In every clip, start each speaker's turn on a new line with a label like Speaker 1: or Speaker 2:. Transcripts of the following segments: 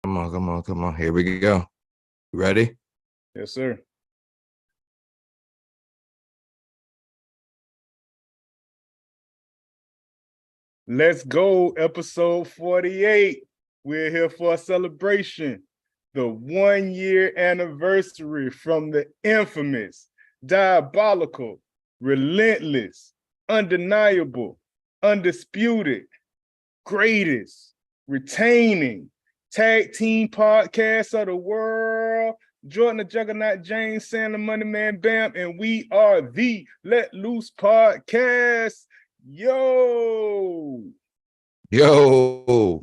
Speaker 1: Come on. Here we go. Ready?
Speaker 2: Yes, sir. Let's go. Episode 48. We're here for a celebration. The 1-year anniversary from the infamous, diabolical, relentless, undeniable, undisputed, greatest, retaining tag team podcast of the world. Jordan the Juggernaut, James, Sam the Money Man, Bam, and we are the Let Loose Podcast. Yo,
Speaker 1: Yo.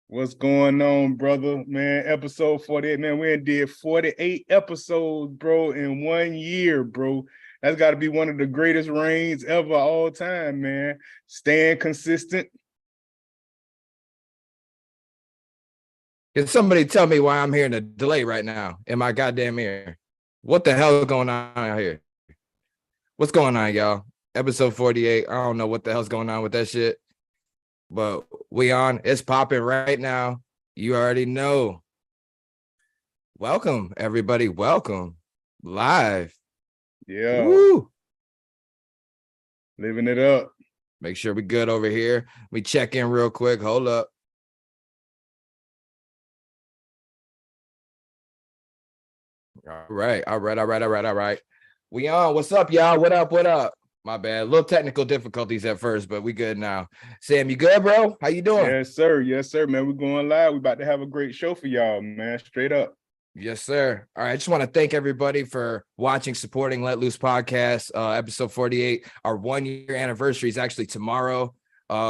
Speaker 2: what's going on, brother? Man, episode 48. Man, we did 48 episodes, bro, in 1 year, bro. That's got to be one of the greatest reigns ever all time, man. Staying consistent.
Speaker 1: Can somebody tell me why I'm hearing a delay right now in my goddamn ear? What the hell is going on out here? What's going on, y'all? Episode 48. I don't know what the hell's going on with that shit. But we on. It's popping right now. You already know. Welcome, everybody. Welcome. Live.
Speaker 2: Yeah.
Speaker 1: Woo.
Speaker 2: Living it up.
Speaker 1: Make sure we good over here. We check in real quick. Hold up. All right. We on. What's up, y'all? What up? My bad. Little technical difficulties at first, but we good now. Sam, you good, bro? How you doing?
Speaker 2: Yes, sir, man. We're going live. We about to have a great show for y'all, man. Straight up.
Speaker 1: Yes, sir. All right. I just want to thank everybody for watching, supporting Let Loose Podcast, episode 48. Our 1-year anniversary is actually tomorrow.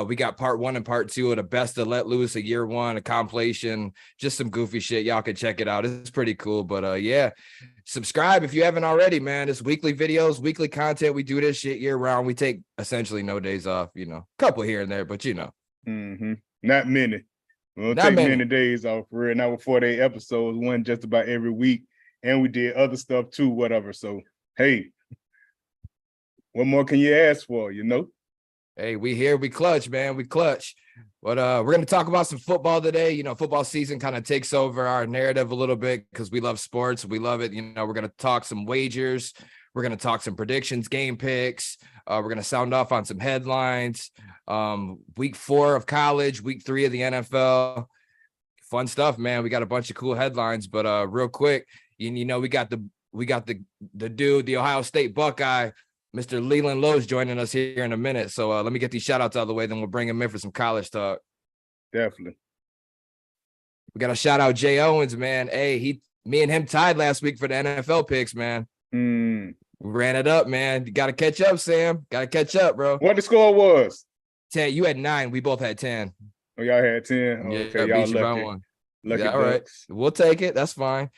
Speaker 1: We got part 1 and part 2 of the best of Let Loose, a year 1, a compilation, just some goofy shit. Y'all can check it out. It's pretty cool. But yeah, subscribe if you haven't already, man. It's weekly videos, weekly content. We do this shit year round. We take essentially no days off, a couple here and there, but
Speaker 2: Not many. We don't take many days off for real. Now with 48 episodes, one just about every week. And we did other stuff too, whatever. So, hey, what more can you ask for,
Speaker 1: Hey, we here, we clutch, man. We clutch. But we're going to talk about some football today. Football season kind of takes over our narrative a little bit because we love sports. We love it. We're going to talk some wagers. We're going to talk some predictions, game picks. We're going to sound off on some headlines. Week 4 of college, week 3 of the NFL. Fun stuff, man. We got a bunch of cool headlines, but real quick, we got the dude, the Ohio State Buckeye, Mr. Leland Lothes joining us here in a minute. So let me get these shout outs out of the way. Then we'll bring him in for some college talk.
Speaker 2: Definitely.
Speaker 1: We got to shout out Jay Owens, man. Hey, me and him tied last week for the NFL picks, man. We ran it up, man. You got to catch up, Sam. Got to catch up, bro.
Speaker 2: What the score was?
Speaker 1: 10. You had 9. We both had 10.
Speaker 2: Oh, y'all had 10? Oh,
Speaker 1: yeah,
Speaker 2: okay, y'all lucky.
Speaker 1: By 1.
Speaker 2: Lucky
Speaker 1: yeah, all right. We'll take it. That's fine.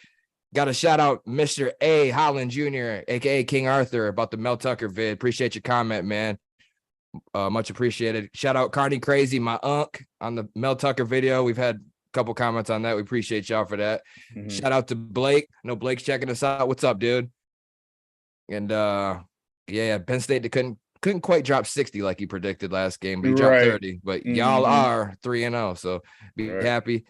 Speaker 1: Got to shout out Mr. A. Holland Jr., a.k.a. King Arthur, about the Mel Tucker vid. Appreciate your comment, man. Much appreciated. Shout out Carney Crazy, my unk, on the Mel Tucker video. We've had a couple comments on that. We appreciate y'all for that. Shout out to Blake. I know Blake's checking us out. What's up, dude? And yeah, Penn State couldn't quite drop 60 like he predicted last game, but he dropped 30. But y'all are 3-0, so be happy.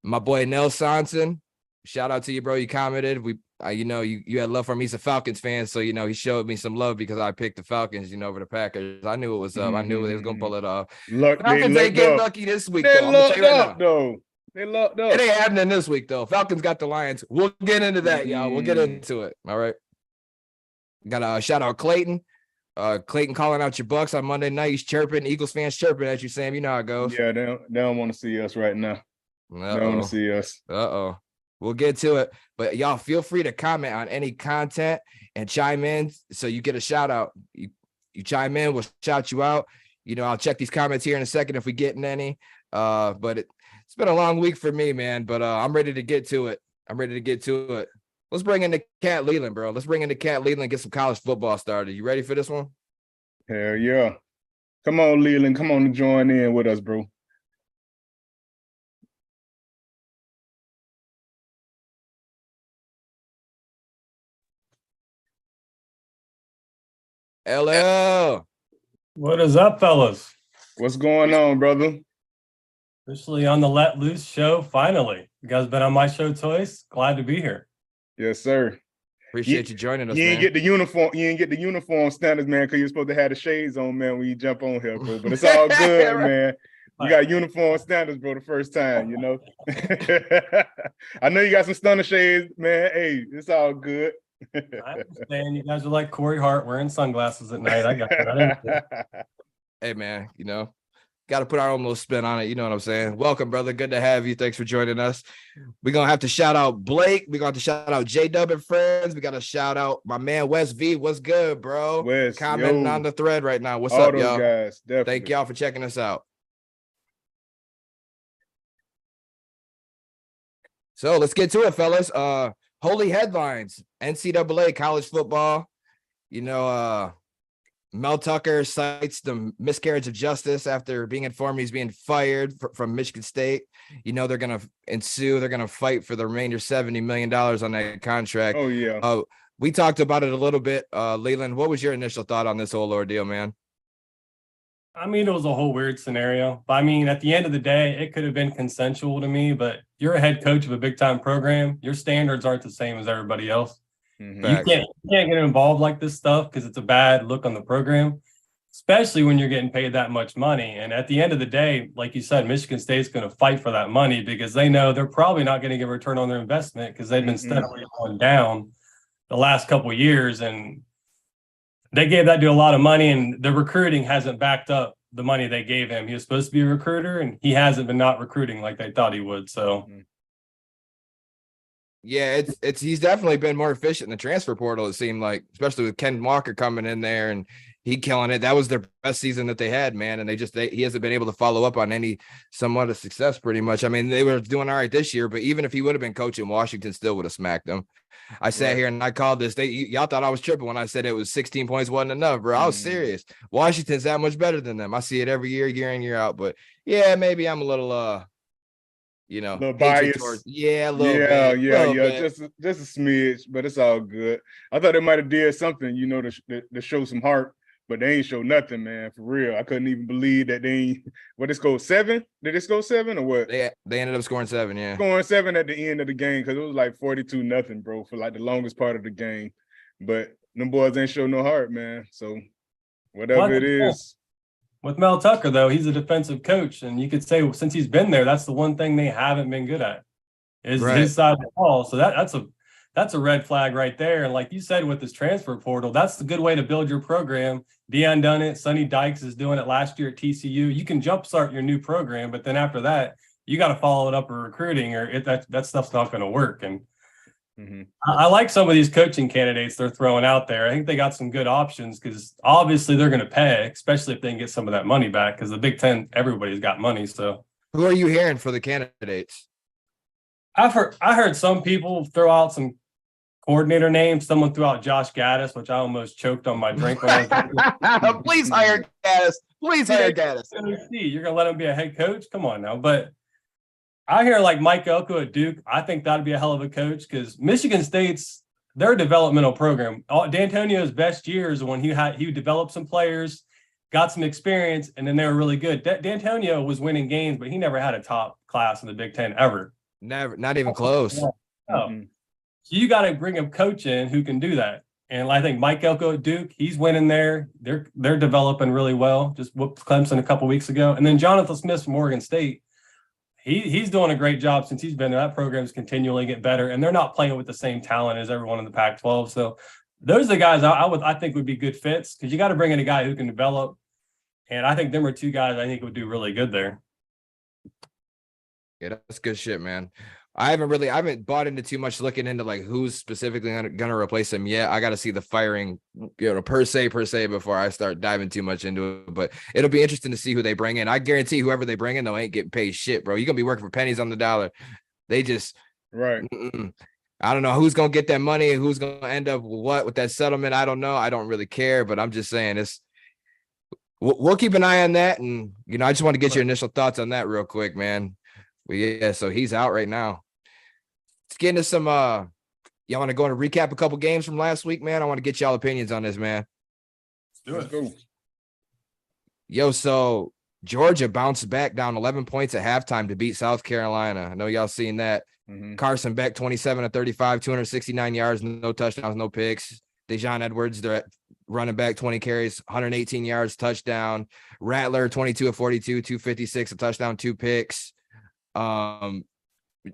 Speaker 1: My boy Nell Sonson. Shout out to you, bro. You commented. You had love for him. He's a Falcons fan, so he showed me some love because I picked the Falcons, over the Packers. I knew it was up. I knew they was gonna pull it off. Falcons ain't getting lucky this week, though. I'm gonna tell you right now.
Speaker 2: They lucked up.
Speaker 1: It ain't happening this week, though. Falcons got the Lions. We'll get into that, y'all. We'll get into it. All right. Got a shout out Clayton. Clayton calling out your Bucks on Monday night. He's chirping. Eagles fans chirping at you, Sam. You know how it goes.
Speaker 2: Yeah, they don't want to see us right now. They don't want to see us.
Speaker 1: We'll get to it, but y'all feel free to comment on any content and chime in so you get a shout out. You chime in, we'll shout you out. I'll check these comments here in a second if we get in any. But it's been a long week for me, man. But I'm ready to get to it. Let's bring in the Cat Leland, bro. Let's bring in the Cat Leland and get some college football started. You ready for this one?
Speaker 2: Hell yeah. Come on, Leland. Come on and join in with us, bro.
Speaker 1: LL.
Speaker 3: What is up, fellas?
Speaker 2: What's going on, brother?
Speaker 3: Officially on the Let Loose show, finally. You guys been on my show twice. Glad to be here.
Speaker 2: Yes, sir.
Speaker 1: Appreciate you joining us,
Speaker 2: You
Speaker 1: man.
Speaker 2: ain't get the uniform. You ain't get the uniform standards, man, because you're supposed to have the shades on, man, when you jump on here, bro. But it's all good, man. You got uniform standards, bro, the first time, you know. I know you got some stunner shades, man. Hey, it's all good.
Speaker 3: I understand you guys are like Corey Hart wearing sunglasses at night. I got that.
Speaker 1: Hey, man, you know, got to put our own little spin on it. You know what I'm saying? Welcome, brother. Good to have you. Thanks for joining us. We're going to have to shout out Blake. We're going to have to shout out J-Dub and friends. We got to shout out my man, Wes V. What's good, bro?
Speaker 2: Wes,
Speaker 1: commenting on the thread right now. What's
Speaker 2: all
Speaker 1: up,
Speaker 2: those
Speaker 1: y'all?
Speaker 2: guys, definitely.
Speaker 1: Thank y'all for checking us out. So let's get to it, fellas. Holy headlines. NCAA college football. You know, Mel Tucker cites the miscarriage of justice after being informed he's being fired from Michigan State. You know, they're going to ensue. They're going to fight for the remainder $70 million on that contract.
Speaker 2: Oh, yeah.
Speaker 1: We talked about it a little bit. Leland, what was your initial thought on this whole ordeal, man?
Speaker 3: I mean, it was a whole weird scenario. But I mean, at the end of the day, it could have been consensual to me, but you're a head coach of a big time program. Your standards aren't the same as everybody else.
Speaker 2: Mm-hmm.
Speaker 3: You can't get involved like this stuff because it's a bad look on the program, especially when you're getting paid that much money. And at the end of the day, like you said, Michigan State's going to fight for that money because they know they're probably not going to get a return on their investment because they've been steadily going down the last couple of years. And they gave that dude a lot of money, and the recruiting hasn't backed up the money they gave him. He was supposed to be a recruiter, and he hasn't been not recruiting like they thought he would. So,
Speaker 1: yeah, it's he's definitely been more efficient in the transfer portal, it seemed like, especially with Ken Walker coming in there and he killing it. That was their best season that they had, man. And he hasn't been able to follow up on any somewhat of success pretty much. I mean, they were doing all right this year, but even if he would have been coaching, Washington still would have smacked them. I sat here and I called this. Y'all thought I was tripping when I said it was 16 points wasn't enough, bro. I was serious. Washington's that much better than them. I see it every year in, year out. But yeah, maybe I'm a little you know,
Speaker 2: little biased.
Speaker 1: A little bit.
Speaker 2: Just a smidge, but it's all good. I thought they might have did something, you know, to show some heart, but they ain't show nothing, man. For real, I couldn't even believe that they ain't. What, this go 7? Did this go 7 or what?
Speaker 1: They ended up scoring 7, yeah.
Speaker 2: Scoring 7 at the end of the game because it was like 42-0, bro, for like the longest part of the game. But them boys ain't show no heart, man. So whatever it is.
Speaker 3: With Mel Tucker, though, he's a defensive coach, and you could say since he's been there, that's the one thing they haven't been good at is his side of the ball. So that's a red flag right there. And like you said, with this transfer portal, that's the good way to build your program. Deion done it. Sonny Dykes is doing it last year at TCU. You can jumpstart your new program, but then after that, you got to follow it up with recruiting, or that stuff's not going to work. And I like some of these coaching candidates they're throwing out there. I think they got some good options because obviously they're going to pay, especially if they can get some of that money back because the Big Ten, everybody's got money. So
Speaker 1: who are you hearing for the candidates?
Speaker 3: I heard some people throw out some coordinator names. Someone threw out Josh Gaddis, which I almost choked on my drink. When
Speaker 1: Please hire Gaddis. Please hire Gaddis.
Speaker 3: You're going to let him be a head coach? Come on now. But I hear like Mike Elko at Duke. I think that'd be a hell of a coach because Michigan State's their developmental program. D'Antonio's best years when he developed some players, got some experience, and then they were really good. D'Antonio was winning games, but he never had a top class in the Big Ten ever.
Speaker 1: Never, not even close.
Speaker 3: So you got to bring a coach in who can do that. And I think Mike Elko at Duke, he's winning there. They're developing really well. Just whooped Clemson a couple weeks ago, and then Jonathan Smith from Oregon State. He's doing a great job since he's been there. That program's continually get better, and they're not playing with the same talent as everyone in the Pac-12. So those are the guys I think would be good fits because you got to bring in a guy who can develop. And I think them are two guys I think would do really good there.
Speaker 1: Yeah, that's good shit, man. I haven't bought into too much looking into like who's specifically gonna replace him yet. I got to see the firing, per se before I start diving too much into it. But it'll be interesting to see who they bring in. I guarantee whoever they bring in, though, ain't getting paid shit, bro. You're gonna be working for pennies on the dollar. They just
Speaker 2: right.
Speaker 1: I don't know who's gonna get that money and who's gonna end up with that settlement. I don't know. I don't really care, but I'm just saying we'll keep an eye on that. And I just want to get your initial thoughts on that real quick, man. But yeah, so he's out right now. Let's get into some y'all want to go and recap a couple games from last week, man? I want to get y'all opinions on this, man.
Speaker 2: Let's go.
Speaker 1: Yo, so Georgia bounced back down 11 points at halftime to beat South Carolina. I know y'all seen that. Carson Beck, 27 of 35, 269 yards, no touchdowns, no picks. Dejon Edwards, they're running back, 20 carries, 118 yards, touchdown. Rattler, 22 of 42, 256, a touchdown, 2 picks.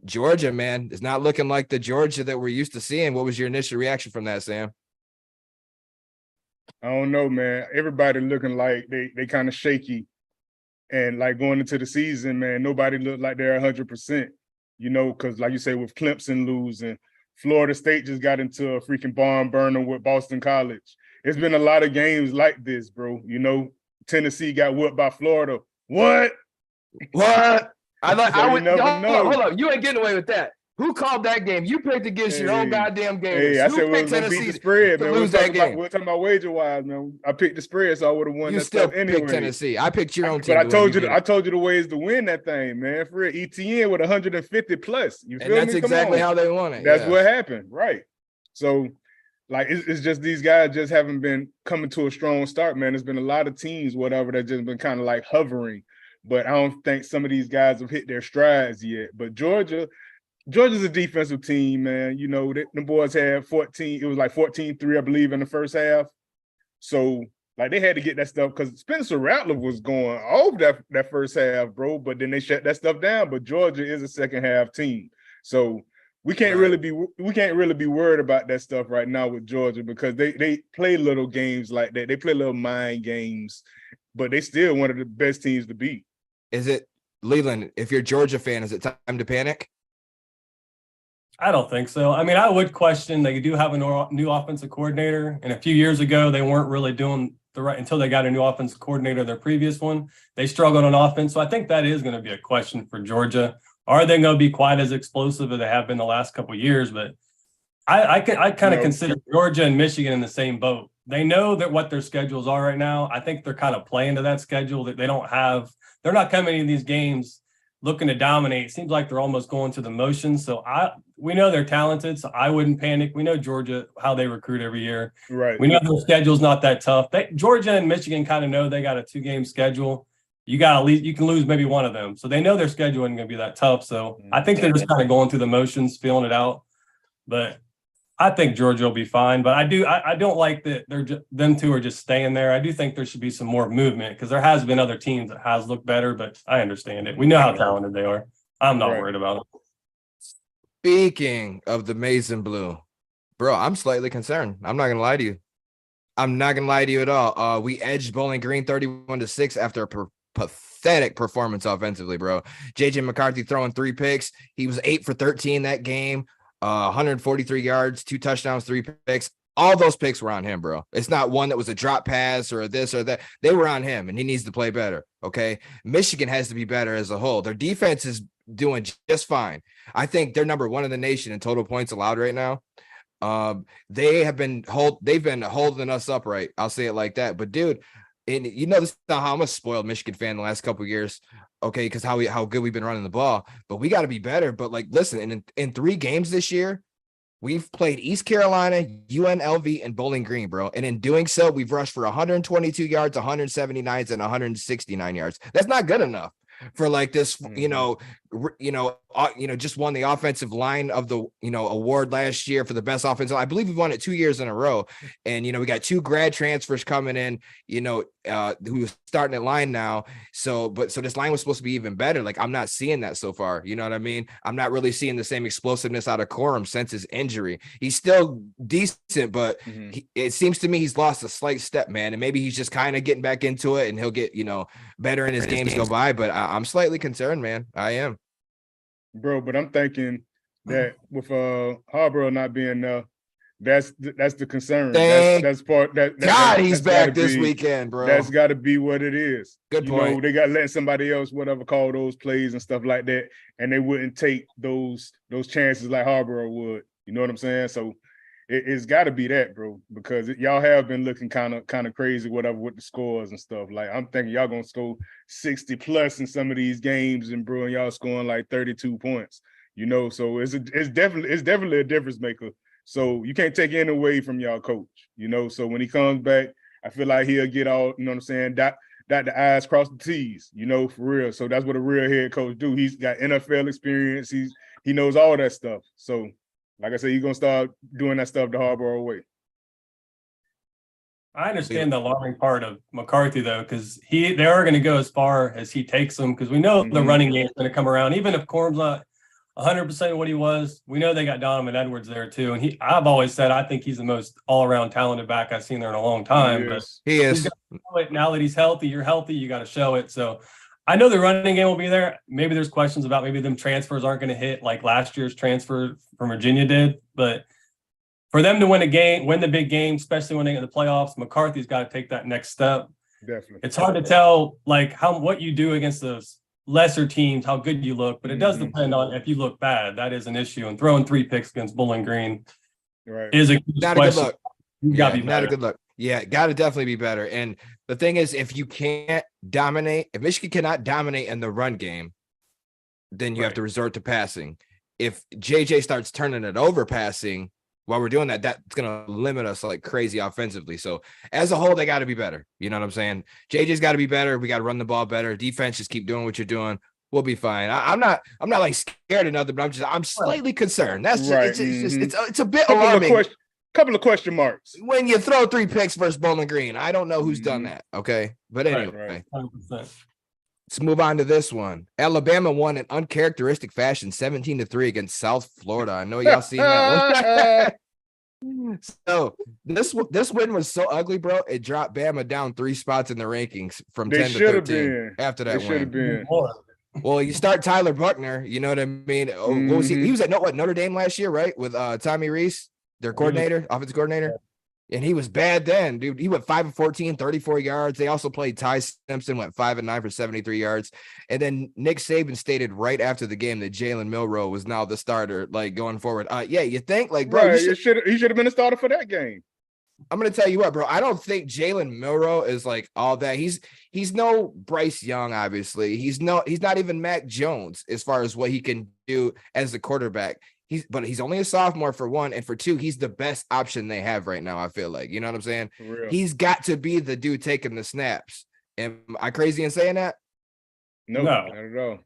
Speaker 1: Georgia, man, is not looking like the Georgia that we're used to seeing. What was your initial reaction from that, Sam?
Speaker 2: I don't know, man. Everybody looking like they kind of shaky. And like going into the season, man, nobody looked like they're 100%, you know, because like you say, with Clemson losing, Florida State just got into a freaking barn burner with Boston College. It's been a lot of games like this, bro. You know, Tennessee got whipped by Florida. What?
Speaker 1: I would
Speaker 2: never know.
Speaker 1: Hold up. You ain't getting away with that. Who called that game? You picked against your own goddamn game.
Speaker 2: Hey, I said we was gonna beat the spread, man.
Speaker 1: Lose that game.
Speaker 2: We're talking about wager wise, man. I picked the spread, so I would have won.
Speaker 1: You
Speaker 2: that
Speaker 1: still
Speaker 2: stuff anyway.
Speaker 1: picked Tennessee. I picked your own team.
Speaker 2: But I told you the ways to win that thing, man. For real, ETN with 150 plus. You feel me?
Speaker 1: That's exactly how they won it.
Speaker 2: That's what happened, right? So, like, it's just these guys just haven't been coming to a strong start, man. There's been a lot of teams, whatever, that just been kind of like hovering. But I don't think some of these guys have hit their strides yet. But Georgia's a defensive team, man. You know, the boys had 14. It was like 14-3, I believe, in the first half. So, like, they had to get that stuff because Spencer Rattler was going off that first half, bro. But then they shut that stuff down. But Georgia is a second half team. So we can't really be worried about that stuff right now with Georgia because they play little games like that. They play little mind games, but they still one of the best teams to beat.
Speaker 1: Is it, Leland, if you're a Georgia fan, is it time to panic?
Speaker 3: I don't think so. I mean, I would question, they do have a new offensive coordinator. And a few years ago, they weren't really doing the right until they got a new offensive coordinator, their previous one. They struggled on offense. So I think that is going to be a question for Georgia. Are they going to be quite as explosive as they have been the last couple of years? But I kind of consider Georgia and Michigan in the same boat. They know that what their schedules are right now. I think they're kind of playing to that schedule that they're not coming in these games looking to dominate. It seems like they're almost going to the motions. So we know they're talented, so I wouldn't panic. We know Georgia, how they recruit every year.
Speaker 2: Right.
Speaker 3: We know their schedule's not that tough. Georgia and Michigan kind of know they got a 2-game schedule. You can lose maybe one of them. So they know their schedule isn't going to be that tough. So I think they're just kind of going through the motions, feeling it out. But I think Georgia will be fine. But I don't like that them two are just staying there. I do think there should be some more movement because there has been other teams that has looked better, but I understand it. We know how talented they are. I'm not worried about it.
Speaker 1: Speaking of the maize and blue, bro, I'm slightly concerned. I'm not gonna lie to you. I'm not gonna lie to you at all. We edged Bowling Green 31-6 after a pathetic performance offensively, bro. JJ McCarthy throwing 3 picks. He was 8 for 13 that game. 143 yards, 2 touchdowns, 3 picks. All those picks were on him, bro. It's not one that was a drop pass or this or that. They were on him, and he needs to play better, okay? Michigan has to be better as a whole. Their defense is doing just fine. I think they're number 1 in the nation in total points allowed right now. They've been holding us up, right? I'll say it like that. But, dude, and you know this is not how I'm a spoiled Michigan fan the last couple of years, okay, because how good we've been running the ball. But we got to be better. But, like, listen, in 3 games this year, we've played East Carolina, UNLV, and Bowling Green, bro. And in doing so, we've rushed for 122 yards, 179 and 169 yards. That's not good enough for like this, just won the offensive line of the, award last year for the best offensive. I believe we won it 2 years in a row. And, we got 2 grad transfers coming in, who's starting at line now. So this line was supposed to be even better. Like, I'm not seeing that so far. You know what I mean? I'm not really seeing the same explosiveness out of Corum since his injury. He's still decent, but it seems to me he's lost a slight step, man. And maybe he's just kind of getting back into it and he'll get, better in his games go by. But I'm slightly concerned, man. I am.
Speaker 2: Bro, but I'm thinking that with Harborougugh not being that's the concern. That's part that
Speaker 1: he's back this weekend, bro.
Speaker 2: That's got to be what it is.
Speaker 1: Good point.
Speaker 2: They got letting somebody else call those plays and stuff like that, and they wouldn't take those chances like Harborough would. You know what I'm saying? So it's got to be that, bro, because y'all have been looking kind of crazy, whatever, with the scores and stuff. Like, I'm thinking y'all gonna score 60 plus in some of these games, and bro, y'all scoring like 32 points. So it's definitely a difference maker. So you can't take any away from y'all coach. So when he comes back, I feel like he'll get all, you know what I'm saying, dot the I's, cross the T's, you know, for real. So that's what a real head coach do. He's got NFL experience. He knows all that stuff. So, like I said, he's gonna start doing that stuff the Harbaugh way.
Speaker 3: I understand the alarming part of McCarthy though, because they are going to go as far as he takes them, because we know the running game is going to come around. Even if Corm's not 100% of what he was, we know they got Donovan Edwards there too. And I've always said I think he's the most all-around talented back I've seen there in a long time. But
Speaker 1: he is.
Speaker 3: Now that he's healthy, you're healthy, you got to show it. So I know the running game will be there. Maybe there's questions about maybe them transfers aren't going to hit like last year's transfer from Virginia did, but for them to win the big game, especially when they get the playoffs, McCarthy's got to take that next step.
Speaker 2: Definitely.
Speaker 3: It's hard to tell like what you do against those lesser teams, how good you look, but it does depend on if you look bad. That is an issue. And throwing 3 picks against Bowling Green is a
Speaker 1: not
Speaker 3: question.
Speaker 1: A good look.
Speaker 3: You gotta be better.
Speaker 1: Not a good look. Yeah, got to definitely be better. And the thing is, if you can't dominate, if Michigan cannot dominate in the run game, then you have to resort to passing. If JJ starts turning it over passing, while we're doing that, that's going to limit us like crazy offensively. So as a whole, they got to be better. You know what I'm saying? JJ's got to be better. We got to run the ball better. Defense, just keep doing what you're doing. We'll be fine. I'm not like scared of nothing, but I'm slightly concerned. That's just, it's a bit alarming.
Speaker 2: Couple of question marks.
Speaker 1: When you throw 3 picks versus Bowling Green, I don't know who's done that. Okay. But anyway, 100%. Let's move on to this one. Alabama won in uncharacteristic fashion, 17-3 against South Florida. I know y'all seen that one. So this win was so ugly, bro. It dropped Bama down 3 spots in the rankings from 10 to 13 after that win. Well, you start Tyler Buckner, you know what I mean? What was he was at Notre Dame last year, right? With Tommy Rees, their coordinator, offensive coordinator. And he was bad then, dude. He went 5-14, 34 yards. They also played Ty Simpson, went 5-9 for 73 yards. And then Nick Saban stated right after the game that Jalen Milroe was now the starter, like going forward. Yeah, you think, like, bro,
Speaker 2: he should have been a starter for that game.
Speaker 1: I'm gonna tell you what, bro. I don't think Jalen Milroe is like all that. He's no Bryce Young, obviously. He's not even Mac Jones as far as what he can do as a quarterback. But he's only a sophomore for one, and for two, he's the best option they have right now. I feel like, you know what I'm saying? He's got to be the dude taking the snaps. Am I crazy in saying that?
Speaker 2: No, not at all.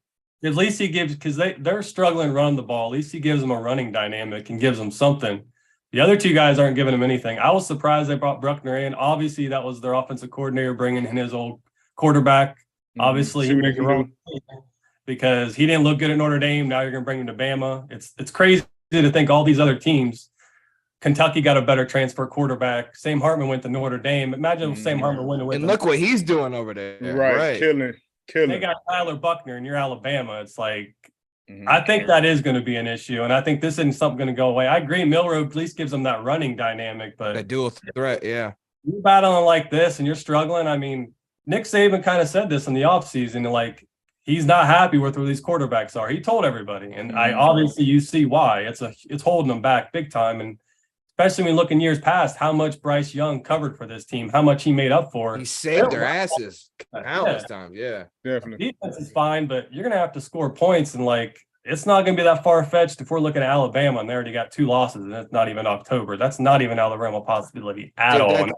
Speaker 3: At least he gives, because they're struggling running the ball. At least he gives them a running dynamic and gives them something. The other 2 guys aren't giving him anything. I was surprised they brought Bruckner in. Obviously, that was their offensive coordinator bringing in his old quarterback. Obviously, he made the wrong decision because he didn't look good at Notre Dame. Now you're going to bring him to Bama. It's crazy to think all these other teams. Kentucky got a better transfer quarterback. Sam Hartman went to Notre Dame. Imagine if Sam Hartman went to
Speaker 1: and look what he's doing over there.
Speaker 2: Right. Killing.
Speaker 3: They got Tyler Buckner and you're Alabama. It's like, I think that is going to be an issue. And I think this isn't something going to go away. I agree. Milroe at least gives them that running dynamic, but
Speaker 1: that dual threat. Yeah.
Speaker 3: You're battling like this and you're struggling. I mean, Nick Saban kind of said this in the offseason, like, he's not happy with where these quarterbacks are. He told everybody, and you see why. It's holding them back big time, and especially when you look in years past, how much Bryce Young covered for this team, how much he made up for.
Speaker 1: He saved their asses countless times. Yeah,
Speaker 2: definitely.
Speaker 3: Defense is fine, but you're gonna have to score points, and like it's not gonna be that far fetched if we're looking at Alabama and they already got 2 losses, and it's not even October. That's not even out of the realm of possibility at all.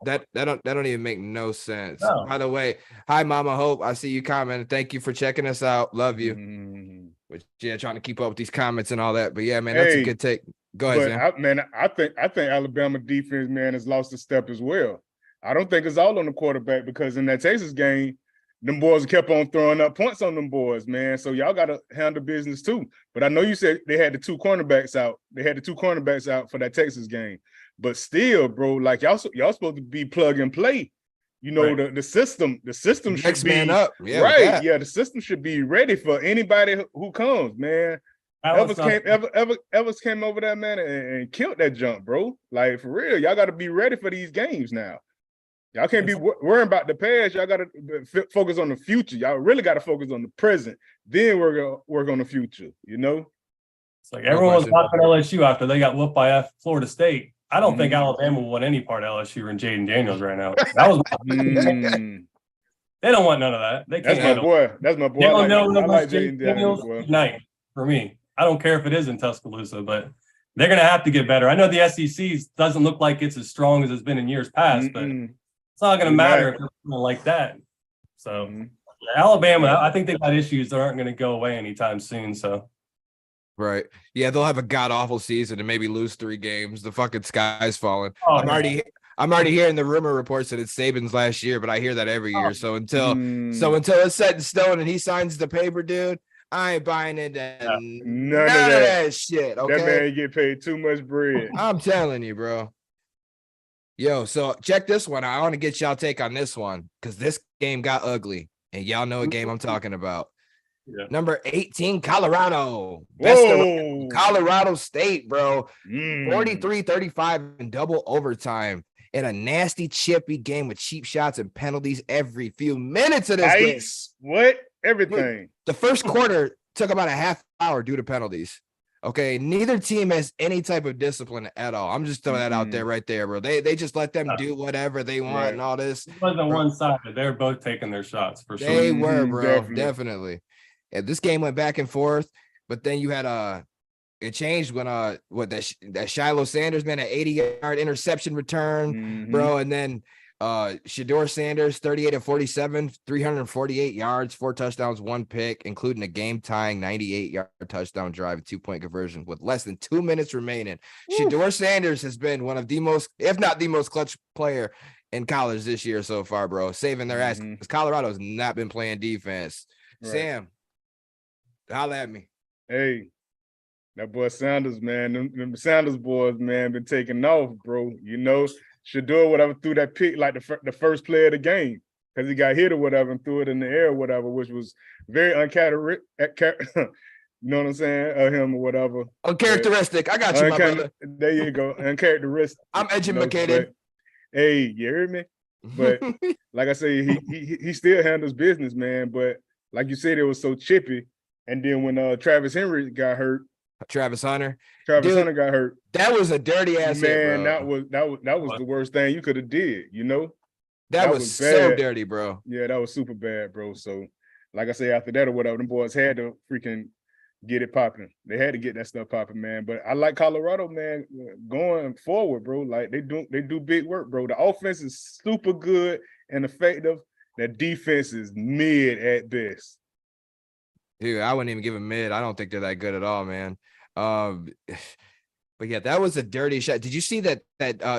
Speaker 1: That don't even make no sense. No. By the way, hi Mama Hope, I see you commenting. Thank you for checking us out. Love you. Which trying to keep up with these comments and all that. But yeah, man, that's a good take. Go ahead,
Speaker 2: Sam. I think Alabama defense, man, has lost a step as well. I don't think it's all on the quarterback, because in that Texas game, them boys kept on throwing up points on them boys, man. So y'all got to handle business too. But I know you said they had the 2 cornerbacks out. They had the 2 cornerbacks out for that Texas game. But still, bro, like y'all supposed to be plug and play. You know, the system should
Speaker 1: next
Speaker 2: be
Speaker 1: man up. Yeah,
Speaker 2: right. Yeah, the system should be ready for anybody who comes, man. Evers came over there, man, and killed that jump, bro. Like, for real, y'all got to be ready for these games now. Y'all can't be worrying about the past. Y'all got to focus on the future. Y'all really got to focus on the present. Then we're going to work on the future, you know?
Speaker 3: It's like everyone was watching LSU after they got whooped by Florida State. I don't think Alabama will want any part of LSU and Jaden Daniels right now. That was They don't want none of that. They can't.
Speaker 2: That's my boy. I like Jaden Daniels
Speaker 3: night for me. I don't care if it is in Tuscaloosa, but they're going to have to get better. I know the SEC doesn't look like it's as strong as it's been in years past, but it's It's not going to matter if it's like that. So Alabama, I think they've got issues that aren't going to go away anytime soon. So.
Speaker 1: Right. Yeah, they'll have a god awful season and maybe lose 3 games. The fucking sky's falling.
Speaker 3: Oh,
Speaker 1: I'm already hearing the rumor reports that it's Saban's last year, but I hear that every year. So until it's set in stone and he signs the paper, dude, I ain't buying into none of that shit. Okay.
Speaker 2: That man get paid too much bread.
Speaker 1: I'm telling you, bro. Yo, so check this one. I want to get y'all take on this one because this game got ugly, and y'all know what game I'm talking about. Yeah. Number 18, Colorado. Best of Colorado State, bro. 43-35 in double overtime in a nasty, chippy game with cheap shots and penalties every few minutes of this game.
Speaker 2: What? Everything.
Speaker 1: The first quarter took about a half hour due to penalties. Okay, neither team has any type of discipline at all. I'm just throwing that out there right there, bro. They just let them do whatever they want and all this.
Speaker 3: It wasn't one-sided. They're both taking their shots for sure.
Speaker 1: They were, bro. Definitely. Yeah, this game went back and forth, but then you had it changed when that Shiloh Sanders, man, an 80-yard interception return, bro, and then Shedeur Sanders, 38-47, 348 yards, 4 touchdowns, 1 pick, including a game-tying 98-yard touchdown drive, a 2-point conversion with less than 2 minutes remaining. Shedeur Sanders has been one of the most, if not the most clutch player in college this year so far, bro, saving their ass because Colorado's not been playing defense. Right. Sam, holla at me.
Speaker 2: Hey, that boy Sanders, man, them Sanders boys, man, been taking off, bro. You know, Shedeur, whatever, threw that pick like the first play of the game because he got hit or whatever and threw it in the air or whatever, which was very uncharacteristic. You know what I'm saying? Of him or whatever.
Speaker 1: Uncharacteristic. I got you, my brother.
Speaker 2: There you go. Uncharacteristic.
Speaker 1: I'm educated.
Speaker 2: Hey, you hear me? But like I say, he still handles business, man. But like you said, it was so chippy. And then when Travis Henry got hurt,
Speaker 1: Travis Hunter
Speaker 2: got hurt.
Speaker 1: That was a dirty ass hit, bro.
Speaker 2: That was the worst thing you could have did, you know?
Speaker 1: That was so dirty, bro.
Speaker 2: Yeah, that was super bad, bro. So, like I say, after that or whatever, them boys had to freaking get it popping. They had to get that stuff popping, man. But I like Colorado, man, going forward, bro. Like they do big work, bro. The offense is super good and effective. The defense is mid at best.
Speaker 1: Dude, I wouldn't even give him mid. I don't think they're that good at all, man. But yeah, that was a dirty shot. Did you see that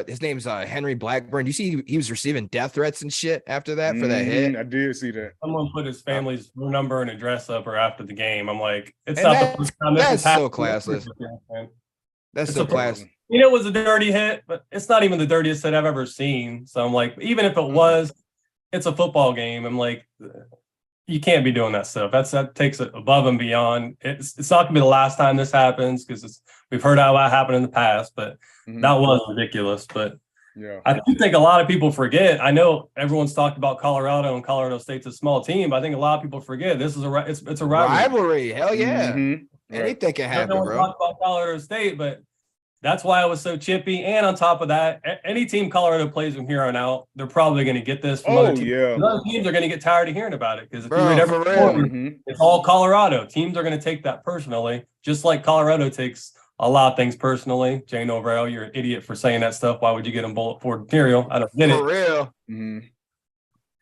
Speaker 1: his name's Henry Blackburn? You see he was receiving death threats and shit after that for that hit?
Speaker 2: I did see that.
Speaker 3: Someone put his family's phone number and address up or after the game. I'm like, it's not the first time this has happened.
Speaker 1: That's so classless. That's so classless.
Speaker 3: You know, it was a dirty hit, but it's not even the dirtiest hit I've ever seen. So I'm like, even if it was, it's a football game. I'm like, you can't be doing that stuff. That takes it above and beyond. It's not gonna be the last time this happens because we've heard how that happened in the past, but that was ridiculous. But yeah, I do think a lot of people forget. I know everyone's talked about Colorado and Colorado State's a small team, but I think a lot of people forget this is it's a rivalry.
Speaker 1: Hell yeah, anything can happen, bro.
Speaker 3: Talk about Colorado State, but that's why it was so chippy. And on top of that, any team Colorado plays from here on out, they're probably going to get this from other teams. Yeah. Other teams are going to get tired of hearing about it because if you read every report, it's all Colorado. Teams are going to take that personally, just like Colorado takes a lot of things personally. Jane Overell, you're an idiot for saying that stuff. Why would you get them bullet for material? I don't get it.
Speaker 1: For real.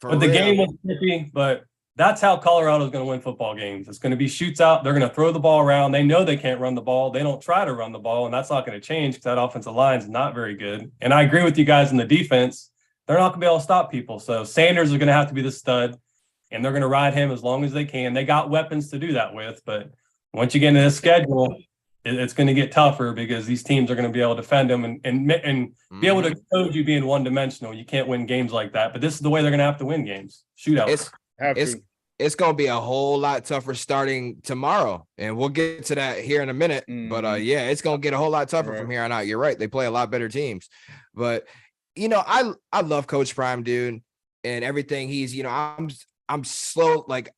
Speaker 3: But the game was chippy, but that's how Colorado is going to win football games. It's going to be shoots out. They're going to throw the ball around. They know they can't run the ball. They don't try to run the ball, and that's not going to change because that offensive line is not very good. And I agree with you guys in the defense. They're not going to be able to stop people. So Sanders is going to have to be the stud, and they're going to ride him as long as they can. They got weapons to do that with, but once you get into the schedule, it's going to get tougher because these teams are going to be able to defend them and be able to code you being one-dimensional. You can't win games like that, but this is the way they're going to have to win games. Shootouts.
Speaker 1: It's going to be a whole lot tougher starting tomorrow, and we'll get to that here in a minute. But yeah, it's going to get a whole lot tougher from here on out. You're right. They play a lot better teams. But, you know, I love Coach Prime, dude, and everything he's, you know, I'm slow. Like,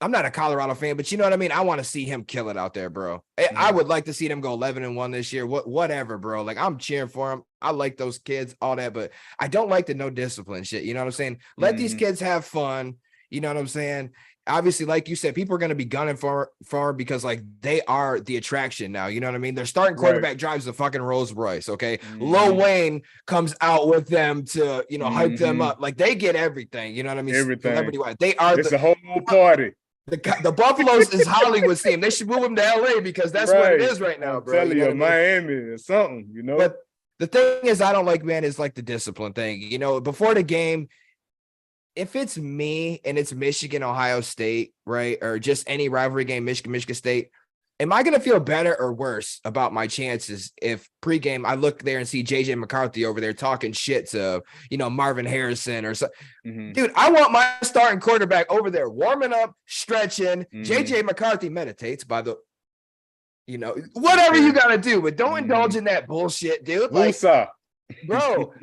Speaker 1: I'm not a Colorado fan, but you know what I mean? I want to see him kill it out there, bro. I would like to see them go 11-1 this year. Whatever, bro. Like, I'm cheering for him. I like those kids, all that, but I don't like the no discipline shit. You know what I'm saying? Let these kids have fun. You know what I'm saying? obviously, like you said, people are going to be gunning for because like they are the attraction now. You know what I mean? Their starting quarterback drives the fucking Rolls Royce. Okay. Lil Wayne comes out with them to, hype them up. Like they get everything. You know what I mean?
Speaker 2: Everything.
Speaker 1: Celebrity wise. They are
Speaker 2: it's a whole party.
Speaker 1: The Buffaloes is Hollywood team. They should move them to LA because that's what it is right now,
Speaker 2: I'm
Speaker 1: bro.
Speaker 2: telling you, Miami or something,
Speaker 1: But the thing is, I don't like, man, is like the discipline thing. Before the game, if it's me and it's Michigan, Ohio State, right, or just any rivalry game, Michigan State, am I going to feel better or worse about my chances if pregame I look there and see JJ McCarthy over there talking shit to, Marvin Harrison or something? Dude, I want my starting quarterback over there warming up, stretching. JJ McCarthy meditates by the, whatever you got to do, but don't indulge in that bullshit, dude. Like, bro,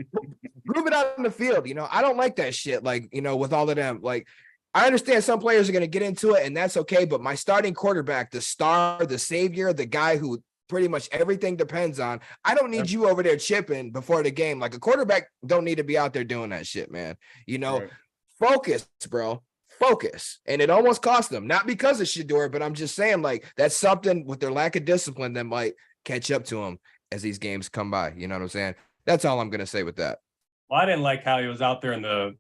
Speaker 1: prove it out in the field. I don't like that shit. Like, with all of them, like, I understand some players are going to get into it and that's okay. But my starting quarterback, the star, the savior, the guy who pretty much everything depends on, I don't need you over there chipping before the game. Like a quarterback don't need to be out there doing that shit, man. Focus, bro. Focus. And it almost cost them, not because of Shedeur, but I'm just saying, like, that's something with their lack of discipline that might catch up to them as these games come by. You know what I'm saying? That's all I'm going to say with that.
Speaker 3: Well, I didn't like how he was out there in the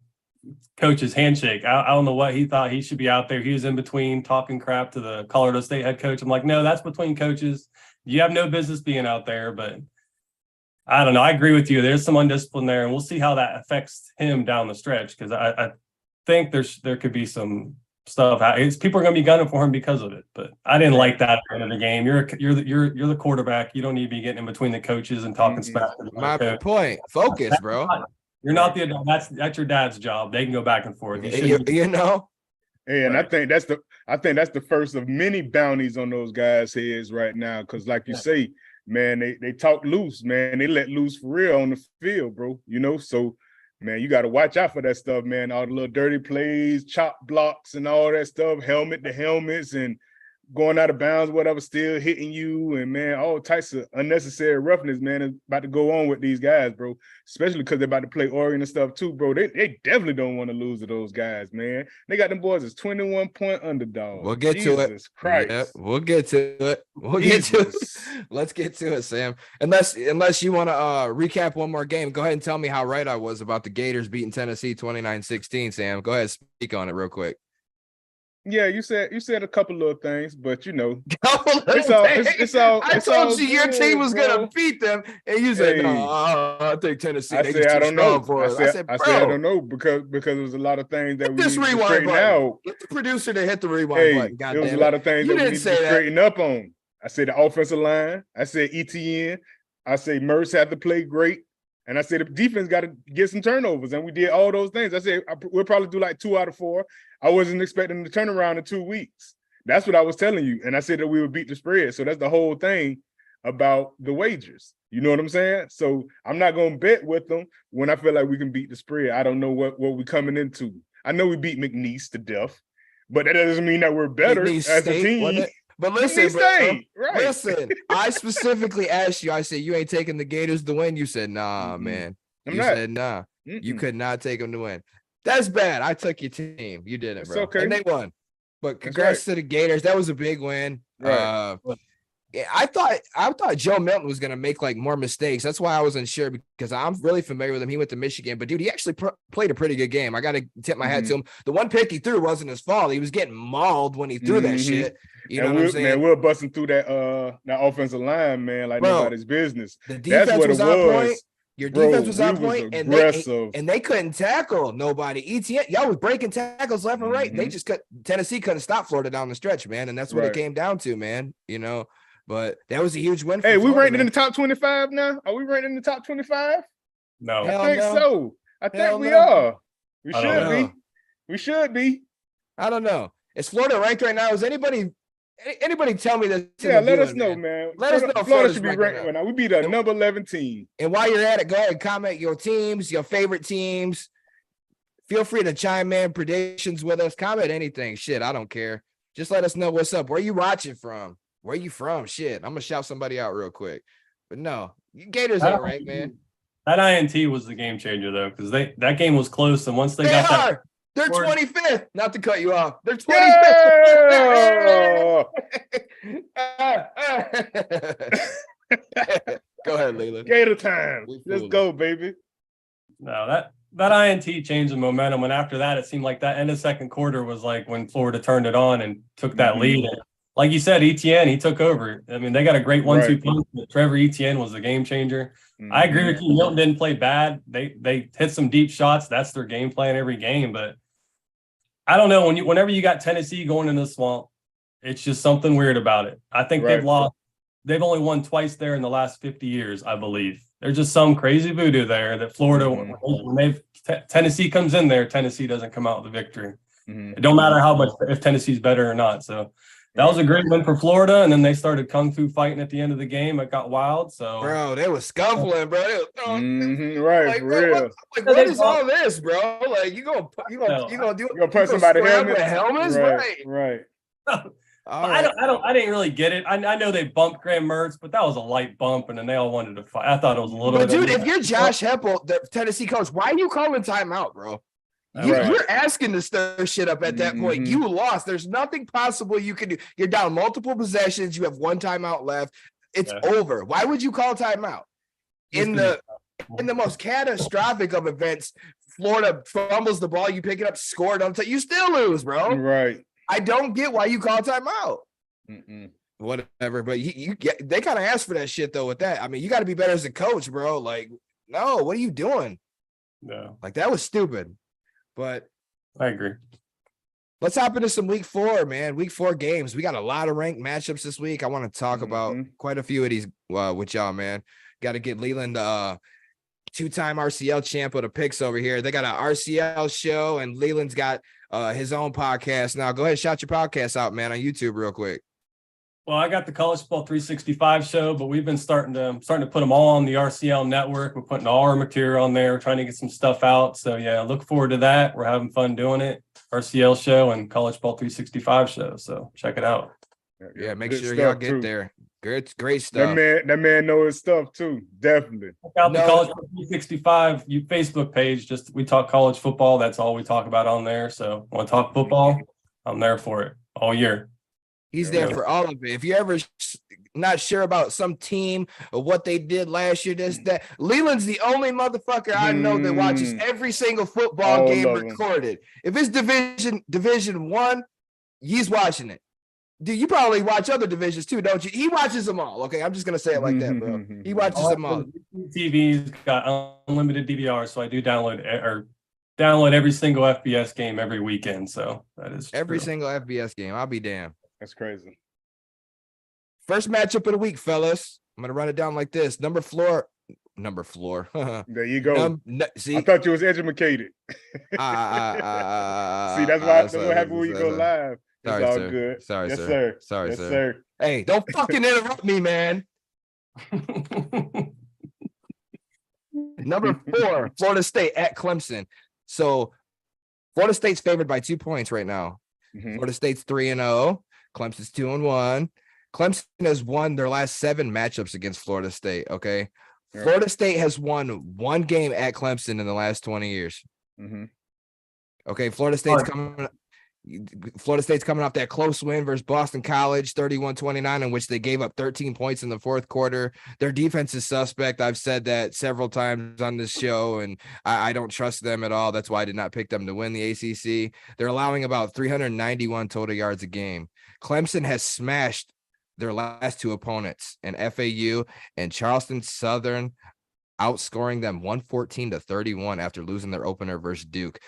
Speaker 3: coach's handshake. I don't know what he thought he should be out there. He was in between talking crap to the Colorado State head coach. I'm like, no, that's between coaches. You have no business being out there, but I don't know. I agree with you. There's some undiscipline there, and we'll see how that affects him down the stretch because I think there could be some stuff. People are going to be gunning for him because of it, but I didn't like that at the end of the game. You're the quarterback. You don't need to be getting in betwing the coaches and talking smack.
Speaker 1: My point. Focus, bro.
Speaker 3: You're not the adult. That's your dad's job. They can go back and forth.
Speaker 2: And I think that's the first of many bounties on those guys' heads right now. Because, like you say, man, they talk loose, man. They let loose for real on the field, bro. So, man, you got to watch out for that stuff, man. All the little dirty plays, chop blocks, and all that stuff. Helmet to helmets and going out of bounds, whatever, still hitting you, and man, all types of unnecessary roughness, man, is about to go on with these guys, bro. Especially because they're about to play Oregon and stuff too, bro. They definitely don't want to lose to those guys, man. They got them boys as 21-point underdogs.
Speaker 1: We'll get to it.
Speaker 2: Jesus Christ.
Speaker 1: Yeah, we'll get to it. Let's get to it, Sam. Unless you want to recap one more game, go ahead and tell me how right I was about the Gators beating Tennessee 29-16, Sam. Go ahead, speak on it real quick.
Speaker 2: Yeah, you said a couple of things, but
Speaker 1: it's all. I told you your team was gonna beat them, and you said, "No, I think Tennessee."
Speaker 2: I said, "I don't know." I said, "I don't know," because there was a lot of things that we need to straighten out.
Speaker 1: Get the producer to hit the rewind button.
Speaker 2: There was a lot of things that we need to straighten up on. I said the offensive line. I said ETN. I say Merce had to play great. And I said the defense got to get some turnovers, and we did all those things. I said we'll probably do like 2 out of 4. I wasn't expecting the turnaround in 2 weeks. That's what I was telling you. And I said that we would beat the spread. So that's the whole thing about the wagers. You know what I'm saying? So I'm not going to bet with them when I feel like we can beat the spread. I don't know what we're coming into. I know we beat McNeese to death, but that doesn't mean that we're better as a team.
Speaker 1: But listen, listen, I specifically asked you, I said, you ain't taking the Gators to win. You said, nah, man. Said, nah. You could not take them to win. That's bad. I took your team. You didn't, bro.
Speaker 2: Okay.
Speaker 1: And they won. But congrats to the Gators. That was a big win. Right. I thought Joe Milton was going to make like more mistakes. That's why I wasn't sure because I'm really familiar with him. He went to Michigan, but dude, he actually played a pretty good game. I got to tip my hat to him. The one pick he threw wasn't his fault. He was getting mauled when he threw that shit. You know what I'm saying?
Speaker 2: Man, we're busting through that offensive line, man, like nobody's business.
Speaker 1: The defense was on point. Your defense was on point, and they couldn't tackle nobody. ETN, y'all was breaking tackles left and right. They just Tennessee couldn't stop Florida down the stretch, man, and that's what it came down to, man. But that was a huge win.
Speaker 2: Hey, we ranked in the top 25 now. Are we ranked in the top 25?
Speaker 3: No,
Speaker 2: I think so. I think we are. We should be. We should be.
Speaker 1: I don't know. Is Florida ranked right now? Is anybody tell me this?
Speaker 2: Yeah, let us know, man. Let us know. Florida should be ranked right now. We beat a number 11 team.
Speaker 1: And while you're at it, go ahead and comment your teams, your favorite teams. Feel free to chime in predictions with us. Comment anything. Shit, I don't care. Just let us know what's up. Where you watching from? Where you from? Shit, I'm gonna shout somebody out real quick. But no, Gators ain't right, man.
Speaker 3: That INT was the game changer though, because that game was close, and once they got that
Speaker 1: They're 25th. Not to cut you off. They're 25th. Go ahead, Leland.
Speaker 2: Gator time. Let's go, baby.
Speaker 3: No, that INT changed the momentum. And after that, it seemed like that end of second quarter was like when Florida turned it on and took that lead. And like you said, Etienne, he took over. I mean, they got a great 1-2 punch, but Trevor Etienne was the game changer. I agree with you. Milton didn't play bad. They hit some deep shots. That's their game plan every game. But I don't know. Whenever you got Tennessee going in the swamp, it's just something weird about it. I think they've lost. They've only won twice there in the last 50 years, I believe. There's just some crazy voodoo there that Florida, when Tennessee comes in there, Tennessee doesn't come out with the victory. It don't matter how much, if Tennessee's better or not. So that was a great win for Florida, and then they started kung fu fighting at the end of the game. It got wild. So,
Speaker 1: bro, they was scuffling, bro. They was
Speaker 2: like, for real.
Speaker 1: What is all this, bro? Like, you gonna
Speaker 2: punch somebody
Speaker 1: helmets,
Speaker 2: right.
Speaker 3: I didn't really get it. I know they bumped Graham Mertz, but that was a light bump, and then they all wanted to fight. I thought it was a little.
Speaker 1: But dude, if you're Josh Heppel, the Tennessee coach, why are you calling timeout, bro? You're asking to stir shit up at that point. You lost. There's nothing possible you can do. You're down multiple possessions. You have one timeout left. It's over. Why would you call timeout? In the most catastrophic of events, Florida fumbles the ball, you pick it up, score it, you still lose, bro.
Speaker 2: Right.
Speaker 1: I don't get why you call timeout. Whatever, but they kind of asked for that shit though. With that, I mean, you got to be better as a coach, bro. Like, no, what are you doing?
Speaker 3: No,
Speaker 1: like that was stupid. But
Speaker 3: I agree.
Speaker 1: Let's hop into some week 4, man. Week 4 games. We got a lot of ranked matchups this week. I want to talk about quite a few of these with y'all, man. Got to get Leland, 2-time RCL champ of the picks over here. They got an RCL show, and Leland's got his own podcast now. Go ahead, shout your podcast out, man, on YouTube real quick.
Speaker 3: Well, I got the College Football 365 show, but we've been starting to put them all on the RCL network. We're putting all our material on there. We're trying to get some stuff out. So yeah, look forward to that. We're having fun doing it. RCL show and College Football 365 show. So check it out.
Speaker 1: Yeah, make sure y'all get there. Great stuff.
Speaker 2: That man knows his stuff too. Definitely.
Speaker 3: Check out the College Football 365 Facebook page. We talk college football. That's all we talk about on there. So want to talk football? I'm there for it all year.
Speaker 1: He's there for all of it. If you're ever not sure about some team or what they did last year, that Leland's the only motherfucker I know that watches every single football game recorded. If it's Division 1, he's watching it. Dude, you probably watch other divisions too, don't you? He watches them all. Okay, I'm just gonna say it like that, bro. He watches them all.
Speaker 3: TV's got unlimited DVR, so I do download every single FBS game every weekend. So that is
Speaker 1: every single FBS game. I'll be damned.
Speaker 2: That's crazy.
Speaker 1: First matchup of the week, fellas. I'm gonna run it down like this. Number floor.
Speaker 2: There you go.
Speaker 1: See,
Speaker 2: I thought you was educated. See, that's what happens when you go live.
Speaker 1: Sorry,
Speaker 2: all
Speaker 1: sir.
Speaker 2: Good.
Speaker 1: Sorry,
Speaker 2: yes,
Speaker 1: sir. Sorry,
Speaker 2: yes,
Speaker 1: sir. Hey, don't fucking interrupt me, man. Number 4, Florida State at Clemson. So Florida State's favored by 2 points right now. Florida State's 3-0. Clemson's 2-1. Clemson has won their last 7 matchups against Florida State. Okay. Right. Florida State has won 1 game at Clemson in the last 20 years. Okay. Florida State's coming off that close win versus Boston College, 31-29, in which they gave up 13 points in the fourth quarter. Their defense is suspect. I've said that several times on this show, and I don't trust them at all. That's why I did not pick them to win the ACC. They're allowing about 391 total yards a game. Clemson has smashed their last 2 opponents, and FAU and Charleston Southern, outscoring them 114-31 after losing their opener versus Duke.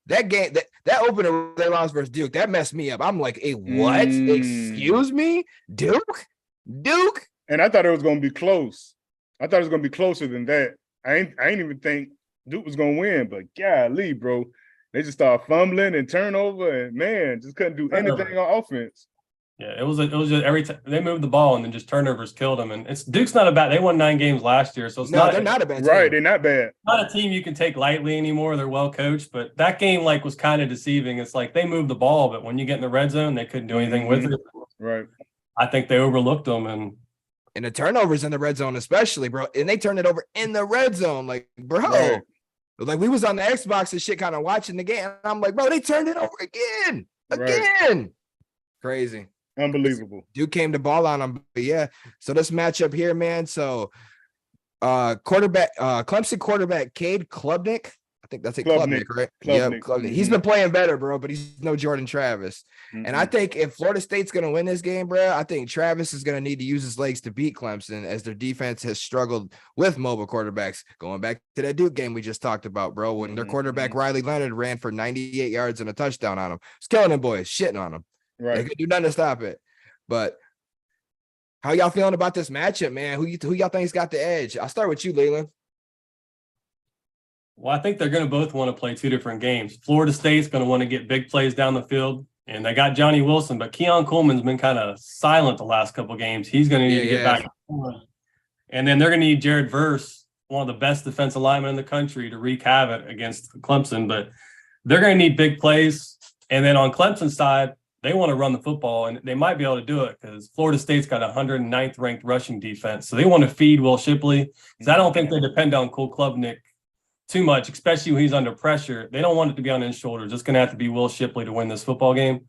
Speaker 1: That game, that opener they lost versus Duke, that messed me up. I'm like, hey, what? Excuse me? Duke?
Speaker 2: And I thought it was going to be close. I thought it was going to be closer than that. I ain't even think Duke was going to win, but golly, bro. They just started fumbling and turnover, and man, just couldn't do anything on offense.
Speaker 3: Yeah, it was just every time they moved the ball and then just turnovers killed them. And Duke's not a bad. They won 9 games last year, so
Speaker 1: they're not a bad team.
Speaker 2: Right, they're not bad.
Speaker 3: Not a team you can take lightly anymore. They're well coached, but that game was kind of deceiving. It's like they moved the ball, but when you get in the red zone, they couldn't do anything with it.
Speaker 2: Right.
Speaker 3: I think they overlooked them, and
Speaker 1: the turnovers in the red zone, especially, bro. And they turned it over in the red zone, like, bro.
Speaker 2: Right.
Speaker 1: Like we was on the Xbox and shit, kind of watching the game. And I'm like, bro, they turned it over again.
Speaker 2: Right.
Speaker 1: Crazy.
Speaker 2: Unbelievable.
Speaker 1: Duke came to ball on him. But yeah. So this matchup here, man. So Clemson quarterback Cade Klubnik. I think that's it. Klubnik, right? Yeah, Klubnik. Mm-hmm. He's been playing better, bro, but he's no Jordan Travis. Mm-hmm. And I think if Florida State's going to win this game, bro, I think Travis is going to need to use his legs to beat Clemson, as their defense has struggled with mobile quarterbacks. Going back to that Duke game we just talked about, bro, when their quarterback Riley Leonard ran for 98 yards and a touchdown on him. It's killing them boys, shitting on them. Right. They could do nothing to stop it. But how y'all feeling about this matchup, man? Who y'all think's got the edge? I'll start with you, Leland.
Speaker 3: Well, I think they're going to both want to play two different games. Florida State's going to want to get big plays down the field, and they got Johnny Wilson, but Keon Coleman's been kind of silent the last couple of games. He's going to need to get back. And then they're going to need Jared Verse, one of the best defensive linemen in the country, to wreak havoc against Clemson. But they're going to need big plays. And then on Clemson's side, they want to run the football, and they might be able to do it because Florida State's got a 109th ranked rushing defense. So they want to feed Will Shipley, because I don't think they depend on Cole Klubnik too much, especially when he's under pressure. They don't want it to be on his shoulders. It's going to have to be Will Shipley to win this football game.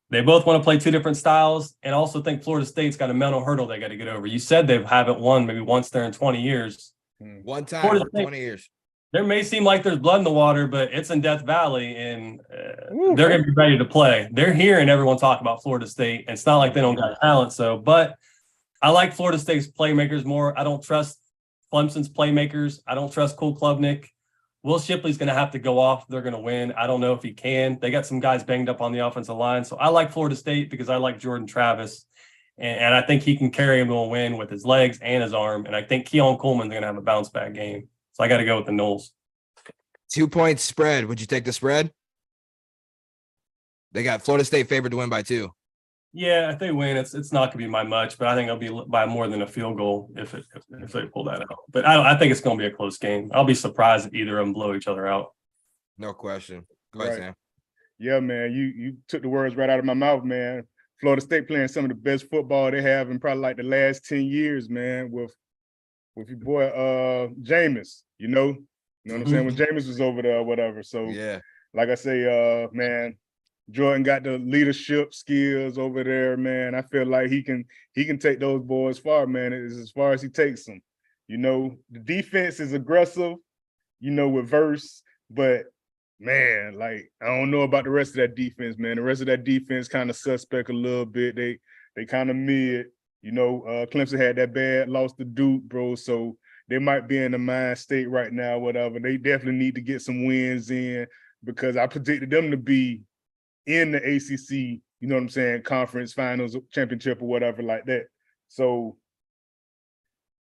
Speaker 3: They both want to play two different styles, and also think Florida State's got a mental hurdle they got to get over. You said they haven't won maybe once there in 20 years.
Speaker 1: One time in 20 years.
Speaker 3: There may seem like there's blood in the water, but it's in Death Valley, and they're going to be ready to play. They're hearing everyone talk about Florida State, and it's not like they don't got talent. So, but I like Florida State's playmakers more. I don't trust Clemson's playmakers. I don't trust Cole Klubnik. Will Shipley's going to have to go off. They're going to win. I don't know if he can. They got some guys banged up on the offensive line. So I like Florida State because I like Jordan Travis. And I think he can carry him to a win with his legs and his arm. And I think Keon Coleman's going to have a bounce back game. So I got to go with the Noles.
Speaker 1: 2 point spread. Would you take the spread? They got Florida State favored to win by 2.
Speaker 3: Yeah, if they win, it's not going to be by much, but I think it'll be by more than a field goal if they pull that out. But I think it's going to be a close game. I'll be surprised if either of them blow each other out.
Speaker 1: No question. Go ahead, Sam.
Speaker 2: Yeah, man, you took the words right out of my mouth, man. Florida State playing some of the best football they have in probably like the last 10 years, man, with your boy Jameis, you know what I'm saying? When Jameis was over there or whatever. So yeah, like I say, man, Jordan got the leadership skills over there, man. I feel like he can take those boys far, man. It's as far as he takes them. You know, the defense is aggressive, you know, with Verse, but man, like I don't know about the rest of that defense, man. The rest of that defense kind of suspect a little bit. They kind of mid. You know, Clemson had that bad loss to Duke, bro. So they might be in the mind state right now, whatever. They definitely need to get some wins in because I predicted them to be in the ACC, you know what I'm saying, conference finals, championship or whatever like that. So,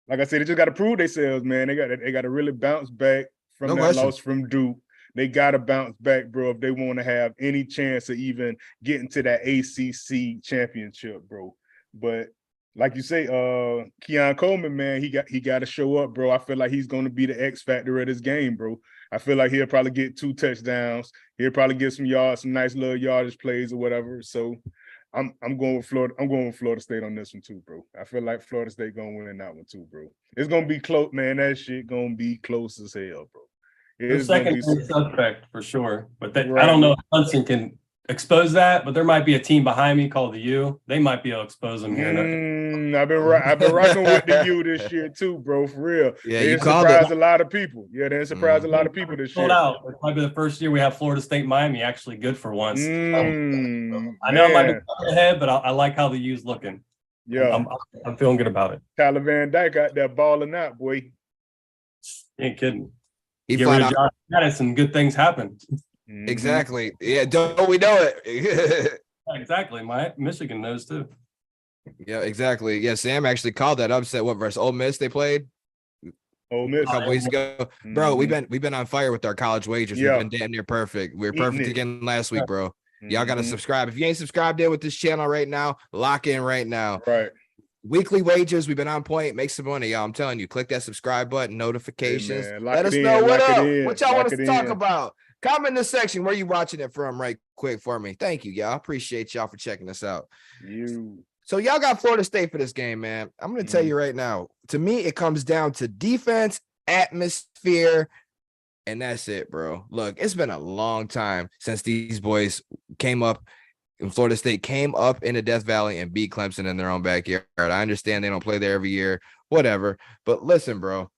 Speaker 2: like I said, they just got to prove themselves, man. They got to really bounce back from that loss from Duke. They got to bounce back, bro, if they want to have any chance of even getting to that ACC championship, bro. But like you say, Keon Coleman, man, he got to show up, bro. I feel like he's going to be the X factor of this game, bro. I feel like he'll probably get 2 touchdowns. He'll probably get some yards, some nice little yardage plays or whatever. So I'm going with Florida. I'm going with Florida State on this one too, bro. I feel like Florida State gonna win that one too, bro. It's gonna be close, man. That shit gonna be close as hell, bro.
Speaker 3: The second suspect for sure, but I don't know if Clemson can expose that, but there might be a team behind me called the U. They might be able to expose them here.
Speaker 2: I've been rocking with the U this year too, bro. For real.
Speaker 1: Yeah,
Speaker 2: they surprised a lot of people. Yeah, they surprised a lot of people this year.
Speaker 3: Out. It might be the first year we have Florida State, Miami actually good for once. I know it might be ahead, but I like how the U's looking.
Speaker 2: Yeah,
Speaker 3: I'm feeling good about it.
Speaker 2: Tyler Van Dyke out there balling out, boy.
Speaker 3: Ain't kidding.
Speaker 1: He flat out.
Speaker 3: Josh Gaddis and good things happen.
Speaker 1: Exactly. Yeah, don't we know it?
Speaker 3: Exactly. Michigan knows too.
Speaker 1: Yeah, exactly. Yeah, Sam actually called that upset. What versus Ole Miss they played?
Speaker 2: Ole Miss
Speaker 1: a couple weeks ago. Bro, we've been on fire with our college wagers.
Speaker 2: Yeah.
Speaker 1: We've been damn near perfect. We were perfect again last week, bro. Y'all got to subscribe. If you ain't subscribed in with this channel right now, lock in right now.
Speaker 2: Right.
Speaker 1: Weekly wagers, we've been on point. Make some money, y'all. I'm telling you, click that subscribe button, notifications.
Speaker 2: Hey,
Speaker 1: let us know what up. What y'all want us to talk about? Comment in the section where you watching it from right quick for me. Thank you, y'all. Appreciate y'all for checking us out. So y'all got Florida State for this game, man. I'm going to tell you right now. To me, it comes down to defense, atmosphere, And that's it, bro. Look, it's been a long time since these boys came up and Florida State came up into Death Valley and beat Clemson in their own backyard. I understand they don't play there every year, whatever. But listen, bro,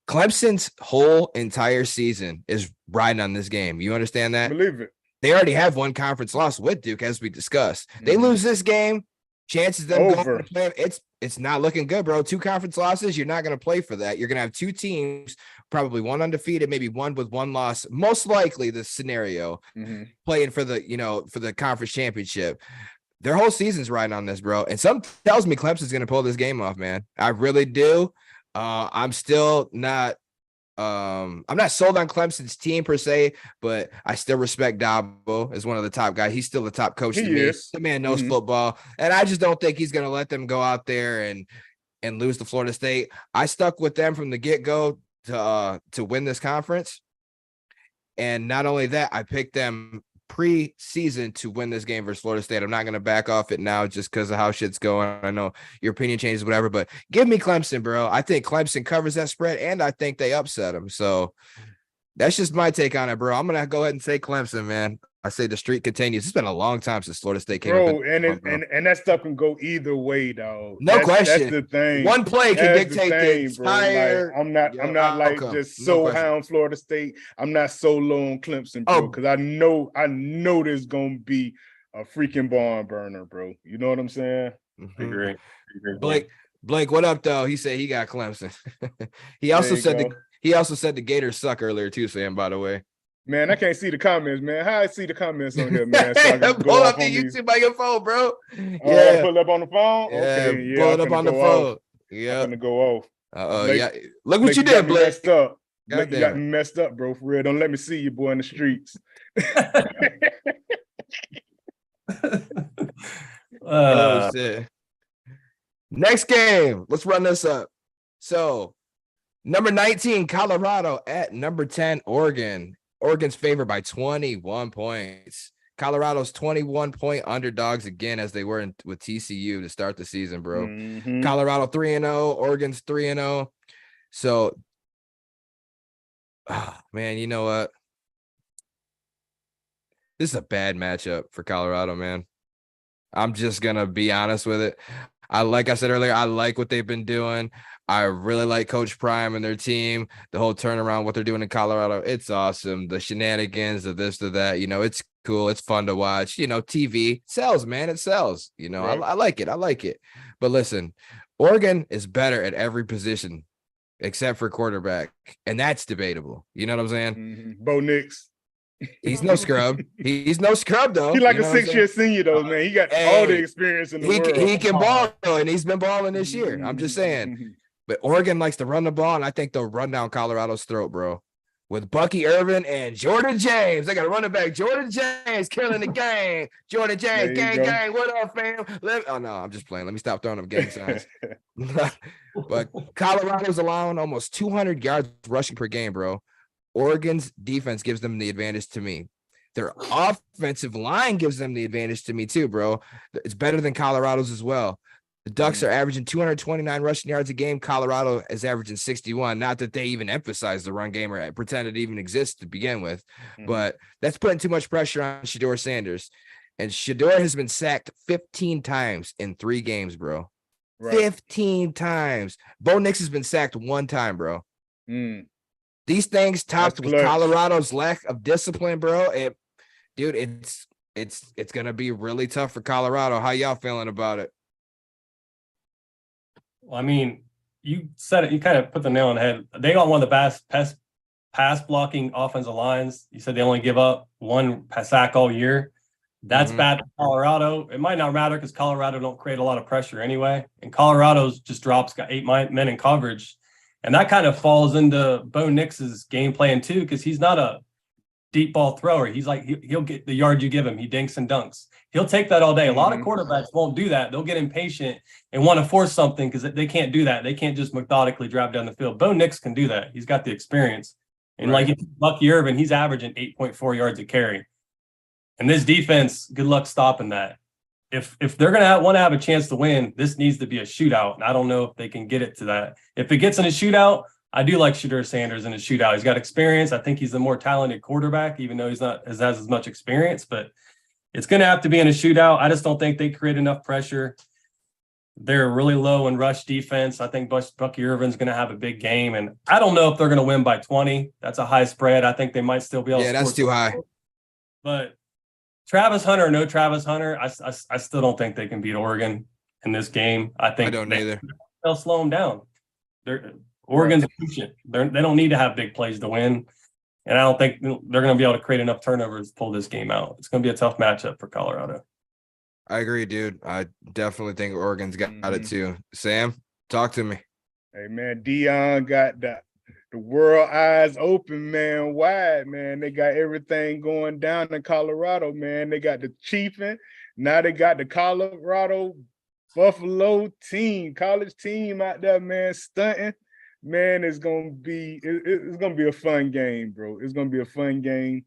Speaker 1: Clemson's whole entire season is riding on this game. You understand that?
Speaker 2: Believe it.
Speaker 1: They already have one conference loss with Duke, as we discussed. They lose this game, chances them
Speaker 2: Over.
Speaker 1: going to play. It's not looking good, bro. 2 conference losses, you're not going to play for that. You're going to have 2 teams, probably one undefeated, maybe one with 1 loss. Most likely the scenario playing for the conference championship. Their whole season's riding on this, bro. And something tells me Clemson's going to pull this game off, man. I really do. I'm still not. I'm not sold on Clemson's team per se, but I still respect Dabo as one of the top guys. He's still the top coach to me. The man knows football, and I just don't think he's going to let them go out there and lose to Florida State. I stuck with them from the get-go to win this conference, and not only that, I picked them pre-season to win this game versus Florida State. I'm not going to back off it now just because of how shit's going. I know your opinion changes, whatever, but give me Clemson, bro. I think Clemson covers that spread, and I think they upset them. So that's just my take on it, bro. I'm going to go ahead and say Clemson, man. I say the streak continues. It's been a long time since Florida State came up.
Speaker 2: And that stuff can go either way, dog.
Speaker 1: No question.
Speaker 2: That's the thing.
Speaker 1: One play can dictate the entire.
Speaker 2: Like, I'm not like just so high on Florida State. I'm not so low on Clemson, bro, because I know there's gonna be a freaking barn burner, bro. You know what I'm saying?
Speaker 3: Agree.
Speaker 1: Blake, what up though? He said he got Clemson. He also said the Gators suck earlier too, Sam, by the way.
Speaker 2: Man, I can't see the comments, man. How I see the comments on here, man? So I can
Speaker 1: pull up the YouTube by your phone, bro.
Speaker 2: Yeah, pull up on the phone.
Speaker 1: Yeah,
Speaker 2: okay, yeah,
Speaker 1: pull it up on the phone.
Speaker 2: Yeah, I'm gonna go off.
Speaker 1: Yeah. Look what you did, Blake.
Speaker 2: Messed up. Blake, you got me messed up, bro. For real. Don't let me see you, boy, in the streets.
Speaker 1: Shit. Next game. Let's run this up. So, number 19, Colorado at number 10, Oregon. Oregon's favored by 21 points. Colorado's 21-point underdogs again, as they were with TCU to start the season, bro. Colorado 3-0, Oregon's 3-0. So, man, you know what? This is a bad matchup for Colorado, man. I'm just going to be honest with it. Like I said earlier, I like what they've been doing. I really like Coach Prime and their team, the whole turnaround, what they're doing in Colorado. It's awesome. The shenanigans, the this, the that, it's cool. It's fun to watch. TV sells, man. It sells. Right. I like it. I like it. But listen, Oregon is better at every position except for quarterback, and that's debatable. You know what I'm saying?
Speaker 2: Bo Nix.
Speaker 1: He's no scrub. He's no scrub, though.
Speaker 2: He's like a 6-year senior, though, man. He got all the experience in the world.
Speaker 1: He can ball, though, and he's been balling this year. I'm just saying. But Oregon likes to run the ball, and I think they'll run down Colorado's throat, bro. With Bucky Irvin and Jordan James. They got a running back. Jordan James killing the game. Jordan James, gang. What up, fam? Oh, no, I'm just playing. Let me stop throwing up gang signs. But Colorado's allowing almost 200 yards rushing per game, bro. Oregon's defense gives them the advantage to me. Their offensive line gives them the advantage to me too, bro. It's better than Colorado's as well. The Ducks are averaging 229 rushing yards a game. Colorado is averaging 61. Not that they even emphasize the run game or pretend it even exists to begin with, but that's putting too much pressure on Shedeur Sanders. And Shedeur has been sacked 15 times in 3 games, bro. Right. 15 times. Bo Nix has been sacked 1 time, bro. These things topped with Colorado's lack of discipline, bro. It's gonna be really tough for Colorado. How y'all feeling about it?
Speaker 3: Well, I mean, you said it. You kind of put the nail on the head. They got one of the best pass blocking offensive lines. You said they only give up 1 sack all year. That's bad for Colorado. It might not matter because Colorado don't create a lot of pressure anyway. And Colorado's just got 8 men in coverage. And that kind of falls into Bo Nix's game plan too, because he's not a deep ball thrower. He's like, he'll get the yard you give him. He dinks and dunks. He'll take that all day. A lot of quarterbacks won't do that. They'll get impatient and want to force something because they can't do that. They can't just methodically drive down the field. Bo Nix can do that. He's got the experience. And like Bucky Irvin, he's averaging 8.4 yards a carry. And this defense, good luck stopping that. If they're going to want to have a chance to win, this needs to be a shootout. And I don't know if they can get it to that. If it gets in a shootout, I do like Shedeur Sanders in a shootout. He's got experience. I think he's the more talented quarterback, even though he's not has as much experience. But it's going to have to be in a shootout. I just don't think they create enough pressure. They're really low in rush defense. I think Bucky Irvin's going to have a big game, and I don't know if they're going to win by 20. That's a high spread. I think they might still be able to score.
Speaker 1: Yeah, that's too high.
Speaker 3: But Travis Hunter or no Travis Hunter, I still don't think they can beat Oregon in this game. I don't either. They'll slow them down. Oregon's efficient. They don't need to have big plays to win, and I don't think they're going to be able to create enough turnovers to pull this game out. It's going to be a tough matchup for Colorado.
Speaker 1: I agree, dude. I definitely think Oregon's got it too. Sam, talk to me.
Speaker 2: Hey, man, Dion got the world eyes open, man, wide, man. They got everything going down in Colorado, man. They got the Chiefing. Now they got the Colorado Buffalo team, college team out there, man, stunting. Man, it's gonna be a fun game, bro. It's gonna be a fun game.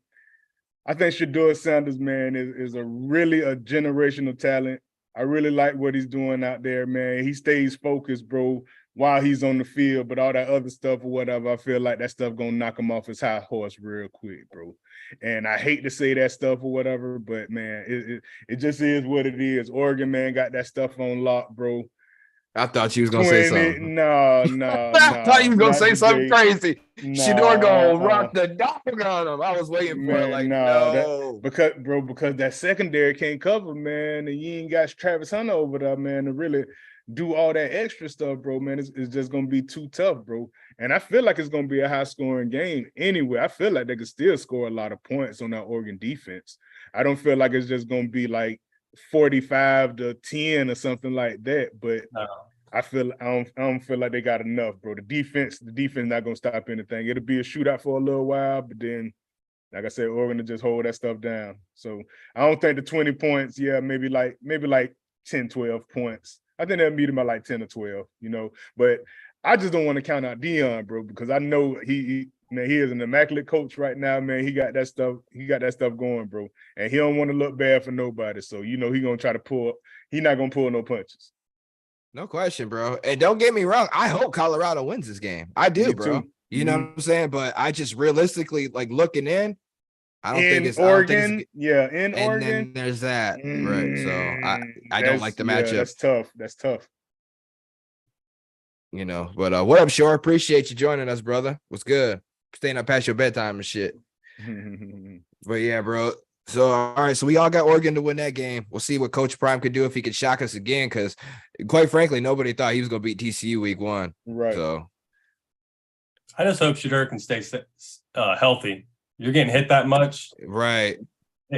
Speaker 2: I think Shedeur Sanders, man, is a generational talent. I really like what he's doing out there, man. He stays focused, bro, while he's on the field, but all that other stuff or whatever, I feel like that stuff gonna knock him off his high horse real quick, bro. And I hate to say that stuff or whatever, but man, it just is what it is. Oregon, man, got that stuff on lock, bro.
Speaker 1: I thought you was gonna say something.
Speaker 2: No.
Speaker 1: I thought you was gonna say something crazy. Shedeur gonna rock the dog on him. I was waiting for it. Like, no.
Speaker 2: Because that secondary can't cover, man, and you ain't got Travis Hunter over there, man, to really do all that extra stuff, bro, man. It's just gonna be too tough, bro. And I feel like it's gonna be a high-scoring game anyway. I feel like they could still score a lot of points on that Oregon defense. I don't feel like it's just gonna be like 45-10 or something like that, but I don't feel like they got enough, bro. The defense not gonna stop anything. It'll be a shootout for a little while, but then, like I said, Oregon will just hold that stuff down. So I don't think the 20 points, maybe like 10, 12 points. I think they'll meet him at like 10 or 12, But I just don't want to count out Dion, bro, because I know he is an immaculate coach right now, man. He got that stuff going, bro. And he don't want to look bad for nobody. So, he gonna try to pull. He not gonna pull no punches.
Speaker 1: No question, bro. And don't get me wrong, I hope Colorado wins this game. I do, bro. You know what I'm saying? But I just realistically, like, looking in, I don't think it's
Speaker 2: Oregon.
Speaker 1: And
Speaker 2: Oregon.
Speaker 1: Then there's that, right? So I don't like the matchup.
Speaker 2: That's tough.
Speaker 1: But what up, Shore? Appreciate you joining us, brother. What's good? Staying up past your bedtime and shit. But yeah, bro. So, all right. So we all got Oregon to win that game. We'll see what Coach Prime could do if he could shock us again, because quite frankly, nobody thought he was going to beat TCU week 1.
Speaker 2: Right.
Speaker 1: So
Speaker 3: I just hope Shedeur can stay healthy. You're getting hit that much.
Speaker 1: Right.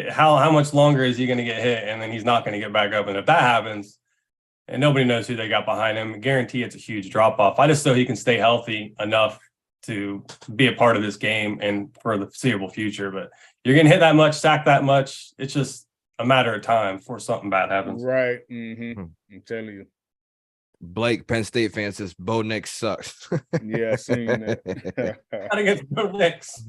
Speaker 3: How much longer is he going to get hit? And then he's not going to get back up. And if that happens, and nobody knows who they got behind him, I guarantee it's a huge drop off. I just know he can stay healthy enough to be a part of this game and for the foreseeable future. But you're getting hit that much, sacked that much. It's just a matter of time before something bad happens.
Speaker 2: Right. I'm telling you.
Speaker 1: Blake, Penn State fan, says Bo Nix sucks.
Speaker 2: Yeah, I seen that.
Speaker 3: Not against Bo Nix.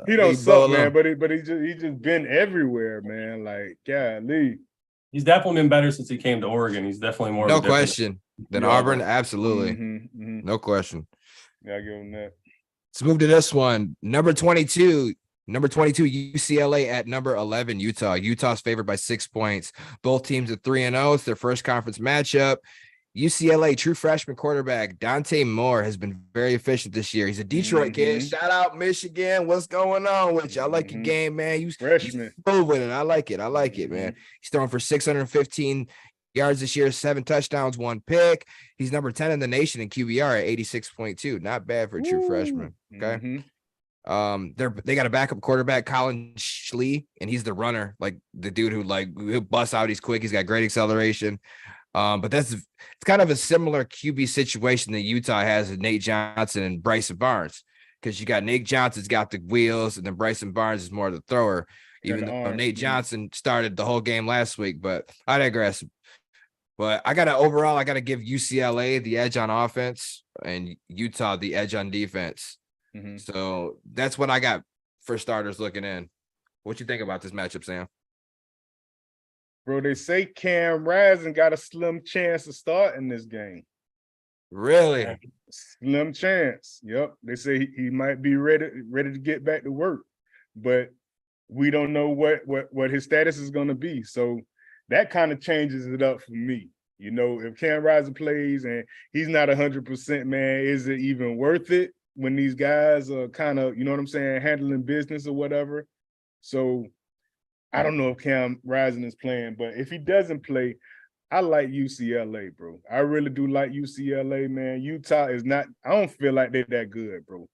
Speaker 2: He don't suck, man, but he just been everywhere, man. Like, golly.
Speaker 3: He's definitely been better since he came to Oregon. He's definitely more.
Speaker 1: No question. Than Auburn, absolutely. No question.
Speaker 2: Yeah, I give him that.
Speaker 1: Let's move to this one. Number 22, UCLA at number 11, Utah. Utah's favored by 6 points. Both teams are 3-0. It's their first conference matchup. UCLA true freshman quarterback Dante Moore has been very efficient this year. He's a Detroit kid. Shout out Michigan. What's going on with you? I like your game, man. You
Speaker 2: freshman.
Speaker 1: Move with it. I like it, man. He's throwing for 615 yards this year, 7 touchdowns, 1 pick. He's number 10 in the nation in QBR at 86.2. Not bad for a true freshman. Okay. They got a backup quarterback, Colin Schlee, and he's the runner, like the dude who busts out. He's quick. He's got great acceleration. But it's kind of a similar QB situation that Utah has with Nate Johnson and Bryson Barnes, because you got Nate Johnson's got the wheels, and then Bryson Barnes is more the thrower. Even though Nate Johnson started the whole game last week, but I digress. But I got to give UCLA the edge on offense and Utah the edge on defense. So that's what I got for starters looking in. What you think about this matchup, Sam?
Speaker 2: Bro, they say Cam Rising got a slim chance of starting this game.
Speaker 1: Really?
Speaker 2: Slim chance. Yep. They say he might be ready to get back to work, but we don't know what his status is going to be. So that kind of changes it up for me. You know, if Cam Rising plays and he's not 100%, man, is it even worth it when these guys are kind of, you know what I'm saying, handling business or whatever? So I don't know if Cam Rising is playing, but if he doesn't play, I like UCLA, bro. I really do like UCLA, man. Utah is not, I don't feel like they're that good, bro.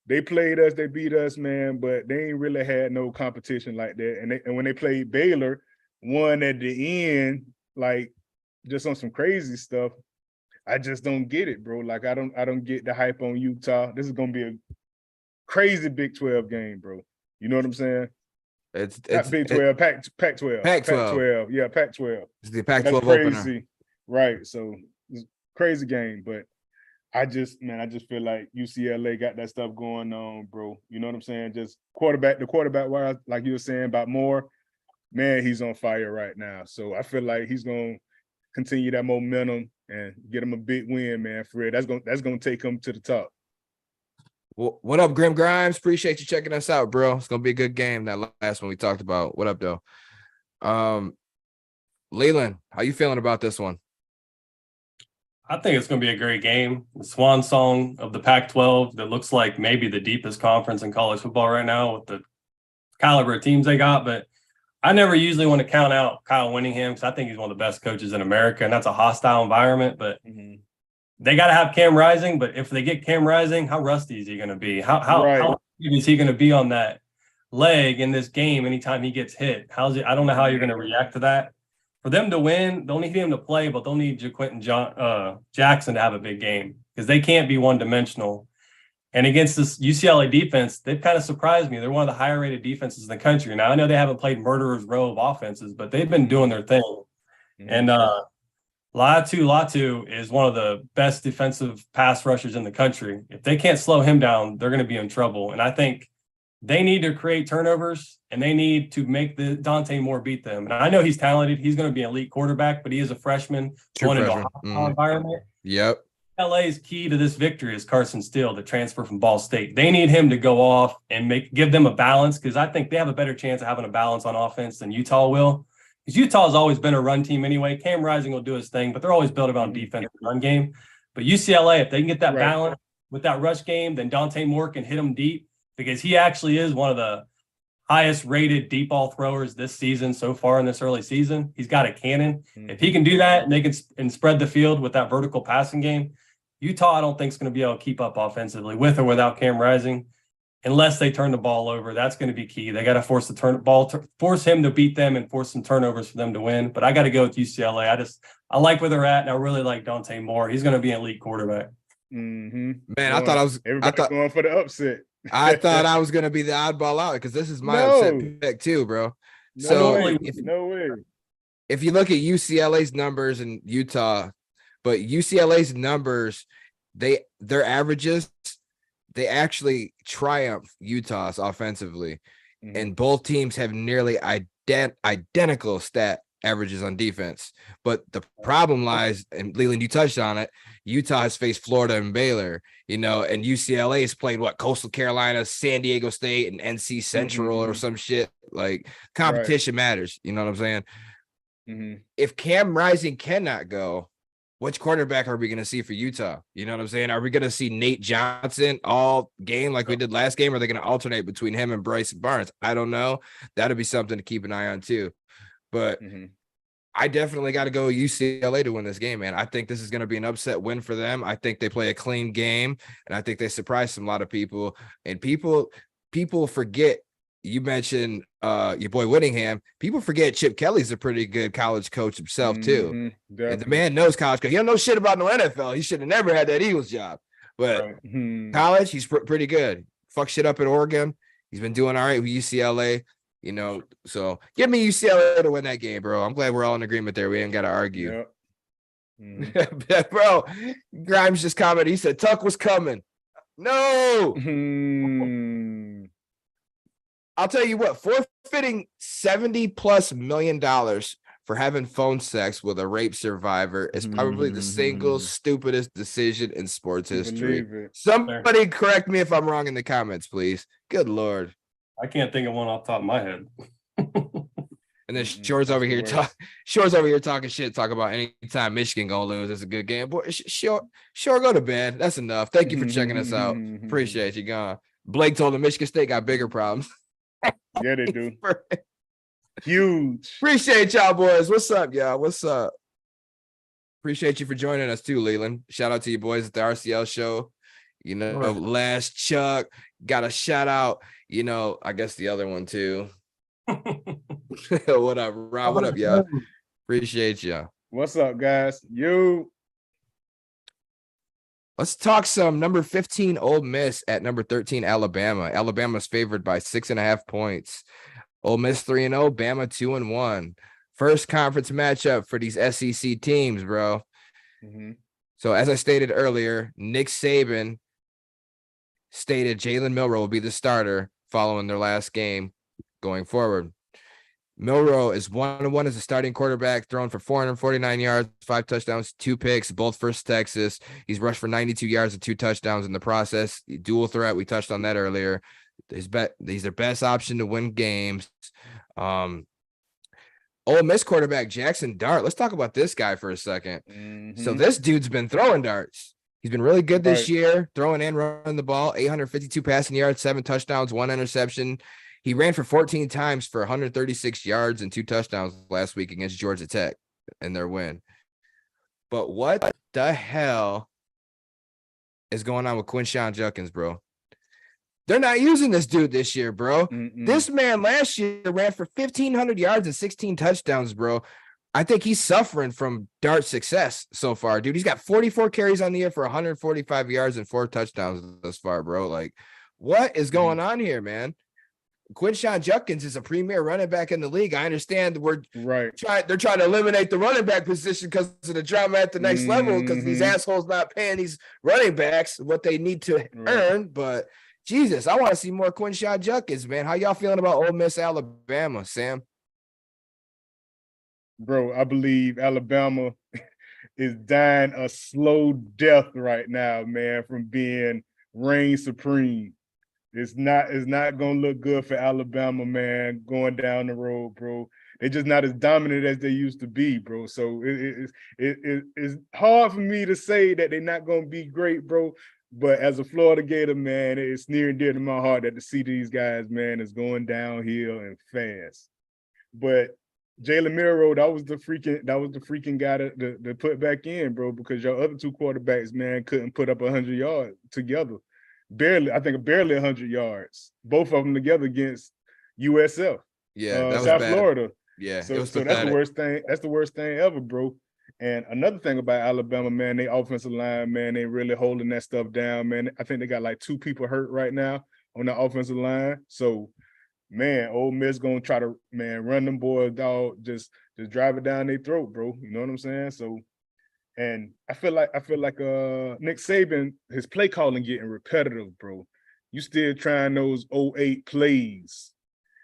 Speaker 2: They played us, they beat us, man, but they ain't really had no competition like that. And when they played Baylor, won at the end, like just on some crazy stuff. I just don't get it, bro. Like I don't get the hype on Utah. This is gonna be a crazy Big 12 game, bro. You know what I'm saying?
Speaker 1: It's
Speaker 2: not Big 12, Pac-12.
Speaker 1: Pac-12.
Speaker 2: Pac-12. Yeah, Pac-12.
Speaker 1: It's the Pac-12
Speaker 2: crazy.
Speaker 1: opener.
Speaker 2: Right. So it's a crazy game, but I just feel like UCLA got that stuff going on, bro. You know what I'm saying? Just the quarterback wise, like you were saying about Moore, man, he's on fire right now. So I feel like he's gonna continue that momentum and get him a big win, man. For real, that's gonna take him to the top.
Speaker 1: Well, what up, Grim Grimes? Appreciate you checking us out, bro. It's gonna be a good game. That last one we talked about. What up, though? Leland, how you feeling about this one?
Speaker 3: I think it's going to be a great game. The swan song of the Pac-12 that looks like maybe the deepest conference in college football right now with the caliber of teams they got. But I never usually want to count out Kyle Whittingham because I think he's one of the best coaches in America, and that's a hostile environment. But they got to have Cam Rising. But if they get Cam Rising, how rusty is he going to be? How is he going to be on that leg in this game anytime he gets hit? I don't know how you're going to react to that. For them to win, they'll need him to play, but they'll need JaQuinton Jackson to have a big game because they can't be one-dimensional. And against this UCLA defense, they've kind of surprised me. They're one of the higher-rated defenses in the country. Now, I know they haven't played murderer's row of offenses, but they've been doing their thing. And Latu is one of the best defensive pass rushers in the country. If they can't slow him down, they're going to be in trouble. And I think they need to create turnovers, and they need to make the Dante Moore beat them. And I know he's talented. He's going to be an elite quarterback, but he is a freshman going into a hostile environment.
Speaker 1: Yep.
Speaker 3: LA's key to this victory is Carson Steele, the transfer from Ball State. They need him to go off and give them a balance because I think they have a better chance of having a balance on offense than Utah will. Because Utah has always been a run team anyway. Cam Rising will do his thing, but they're always built around defense and run game. But UCLA, if they can get that balance with that rush game, then Dante Moore can hit them deep. Because he actually is one of the highest rated deep ball throwers this season so far in this early season. He's got a cannon. If he can do that and they can spread the field with that vertical passing game, Utah I don't think is going to be able to keep up offensively with or without Cam Rising unless they turn the ball over. That's going to be key. They got to force him to beat them and force some turnovers for them to win. But I got to go with UCLA. I like where they're at, and I really like Dante Moore. He's going to be an elite quarterback.
Speaker 1: Man, everybody
Speaker 2: going for the upset.
Speaker 1: I thought I was going to be the oddball out because this is my upset pick too, bro. No way. If you look at UCLA's numbers in Utah, but UCLA's numbers, their averages, they actually triumph Utah's offensively. And both teams have nearly identical stat averages on defense. But the problem lies, and Leland, you touched on it, Utah has faced Florida and Baylor, and UCLA has played Coastal Carolina, San Diego State, and NC Central or some shit. Like, competition matters. You know what I'm saying? If Cam Rising cannot go, which quarterback are we going to see for Utah? You know what I'm saying? Are we going to see Nate Johnson all game like we did last game? Or are they going to alternate between him and Bryce Barnes? I don't know. That'll be something to keep an eye on too. But I definitely got to go UCLA to win this game, man. I think this is going to be an upset win for them. I think they play a clean game, and I think they surprise a lot of people. And people forget, you mentioned your boy Whittingham. People forget Chip Kelly's a pretty good college coach himself too. And the man knows college coach. He don't know shit about no NFL. He should have never had that Eagles job. But college, he's pretty good. Fuck shit up at Oregon. He's been doing all right with UCLA. So give me UCLA to win that game, bro. I'm glad we're all in agreement there. We ain't got to argue. Bro, Grimes just commented. He said Tuck was coming. No. I'll tell you what, forfeiting $70+ million for having phone sex with a rape survivor is probably the single stupidest decision in sports history. Somebody correct me if I'm wrong in the comments, please. Good Lord.
Speaker 3: I can't think of one off the top of my head.
Speaker 1: And then Shore's over here talking shit, talk about anytime Michigan gonna lose, it's a good game. Boy, Shore, go to bed. That's enough. Thank you for checking us out. Appreciate you, gone. Blake told him Michigan State got bigger problems.
Speaker 2: Yeah, they do. Huge.
Speaker 1: Appreciate y'all, boys. What's up, y'all? What's up? Appreciate you for joining us too, Leland. Shout out to you boys at the RCL show. You know, Last Chuck. Got a shout out. You know, I guess the other one too. What up, Rob? What up, y'all? Appreciate y'all.
Speaker 2: What's up, guys?
Speaker 1: Let's talk some number 15 Ole Miss at number 13 Alabama. Alabama's favored by 6.5 points. Ole Miss 3-0, Bama 2-1. First conference matchup for these SEC teams, bro. So as I stated earlier, Nick Saban stated Jalen Milroe will be the starter following their last game going forward. Milroe is 1-1 as a starting quarterback, thrown for 449 yards, 5 touchdowns, 2 picks, both first Texas. He's rushed for 92 yards and 2 touchdowns in the process. Dual threat, we touched on that earlier. He's their best option to win games. Ole Miss quarterback Jackson Dart. Let's talk about this guy for a second. So this dude's been throwing darts. He's been really good this year, throwing and running the ball. 852 passing yards, 7 touchdowns, 1 interception. He ran for 14 times for 136 yards and 2 touchdowns last week against Georgia Tech in their win. But what the hell is going on with Quinshon Judkins, bro? They're not using this dude this year, bro. This man last year ran for 1,500 yards and 16 touchdowns, bro. I think he's suffering from Dart's success so far, dude. He's got 44 carries on the year for 145 yards and 4 touchdowns thus far, bro. Like, what is going on here, man? Quinshon Judkins is a premier running back in the league. I understand they're trying to eliminate the running back position because of the drama at the next level, because these assholes not paying these running backs what they need to earn. But Jesus, I want to see more Quinshon Judkins, man. How y'all feeling about Ole Miss, Alabama, Sam?
Speaker 2: Bro, I believe Alabama is dying a slow death right now, man, from being reign supreme. It's not gonna look good for Alabama, man, going down the road, bro. They're just not as dominant as they used to be, bro. So it's hard for me to say that they're not gonna be great, bro. But as a Florida Gator, man, it's near and dear to my heart that to see these guys, man, is going downhill and fast. But Jalen Milroe, that was the freaking guy to put back in, bro, because your other 2 quarterbacks, man, couldn't put up 100 yards together. Barely 100 yards. Both of them together against USF.
Speaker 1: Yeah, that was
Speaker 2: South
Speaker 1: bad.
Speaker 2: Florida.
Speaker 1: Yeah,
Speaker 2: so that's the worst thing. That's the worst thing ever, bro. And another thing about Alabama, man, they offensive line, man, they really holding that stuff down, man. I think they got like 2 people hurt right now on the offensive line. So, man, Ole Miss gonna try to, man, run them boys, dog, just drive it down their throat, bro. You know what I'm saying? So. And I feel like Nick Saban, his play calling getting repetitive, bro. You still trying those 08 plays,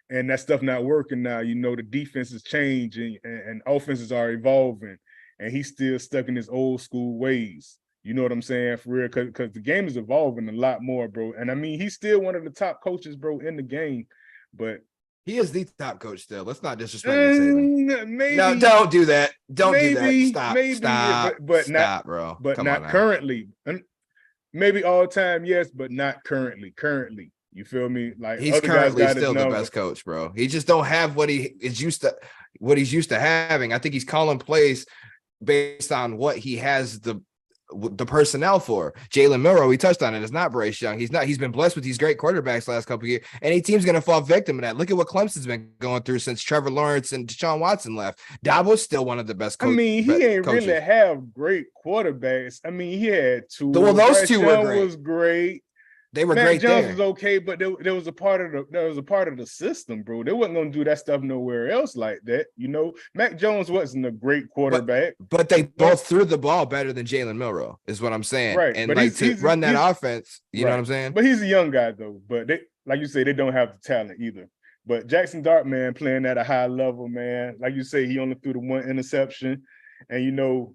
Speaker 2: and that stuff not working now. You know, the defense is changing and offenses are evolving, and he's still stuck in his old school ways. You know what I'm saying? For real, because the game is evolving a lot more, bro. And I mean, he's still one of the top coaches, bro, in the game, but
Speaker 1: he is the top coach still. Let's not disrespect Nick Saban.
Speaker 2: Maybe,
Speaker 1: no, don't do that. Don't do that. Stop,
Speaker 2: but
Speaker 1: stop,
Speaker 2: not,
Speaker 1: bro.
Speaker 2: But
Speaker 1: Come
Speaker 2: not currently. Maybe all time, yes, but not currently. Currently, you feel me? Like
Speaker 1: he's currently still the best coach, bro. He just don't have what he's used to having. I think he's calling plays based on what he has the personnel for. Jalen Milroe, we touched on it, is not Bryce Young. He's been blessed with these great quarterbacks last couple of years. Any team's going to fall victim of that. Look at what Clemson's been going through since Trevor Lawrence and Deshaun Watson left. Dabo's still one of the best coaches.
Speaker 2: I mean, he ain't really have great quarterbacks. I mean, he had 2.
Speaker 1: Well, those
Speaker 2: Bryce
Speaker 1: 2
Speaker 2: Young
Speaker 1: were great.
Speaker 2: Was great.
Speaker 1: They were
Speaker 2: Mac
Speaker 1: great
Speaker 2: Jones
Speaker 1: there.
Speaker 2: Was okay, but there was a part of the system, bro. They wasn't gonna do that stuff nowhere else like that. You know, Mac Jones wasn't a great quarterback,
Speaker 1: but they both threw the ball better than Jalen Milroe, is what I'm saying.
Speaker 2: Right,
Speaker 1: and
Speaker 2: but
Speaker 1: like to run that offense, you know what I'm saying?
Speaker 2: But he's a young guy though. But they, like you say, they don't have the talent either. But Jackson Dart, man, playing at a high level, man. Like you say, he only threw the one interception. And, you know,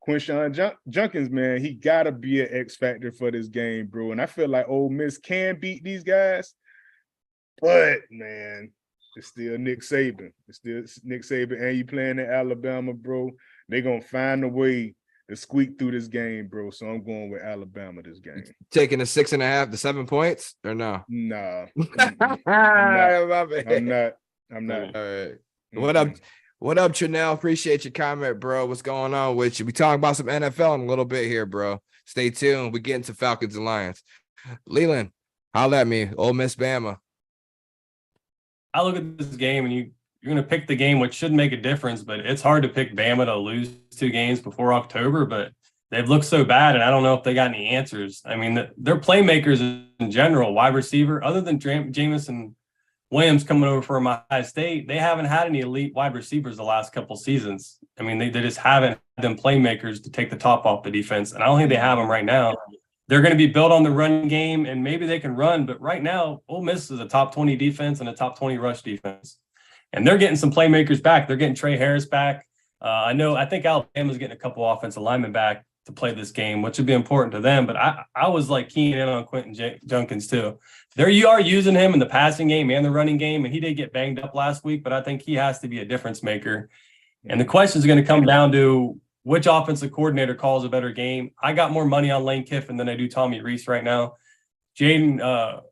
Speaker 2: Quinshawn Junkins, man, he got to be an X factor for this game, bro. And I feel like Ole Miss can beat these guys. But, man, it's still Nick Saban. It's still Nick Saban. And you playing in Alabama, bro. They're going to find a way to squeak through this game, bro. So I'm going with Alabama this game.
Speaker 1: Taking the 6.5 to 7 points or no?
Speaker 2: Nah.
Speaker 1: I'm
Speaker 2: not.
Speaker 1: All right. What up, Chanel? Appreciate your comment, bro. What's going on with you? We talking about some NFL in a little bit here, bro. Stay tuned. We get into Falcons and Lions. Leland, holla at me. Ole Miss Bama.
Speaker 3: I look at this game and you're going to pick the game, which should make a difference, but it's hard to pick Bama to lose 2 games before October, but they've looked so bad, and I don't know if they got any answers. I mean, their playmakers in general, wide receiver, other than Jamison Williams coming over from Ohio State, they haven't had any elite wide receivers the last couple seasons. I mean, they just haven't had them playmakers to take the top off the defense, and I don't think they have them right now. They're going to be built on the run game, and maybe they can run, but right now, Ole Miss is a top 20 defense and a top 20 rush defense. And they're getting some playmakers back. They're getting Trey Harris back. I think Alabama's getting a couple offensive linemen back to play this game, which would be important to them. But I was like keying in on Quentin Junkins too. There you are using him in the passing game and the running game, and he did get banged up last week, but I think he has to be a difference maker. And the question is going to come down to which offensive coordinator calls a better game. I got more money on Lane Kiffin than I do Tommy Rees right now. Jaden,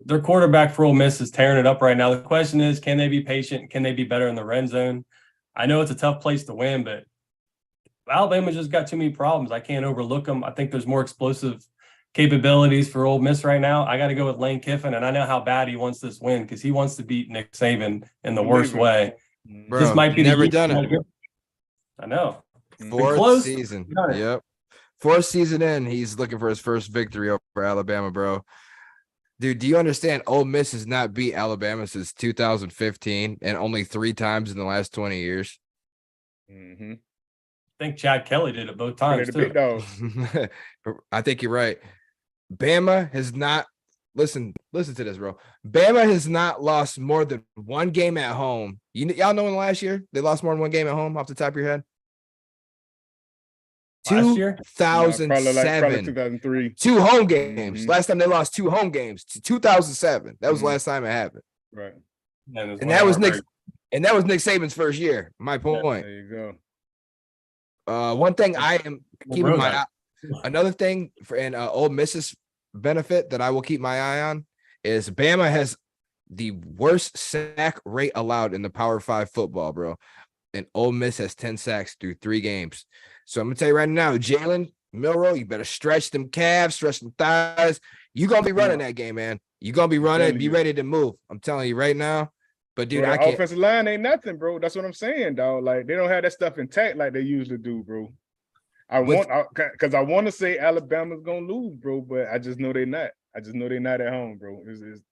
Speaker 3: their quarterback for Ole Miss is tearing it up right now. The question is, can they be patient? Can they be better in the red zone? I know it's a tough place to win, but Alabama just got too many problems. I can't overlook them. I think there's more explosive capabilities for Ole Miss right now. I got to go with Lane Kiffin, and I know how bad he wants this win because he wants to beat Nick Saban in the worst way.
Speaker 1: Bro,
Speaker 3: this might be
Speaker 1: never done it.
Speaker 3: I know.
Speaker 1: Fourth season. Yep. 4th season in, he's looking for his first victory over Alabama, bro. Dude, do you understand Ole Miss has not beat Alabama since 2015 and only 3 times in the last 20 years?
Speaker 2: Mm-hmm.
Speaker 3: I think Chad Kelly did it both times, too.
Speaker 1: I think you're right. Bama has not – listen to this, bro. Bama has not lost more than 1 game at home. Y'all know in the last year they lost more than 1 game at home off the top of your head?
Speaker 3: Last year?
Speaker 1: 2007.
Speaker 2: Probably 2003.
Speaker 1: 2 home games.
Speaker 2: Mm-hmm.
Speaker 1: Last time they lost 2 home games. 2007. That was the last time it happened.
Speaker 2: Right.
Speaker 1: And that was Nick Saban's first year. My point.
Speaker 2: Yeah, there you
Speaker 1: go. One thing I am keeping my eye. Another thing for Ole Miss's benefit that I will keep my eye on is Bama has the worst sack rate allowed in the Power 5 football, bro. And Ole Miss has 10 sacks through 3 games. So I'm gonna tell you right now, Jalen Milroe, you better stretch them calves, stretch them thighs. You're gonna be running that game, man. You're gonna be running, be ready to move. I'm telling you right now. But dude, I can't.
Speaker 2: Offensive line ain't nothing, bro. That's what I'm saying, dog. Like they don't have that stuff intact like they usually do, bro. I want to say Alabama's gonna lose, bro, but I just know they're not. I just know they're not at home, bro. It's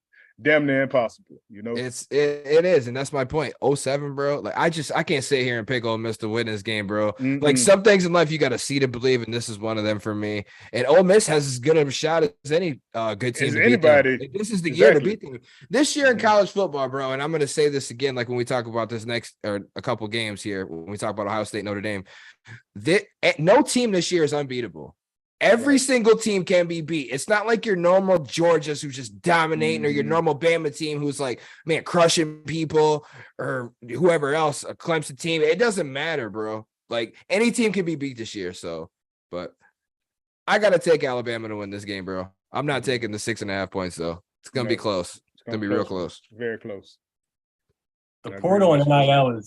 Speaker 2: damn near impossible, you know.
Speaker 1: It is, and that's my point. 07, bro. Like I can't sit here and pick Ole Miss to win this game, bro.
Speaker 2: Mm-mm.
Speaker 1: Like some things in life you got to see to believe, and this is one of them for me. And Ole Miss has as good of a shot as any good team.
Speaker 2: As anybody.
Speaker 1: Like, this is the year to beat them. This year in college football, bro. And I'm going to say this again, like when we talk about this next or a couple games here, when we talk about Ohio State, Notre Dame. No team this year is unbeatable. Every single team can be beat. It's not like your normal Georgia's who's just dominating or your normal Bama team who's like, man, crushing people or whoever else, a Clemson team. It doesn't matter, bro. Like any team can be beat this year. So, but I got to take Alabama to win this game, bro. I'm not taking the 6.5 points, though. It's going to be close. It's going to be real close.
Speaker 2: Very close.
Speaker 3: The portal and NIL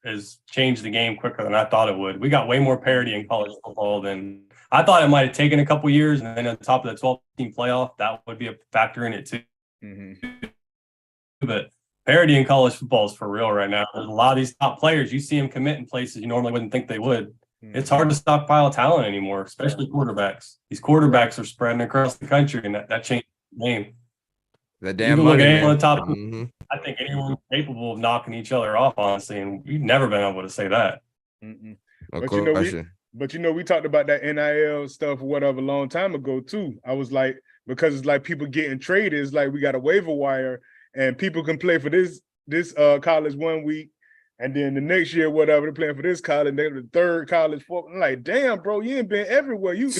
Speaker 3: has changed the game quicker than I thought it would. We got way more parity in college football than I thought it might have taken a couple years, and then on top of the 12-team playoff, that would be a factor in it too. Mm-hmm. But parity in college football is for real right now. There's a lot of these top players. You see them commit in places you normally wouldn't think they would. Mm-hmm. It's hard to stockpile talent anymore, especially quarterbacks. These quarterbacks are spreading across the country, and that changed the game.
Speaker 1: The damn money, man.
Speaker 3: On the top, I think anyone's capable of knocking each other off, honestly, and we've never been able to say that.
Speaker 2: Mm-mm. But we talked about that NIL stuff, whatever, a long time ago too. I was like, because it's like people getting traded, it's like we got a waiver wire, and people can play for this college 1 week, and then the next year, whatever, they're playing for this college, they're the third college football. I'm like, damn, bro, you ain't been everywhere. You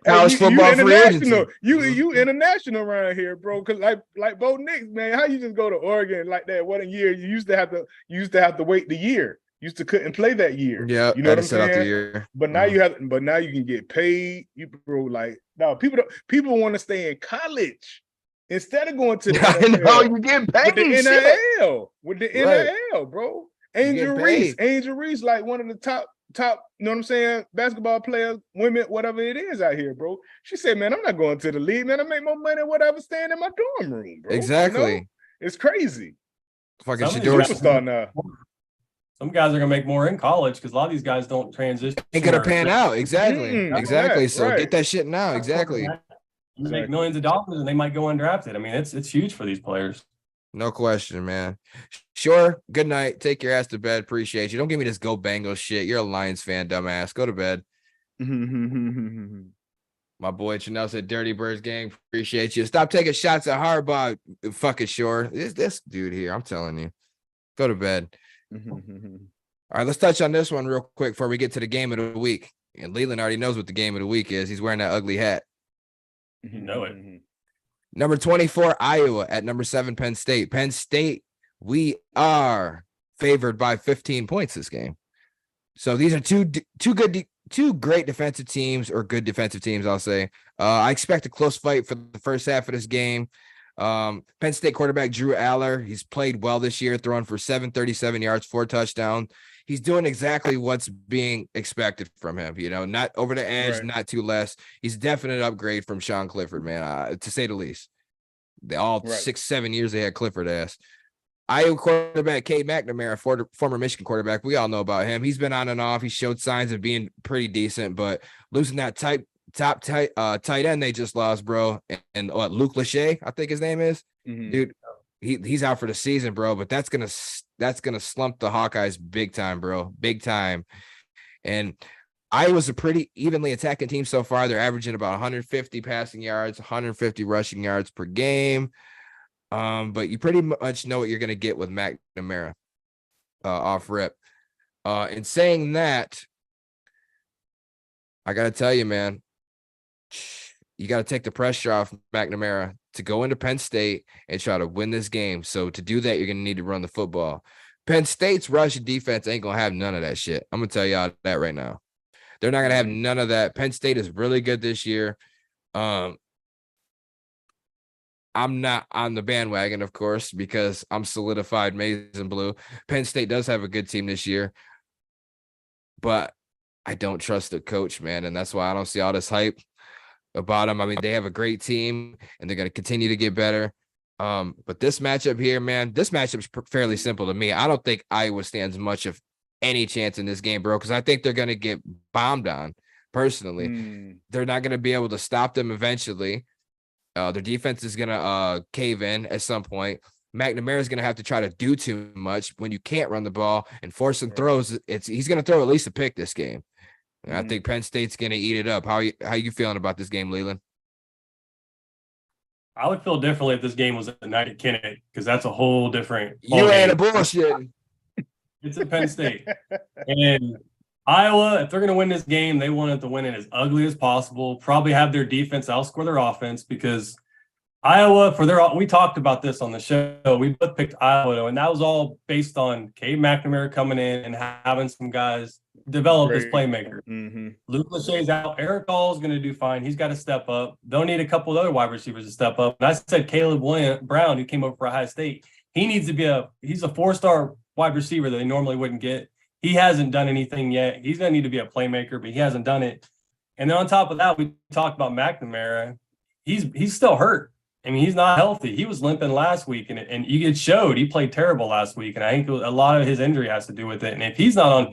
Speaker 1: college football
Speaker 2: you international.
Speaker 1: You
Speaker 2: You international around here, bro. Cause like Bo Nix, man, how you just go to Oregon like that? What a year you used to have to wait the year. Used to couldn't play that year.
Speaker 1: Yeah,
Speaker 2: you know what I'm
Speaker 1: set out the
Speaker 2: saying?
Speaker 1: year.
Speaker 2: But now now you can get paid. You bro, like no people want to stay in college instead of going to the NFL.
Speaker 1: I know you get paid
Speaker 2: with the NIL, bro. Angel Reese, like one of the top, you know what I'm saying, basketball players, women, whatever it is out here, bro. She said, man, I'm not going to the league, man. I make more money than whatever staying in my dorm room, bro.
Speaker 1: Exactly.
Speaker 2: You know? It's crazy.
Speaker 1: Fucking
Speaker 2: superstar now.
Speaker 3: Some guys are gonna make more in college because a lot of these guys don't transition.
Speaker 1: Ain't gonna pan out. Exactly. Exactly.
Speaker 2: Right,
Speaker 1: so
Speaker 2: right.
Speaker 1: get that shit now. Exactly.
Speaker 3: You make millions of dollars and they might go undrafted. I mean, it's huge for these players.
Speaker 1: No question, man. Sure. Good night. Take your ass to bed. Appreciate you. Don't give me this go Bengals shit. You're a Lions fan, dumbass. Go to bed. My boy Chanel said, "Dirty Birds gang, appreciate you. Stop taking shots at Harbaugh, fucking Shore. This dude here, I'm telling you. Go to bed." All right, let's touch on this one real quick before we get to the game of the week. And Leland already knows what the game of the week is. He's wearing that ugly hat.
Speaker 3: You know it.
Speaker 1: Number 24, Iowa at number 7, Penn State. Penn State, we are favored by 15 points this game. So these are two great defensive teams, or good defensive teams, I'll say. I expect a close fight for the first half of this game. Penn State quarterback Drew Aller, he's played well this year, throwing for 737 yards, 4 touchdowns. He's doing exactly what's being expected from him, not over the edge, not too less. He's a definite upgrade from Sean Clifford, man, to say the least. They all 6-7 years they had Clifford ass. Iowa quarterback Cade McNamara, former Michigan quarterback, we all know about him. He's been on and off. He showed signs of being pretty decent, but losing that top tight end they just lost, bro. And Luke Lachey, I think his name is, dude. He's out for the season, bro. But that's gonna slump the Hawkeyes big time, bro, big time. And Iowa's a pretty evenly attacking team so far. They're averaging about 150 passing yards, 150 rushing yards per game. But you pretty much know what you're gonna get with McNamara off rip. In saying that, I gotta tell you, man, you got to take the pressure off McNamara to go into Penn State and try to win this game. So to do that, you're going to need to run the football. Penn State's rushing defense ain't going to have none of that shit. I'm going to tell y'all that right now. They're not going to have none of that. Penn State is really good this year. I'm not on the bandwagon, of course, because I'm solidified maize and blue. Penn State does have a good team this year, but I don't trust the coach, man. And that's why I don't see all this hype about them. I mean, they have a great team and they're going to continue to get better. But this matchup here, man, this matchup is fairly simple to me. I don't think Iowa stands much of any chance in this game, bro, because I think they're going to get bombed on personally. They're not going to be able to stop them eventually. Their defense is going to cave in at some point. McNamara is going to have to try to do too much when you can't run the ball and force some throws. He's going to throw at least a pick this game. I think Penn State's going to eat it up. How you feeling about this game, Leland?
Speaker 3: I would feel differently if this game was at night at Kennedy, because that's a whole different.
Speaker 1: You ain't a bullshit.
Speaker 3: It's at Penn State. And Iowa, if they're going to win this game, they want it to win it as ugly as possible, probably have their defense outscore their offense, because Iowa, we talked about this on the show. We both picked Iowa, and that was all based on Cade McNamara coming in and having some guys develop as playmaker. Luke Lachey's out. Eric All's going to do fine. He's got to step up. They'll need a couple of other wide receivers to step up. And I said Caleb Brown, who came over for Ohio State, he needs to be he's a 4-star wide receiver that they normally wouldn't get. He hasn't done anything yet. He's going to need to be a playmaker, but he hasn't done it. And then on top of that, we talked about McNamara. He's still hurt. I mean, he's not healthy. He was limping last week, and it showed. He played terrible last week, and I think a lot of his injury has to do with it. And if he's not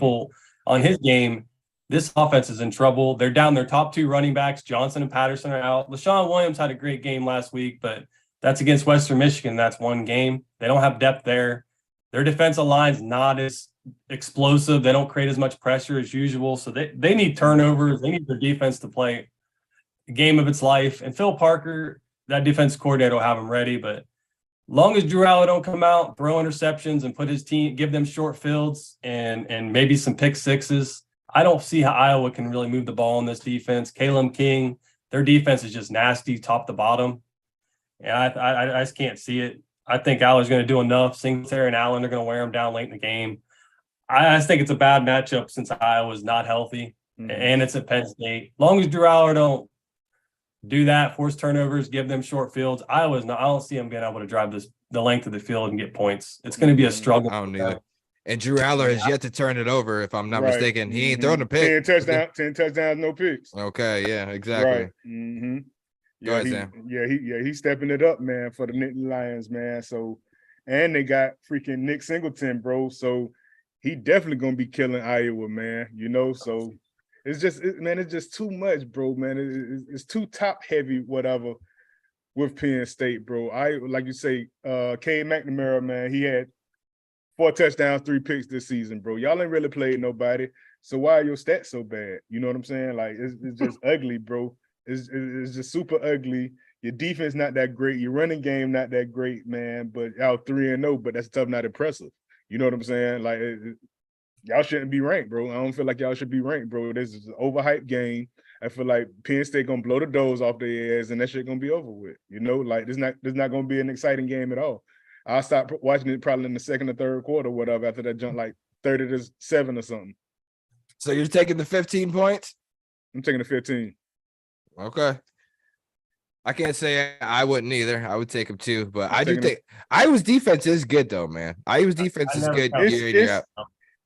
Speaker 3: on his game, this offense is in trouble. They're down their top 2 running backs. Johnson and Patterson are out. LaShawn Williams had a great game last week, but that's against Western Michigan. That's one game. They don't have depth there. Their defensive line's not as explosive. They don't create as much pressure as usual. So they need turnovers. They need their defense to play a game of its life. And Phil Parker, that defense coordinator, will have him ready. But long as Drew Allen don't come out, throw interceptions and put his team, give them short fields and maybe some pick sixes, I don't see how Iowa can really move the ball in this defense. Caleb King, their defense is just nasty, top to bottom. And I just can't see it. I think Iowa's going to do enough. Singletary and Allen are going to wear them down late in the game. I just think it's a bad matchup since Iowa's not healthy, and it's at Penn State. Long as Drew Allen don't do that, force turnovers, give them short fields, Iowa's not. I don't see them being able to drive the length of the field and get points. It's going to be a struggle.
Speaker 1: I don't either. And Drew Aller has yet to turn it over, if I'm not mistaken. He ain't throwing a pick.
Speaker 2: 10 touchdowns, no picks.
Speaker 1: Okay, yeah, exactly.
Speaker 2: Right.
Speaker 1: Go ahead, Sam.
Speaker 2: He's stepping it up, man, for the Nittany Lions, man. So, and they got freaking Nick Singleton, bro. So he definitely gonna be killing Iowa, man. So it's just too much, bro, man. It's too top heavy, whatever, with Penn State, bro. Like you say, Cade McNamara, man, he had 4 touchdowns, 3 picks this season, bro. Y'all ain't really played nobody. So why are your stats so bad? You know what I'm saying? Like it's just ugly, bro. It's just super ugly. Your defense not that great. Your running game not that great, man. But y'all 3-0, but that's tough, not impressive. You know what I'm saying? Like y'all shouldn't be ranked, bro. I don't feel like y'all should be ranked, bro. This is an overhyped game. I feel like Penn State gonna blow the doors off their ass, and that shit gonna be over with. Like this not gonna be an exciting game at all. I'll stop watching it probably in the second or third quarter, or whatever, after that jump like 30-7 or something.
Speaker 1: So you're taking the 15 points? I'm
Speaker 2: taking the 15.
Speaker 1: Okay. I can't say I wouldn't either. I would take them too, but I do think Iowa's defense is good though, man. Iowa's defense is good year in, year out.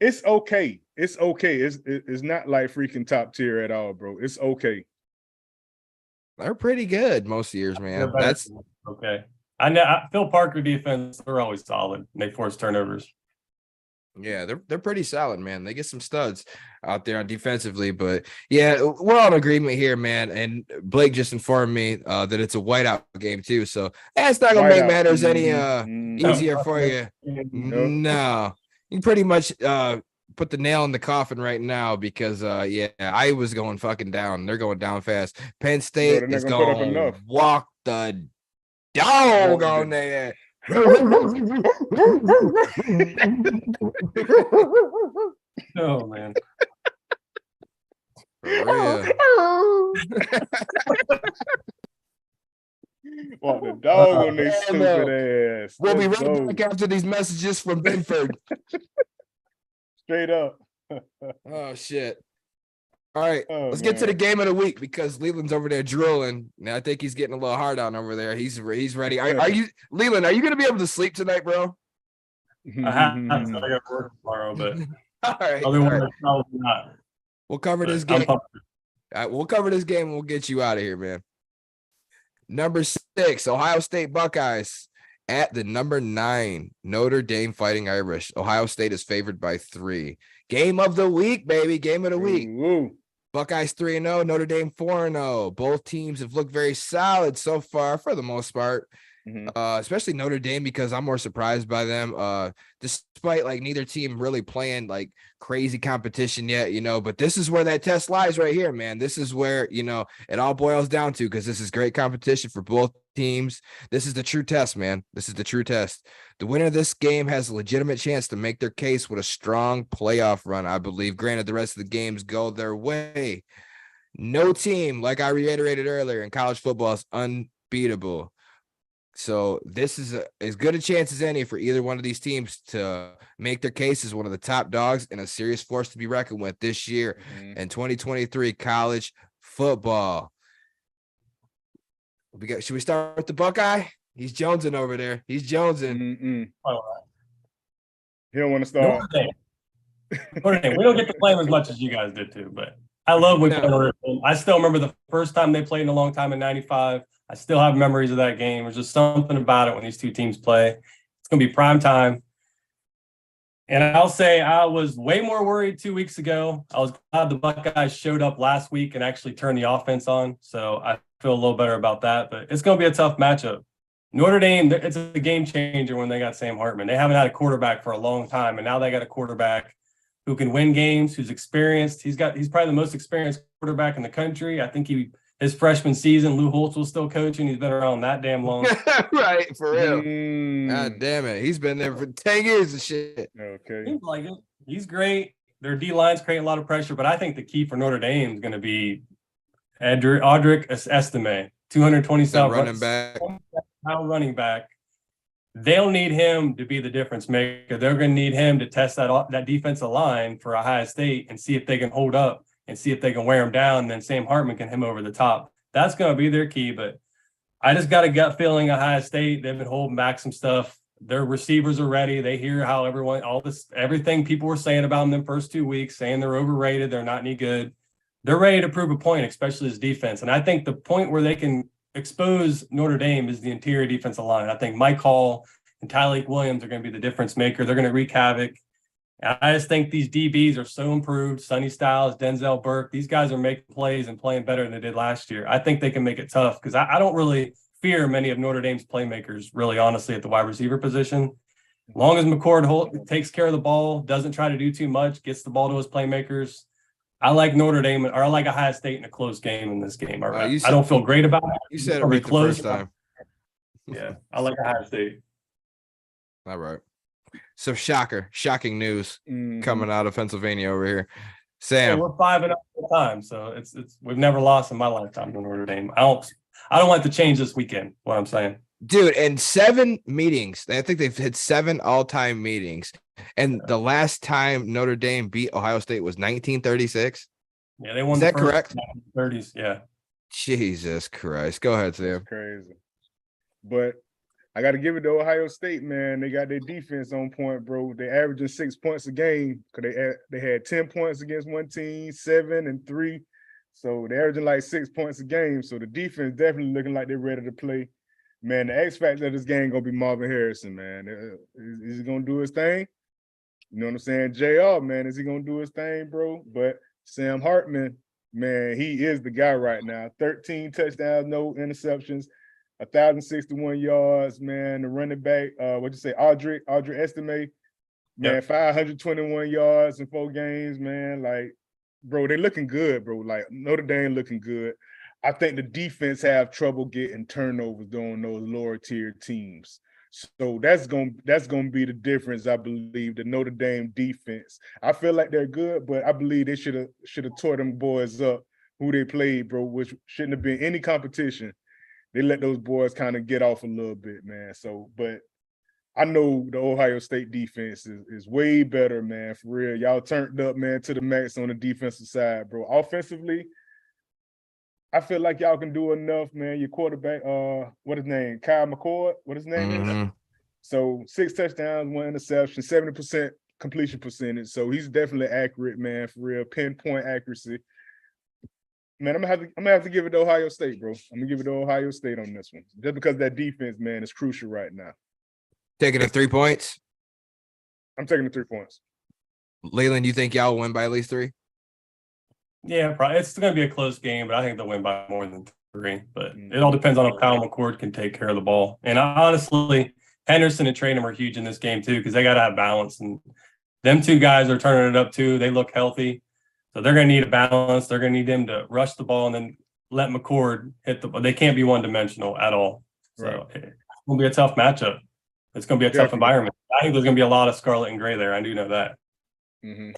Speaker 2: It's okay. It's okay. It's not like freaking top tier at all, bro. It's okay.
Speaker 1: They're pretty good most years, man. That's
Speaker 3: okay. I know Phil Parker defense, they're always solid. They force turnovers.
Speaker 1: Yeah, they're pretty solid, man. They get some studs out there on defensively, but yeah, we're all in agreement here, man. And Blake just informed me that it's a whiteout game too, so that's not gonna make matters any easier for you. No, you pretty much put the nail in the coffin right now because I was going fucking down. They're going down fast. Penn State is going to walk the dog on there.
Speaker 3: Oh man.
Speaker 1: For real.
Speaker 2: Walk the dog on their stupid ass.
Speaker 1: We'll be right back after these messages from Benford.
Speaker 2: Straight up.
Speaker 1: Oh shit. All right, let's get to the game of the week because Leland's over there drilling. Now I think he's getting a little hard on over there. He's ready. Are you, Leland? Are you going to be able to sleep tonight, bro?
Speaker 3: I got work tomorrow, but
Speaker 1: all right.
Speaker 3: Not.
Speaker 1: We'll cover this game. All right, we'll cover this game and we'll get you out of here, man. Number 6, Ohio State Buckeyes at the number 9, Notre Dame Fighting Irish. Ohio State is favored by 3. Game of the week, baby. Game of the week.
Speaker 2: Ooh.
Speaker 1: Buckeyes 3-0, Notre Dame 4-0. Both teams have looked very solid so far for the most part. Especially Notre Dame because I'm more surprised by them. Despite like neither team really playing like crazy competition yet, but this is where that test lies right here, man. This is where, it all boils down to because this is great competition for both teams. This is the true test, man. This is the true test. The winner of this game has a legitimate chance to make their case with a strong playoff run, I believe. Granted, the rest of the games go their way. No team, like I reiterated earlier, in college football is unbeatable. So this is as good a chance as any for either one of these teams to make their case as one of the top dogs and a serious force to be reckoned with this year in 2023 college football. Should we start with the Buckeye? He's jonesing over there. He's jonesing.
Speaker 2: He don't want to start.
Speaker 3: Notre Dame. We don't get to play them as much as you guys did too, but I love when we play Notre Dame. I still remember the first time they played in a long time in '95. I still have memories of that game. There's just something about it when these two teams play. It's going to be prime time. And I'll say I was way more worried 2 weeks ago. I was glad the Buckeyes showed up last week and actually turned the offense on. So I feel a little better about that. But it's going to be a tough matchup. Notre Dame, it's a game changer when they got Sam Hartman. They haven't had a quarterback for a long time, and now they got a quarterback who can win games, who's experienced. He's probably the most experienced quarterback in the country. I think he his freshman season, Lou Holtz was still coaching. He's been around that damn long.
Speaker 1: Right, for real. God damn it. He's been there for 10 years and shit.
Speaker 2: Okay.
Speaker 3: Seems like it. He's great. Their D-line's creating a lot of pressure, but I think the key for Notre Dame is going to be Audric Estime, 227
Speaker 1: running back.
Speaker 3: Running back. They'll need him to be the difference maker. They're going to need him to test that defensive line for Ohio State and see if they can hold up and see if they can wear him down. And then Sam Hartman can hit him over the top. That's going to be their key. But I just got a gut feeling Ohio State, they've been holding back some stuff. Their receivers are ready. They hear how everything people were saying about them in the first 2 weeks, saying they're overrated, they're not any good. They're ready to prove a point, especially as defense. And I think the point where they can expose Notre Dame is the interior defensive line. I think Mike Hall and Tyleik Williams are going to be the difference maker. They're going to wreak havoc. And I just think these DBs are so improved. Sonny Styles, Denzel Burke, these guys are making plays and playing better than they did last year. I think they can make it tough because I don't really fear many of Notre Dame's playmakers, really, honestly, at the wide receiver position. As long as McCord takes care of the ball, doesn't try to do too much, gets the ball to his playmakers, I like Notre Dame, or I like Ohio State in a close game in this game. I don't feel great about it.
Speaker 1: You said it right the first time.
Speaker 3: Yeah, I like Ohio State.
Speaker 1: All right. So shocking news coming out of Pennsylvania over here. Sam,
Speaker 3: we're 5-0 all the time, so it's we've never lost in my lifetime to Notre Dame. I don't want to change this weekend. What I'm saying,
Speaker 1: dude, in 7 meetings, I think they've had 7 all-time meetings, and the last time Notre Dame beat Ohio State was 1936.
Speaker 3: Yeah, they won.
Speaker 1: Is that correct?
Speaker 3: 1930s. Yeah.
Speaker 1: Jesus Christ. Go ahead, Sam.
Speaker 2: That's crazy. But I got to give it to Ohio State, man. They got their defense on point, bro. They averaging 6 points a game because they had 10 points against one team, 7 and 3. So they're averaging like 6 points a game. So the defense definitely looking like they're ready to play. Man, the X factor of this game gonna be Marvin Harrison, man. Is he gonna do his thing? You know what I'm saying? JR, man, is he gonna do his thing, bro? But Sam Hartman, man, he is the guy right now. 13 touchdowns, no interceptions, 1,061 yards, man. The running back, Audric Estime, man, 521 yards in 4 games, man. Like, bro, they looking good, bro. Like, Notre Dame looking good. I think the defense have trouble getting turnovers on those lower tier teams. So that's gonna be the difference, I believe, the Notre Dame defense. I feel like they're good, but I believe they should have tore them boys up who they played, bro, which shouldn't have been any competition. They let those boys kind of get off a little bit, man. So, but I know the Ohio State defense is way better, man, for real. Y'all turned up, man, to the max on the defensive side, bro. Offensively, I feel like y'all can do enough, man. Your quarterback, what his name? Kyle McCord, what his name is? So 6 touchdowns, 1 interception, 70% completion percentage. So he's definitely accurate, man, for real. Pinpoint accuracy. Man, I'm gonna have to give it to Ohio State, bro. I'm gonna give it to Ohio State on this one. Just because that defense, man, is crucial right now.
Speaker 1: Taking the 3 points?
Speaker 2: I'm taking the 3 points.
Speaker 1: Leland, you think y'all win by at least 3?
Speaker 3: Yeah, probably. It's going to be a close game, but I think they'll win by more than 3. But it all depends on if Kyle McCord can take care of the ball. And honestly, Henderson and Traynham are huge in this game too because they got to have balance. And them 2 guys are turning it up too. They look healthy. So they're going to need a balance. They're going to need them to rush the ball and then let McCord hit the ball. They can't be one-dimensional at all. So It's going to be a tough matchup. It's going to be a tough environment. I think there's going to be a lot of scarlet and gray there. I do know that.
Speaker 2: Mm-hmm.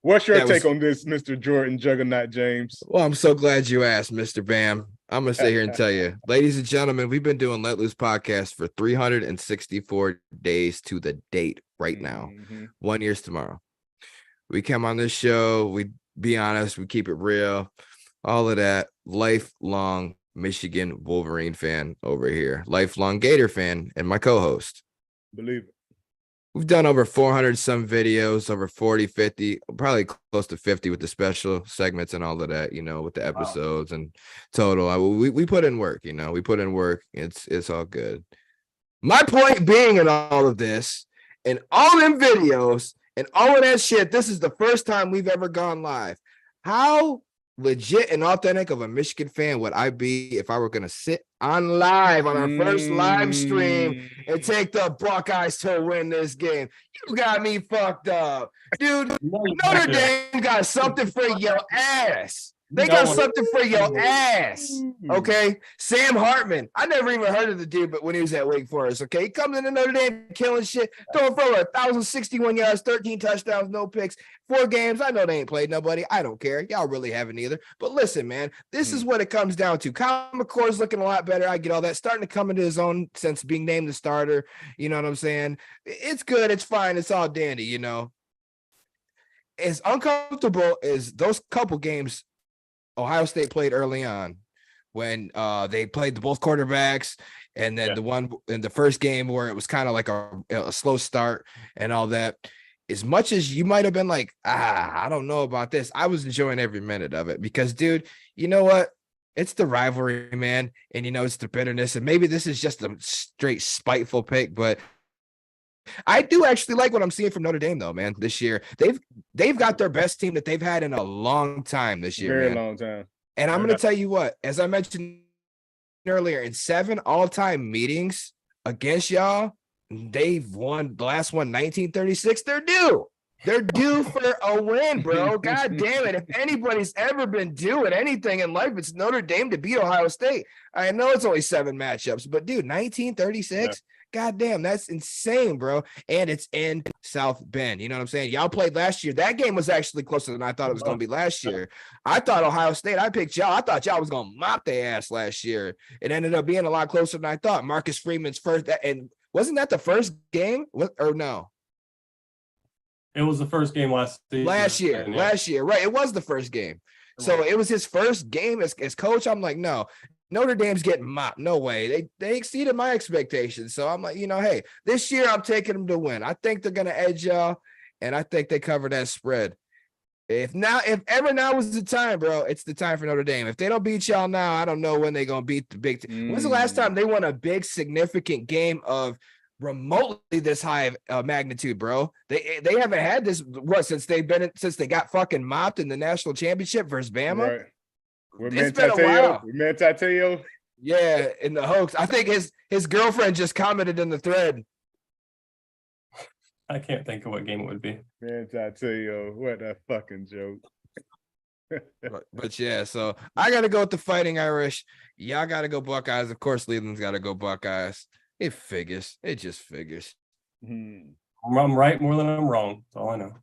Speaker 2: What's your take on this, Mr. Jordan Juggernaut James?
Speaker 1: Well, I'm so glad you asked, Mr. Bam. I'm going to sit here and tell you, ladies and gentlemen, we've been doing Let Loose podcast for 364 days to the date right now. 1 year's tomorrow. We come on this show. We be honest. We keep it real. All of that. Lifelong Michigan Wolverine fan over here. Lifelong Gator fan and my co-host.
Speaker 2: Believe it.
Speaker 1: We've done over 400 some videos, over 40, 50, probably close to 50 with the special segments and all of that, you know, with the episodes and total. We put in work, you know, we put in work. It's all good. My point being in all of this and all them videos and all of that shit, this is the first time we've ever gone live. How legit and authentic of a Michigan fan would I be if I were going to sit on live on our first live stream and take the Buckeyes to win this game? You got me fucked up. Dude, Notre Dame got something for your ass. They got something for your ass. Okay. Sam Hartman. I never even heard of the dude, but when he was at Wake Forest, okay. He comes into Notre Dame killing shit, throwing for 1,061 yards, 13 touchdowns, no picks, 4 games. I know they ain't played nobody. I don't care. Y'all really haven't either. But listen, man, this is what it comes down to. Kyle McCord's looking a lot better. I get all that. Starting to come into his own since being named the starter. You know what I'm saying? It's good. It's fine. It's all dandy, you know. As uncomfortable as those couple games Ohio State played early on when they played both quarterbacks, and then the one in the first game where it was kind of like a slow start and all that. As much as you might have been like, I don't know about this, I was enjoying every minute of it because, dude, you know what? It's the rivalry, man, and you know it's the bitterness, and maybe this is just a straight spiteful pick, but I do actually like what I'm seeing from Notre Dame, though, man. This year, they've got their best team that they've had in a long time this year,
Speaker 2: very
Speaker 1: man.
Speaker 2: long time.
Speaker 1: And I'm going to tell you what, as I mentioned earlier, in 7 all-time meetings against y'all, they've won the last one, 1936. They're due. They're due for a win, bro. God damn it. If anybody's ever been due at anything in life, it's Notre Dame to beat Ohio State. I know it's only 7 matchups, but dude, 1936. God damn, that's insane, bro. And it's in South Bend. You know what I'm saying? Y'all played last year. That game was actually closer than I thought it was going to be last year. I thought Ohio State, I picked y'all. I thought y'all was going to mop their ass last year. It ended up being a lot closer than I thought. Marcus Freeman's first, and wasn't that the first game? Or no?
Speaker 3: It was the first game last season.
Speaker 1: Last year, right? It was the first game. So it was his first game as coach. I'm like, no. Notre Dame's getting mopped. No way. They exceeded my expectations. So I'm like, you know, hey, this year I'm taking them to win. I think they're going to edge y'all, and I think they cover that spread. If ever now was the time, bro, it's the time for Notre Dame. If they don't beat y'all now, I don't know when they're going to beat the big team. When's the last time they won a big, significant game of remotely this high magnitude, bro? They haven't had this since they got fucking mopped in the national championship versus Bama.
Speaker 2: Right.
Speaker 1: It's been a while.
Speaker 2: Tateo.
Speaker 1: Yeah, in the hoax. I think his girlfriend just commented in the thread.
Speaker 3: I can't think of what game it would be.
Speaker 2: Man, Tateo, what a fucking joke.
Speaker 1: but yeah, so I got to go with the Fighting Irish. Y'all got to go Buckeyes. Of course, Leland's got to go Buckeyes. It figures. It just figures.
Speaker 3: I'm right more than I'm wrong. That's all I know.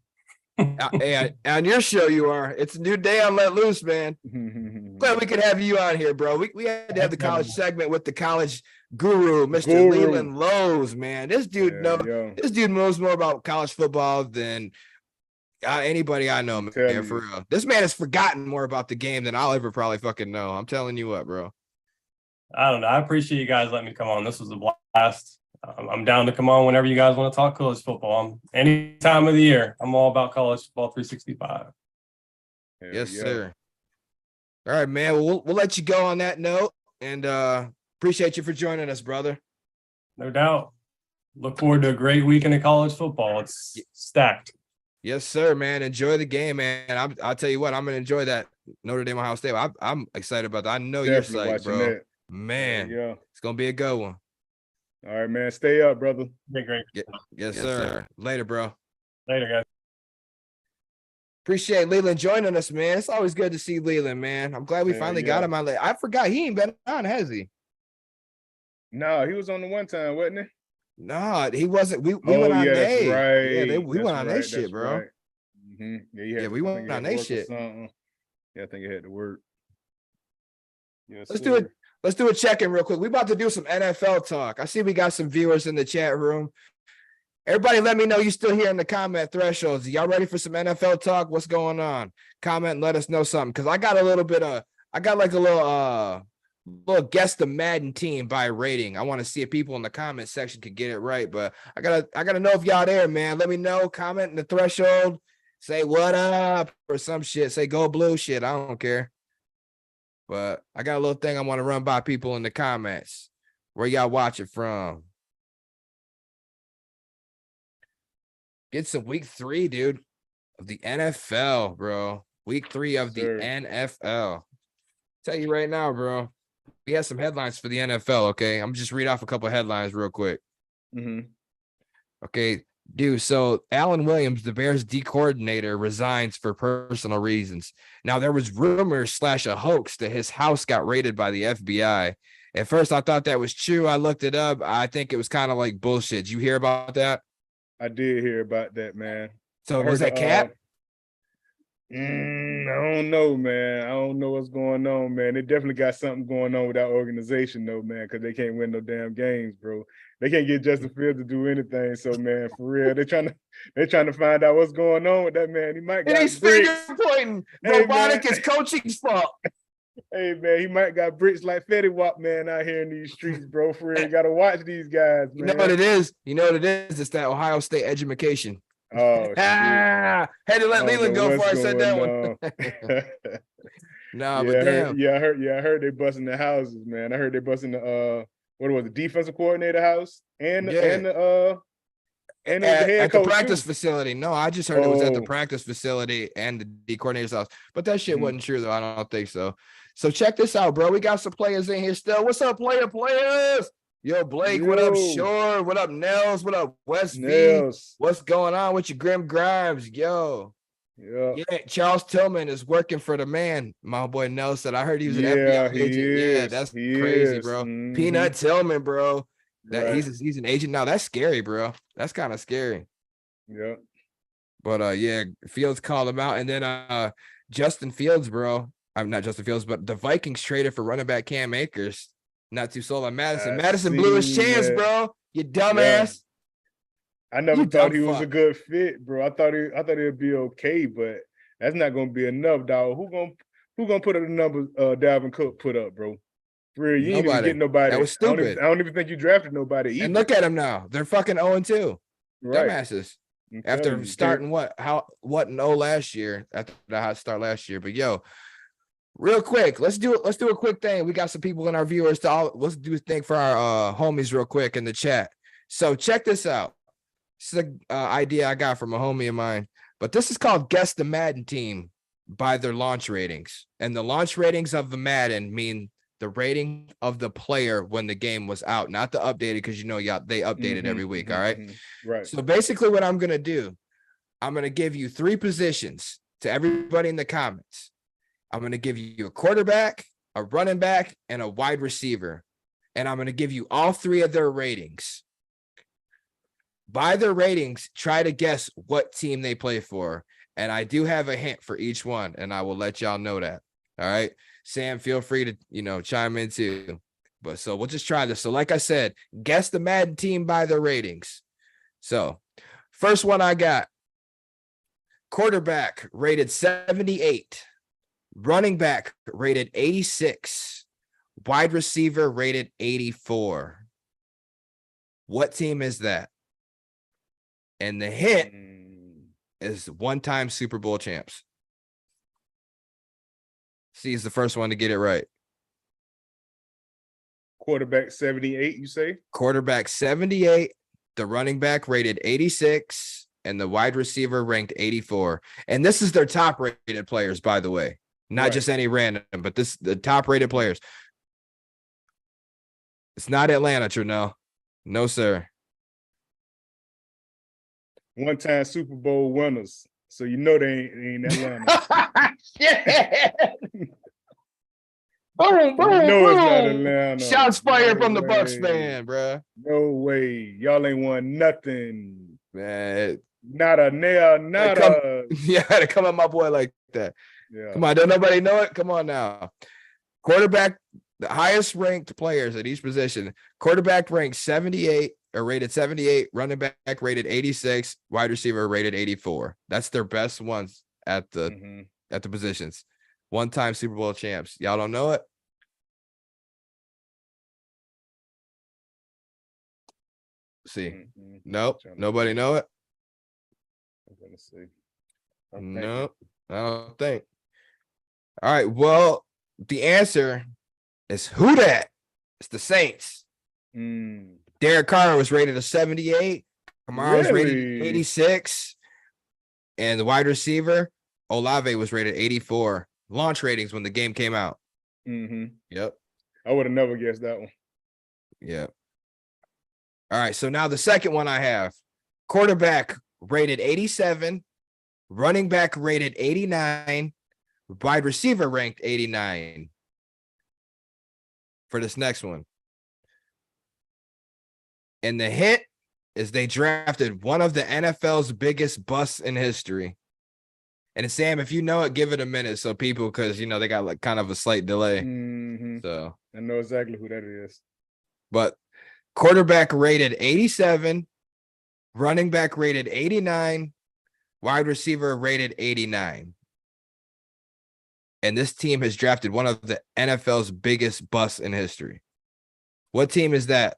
Speaker 1: Hey, on your show you are. It's a new day on Let Loose, man. Glad we could have you on here, bro. We had to have the college segment with the college guru, Mr. Leland Lothes, man. This dude knows more about college football than anybody I know, man. For real. This man has forgotten more about the game than I'll ever probably fucking know. I'm telling you what, bro. I
Speaker 3: don't know. I appreciate you guys letting me come on. This was a blast. I'm down to come on whenever you guys want to talk college football. Any time of the year. I'm all about college football 365.
Speaker 1: Yes, sir. All right, man. We'll let you go on that note, and appreciate you for joining us, brother.
Speaker 3: No doubt. Look forward to a great weekend of college football. It's stacked.
Speaker 1: Yes, sir, man. Enjoy the game, man. I'll tell you what, I'm gonna enjoy that Notre Dame Ohio State. I'm excited about that. I know you're excited, bro. That. Man, it's gonna be a good one.
Speaker 2: All right, man. Stay up, brother.
Speaker 3: Be great.
Speaker 1: Yes, sir. Later, bro.
Speaker 3: Later, guys.
Speaker 1: Appreciate Leland joining us, man. It's always good to see Leland, man. I'm glad we finally got him on. I forgot he ain't been on, has he?
Speaker 2: No, he was on the one time, wasn't he?
Speaker 1: No, he wasn't. We went on
Speaker 2: That's right.
Speaker 1: Yeah, we went on their shit, bro.
Speaker 2: Right. Yeah,
Speaker 1: we went on their shit.
Speaker 2: Yeah, I think it had to work. Yes,
Speaker 1: Let's do it. Let's do a check-in real quick. We about to do some NFL talk. I see we got some viewers in the chat room. Everybody let me know you still here in the comment thresholds. Y'all ready for some NFL talk? What's going on? Comment and let us know something. Because I got a little guess the Madden team by rating. I want to see if people in the comment section can get it right. But I gotta know if y'all there, man. Let me know. Comment in the threshold. Say what up or some shit. Say go blue shit. I don't care. But I got a little thing I want to run by people in the comments. Where y'all watch it from? Get some week 3, dude, of the NFL, bro. Week 3 of the NFL. Tell you right now, bro. We have some headlines for the NFL, okay? I'm just read off a couple of headlines real quick. Okay, dude. So Alan Williams, the Bears D coordinator, resigns for personal reasons. Now there was rumors / a hoax that his house got raided by the FBI. At first, I thought that was true. I looked it up. I think it was kind of like bullshit. Did you hear about that?
Speaker 2: I did hear about that, man.
Speaker 1: So was that cap?
Speaker 2: I don't know, man. I don't know what's going on, man. They definitely got something going on with that organization, though, man, because they can't win no damn games, bro. They can't get Justin Fields to do anything. So, man, for real, they're trying to find out what's going on with that man. He might got
Speaker 1: he's
Speaker 2: bricks.
Speaker 1: Finger pointing. Robotic is coaching's fault.
Speaker 2: Hey, man, he might got bricks like Fetty Wap, man, out here in these streets, bro. For real, you got to watch these guys, man.
Speaker 1: You know what it is? It's that Ohio State education.
Speaker 2: Oh,
Speaker 1: had to let Leland go before I said that one.
Speaker 2: Nah,
Speaker 1: but damn.
Speaker 2: I heard they busting the houses, man. I heard they busting the what was the defensive coordinator house and the head coach
Speaker 1: the practice
Speaker 2: too.
Speaker 1: facility. No, I just heard it was at the practice facility and the D coordinator's house. But that shit wasn't true though. I don't think so. So check this out, bro. We got some players in here still. What's up, players? Yo, Blake, what up, Shore? What up, Nels? What up, West V? What's going on with your Grim Grimes? Yo. Yeah, Charles Tillman is working for the man. My boy Nels said, I heard he was an FBI agent. Yeah, that's crazy, bro. Peanut Tillman, bro. That he's an agent now. That's scary, bro. That's kind of scary.
Speaker 2: Yeah.
Speaker 1: But yeah, Fields called him out. And then Justin Fields, bro. I'm not Justin Fields, but the Vikings traded for running back Cam Akers. Not too sold on Madison. Madison blew his chance, bro. You dumbass.
Speaker 2: Yeah. I never thought he was a good fit, bro. I thought it'd be okay, but that's not gonna be enough, dog. Who gonna put up the numbers Dalvin Cook put up, bro? For real, you ain't even get nobody.
Speaker 1: That was stupid.
Speaker 2: I don't even think you drafted nobody either.
Speaker 1: And look at them now. They're fucking 0-2. Dumbasses. After starting what and 0 last year, after the hot start last year. But yo, real quick, let's do a quick thing. We got some people in our viewers let's do a thing for our homies real quick in the chat. So check this out. This is an idea I got from a homie of mine, but this is called Guess the Madden Team by their launch ratings. And the launch ratings of the Madden mean the rating of the player when the game was out, not the updated, because they update it every week. All right.
Speaker 2: Right.
Speaker 1: So basically what I'm going to do, I'm going to give you 3 positions to everybody in the comments. I'm going to give you a quarterback, a running back, and a wide receiver. And I'm going to give you all 3 of their ratings. By their ratings, try to guess what team they play for. And I do have a hint for each one, and I will let y'all know that. All right. Sam, feel free to, chime in too. But so we'll just try this. So like I said, guess the Madden team by their ratings. So first one I got, quarterback rated 78. Running back rated 86. Wide receiver rated 84. What team is that? And the hint is one-time Super Bowl champs. C is the first one to get it right.
Speaker 2: Quarterback 78, you say?
Speaker 1: Quarterback 78. The running back rated 86. And the wide receiver ranked 84. And this is their top rated players, by the way. Not just any random, but the top rated players. It's not Atlanta, Trinell. No, sir.
Speaker 2: One-time Super Bowl winners. So they ain't Atlanta.
Speaker 1: Yeah. Boom, boom, boom.
Speaker 2: It's not Atlanta.
Speaker 1: Shots fired from the Bucks fan, bro.
Speaker 2: No way. Y'all ain't won nothing.
Speaker 1: Man.
Speaker 2: Not a nail, not a.
Speaker 1: Yeah, to come at my boy like that.
Speaker 2: Yeah.
Speaker 1: Come on, don't nobody know it? Come on now. Quarterback, the highest ranked players at each position. Quarterback ranked 78 or rated 78. Running back rated 86. Wide receiver rated 84. That's their best ones at the positions. One-time Super Bowl champs. Y'all don't know it? See. Nope. Nobody know it?
Speaker 2: I'm gonna see.
Speaker 1: No, I don't think. All right. Well, the answer is who dat? It's the Saints. Derek Carr was rated a 78. Kamara was rated 86. And the wide receiver, Olave was rated 84. Launch ratings when the game came out. Yep.
Speaker 2: I would have never guessed that one.
Speaker 1: Yep. All right. So now the second one I have, quarterback rated 87, running back rated 89, wide receiver ranked 89 for this next one. And the hint is they drafted one of the NFL's biggest busts in history. And Sam, if you know it, give it a minute so people, because they got like kind of a slight delay. So
Speaker 2: I know exactly who that is.
Speaker 1: But quarterback rated 87, running back rated 89, wide receiver rated 89. And this team has drafted one of the NFL's biggest busts in history. What team is that?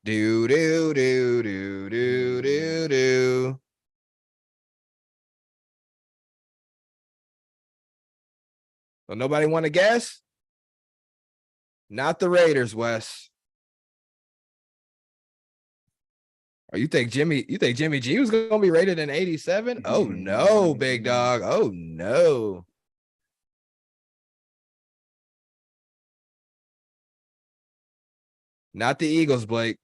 Speaker 1: Do. Well, nobody want to guess? Not the Raiders, Wes. Oh, you think Jimmy G was going to be rated in 87? Oh, no, big dog. Oh, no. Not the Eagles, Blake.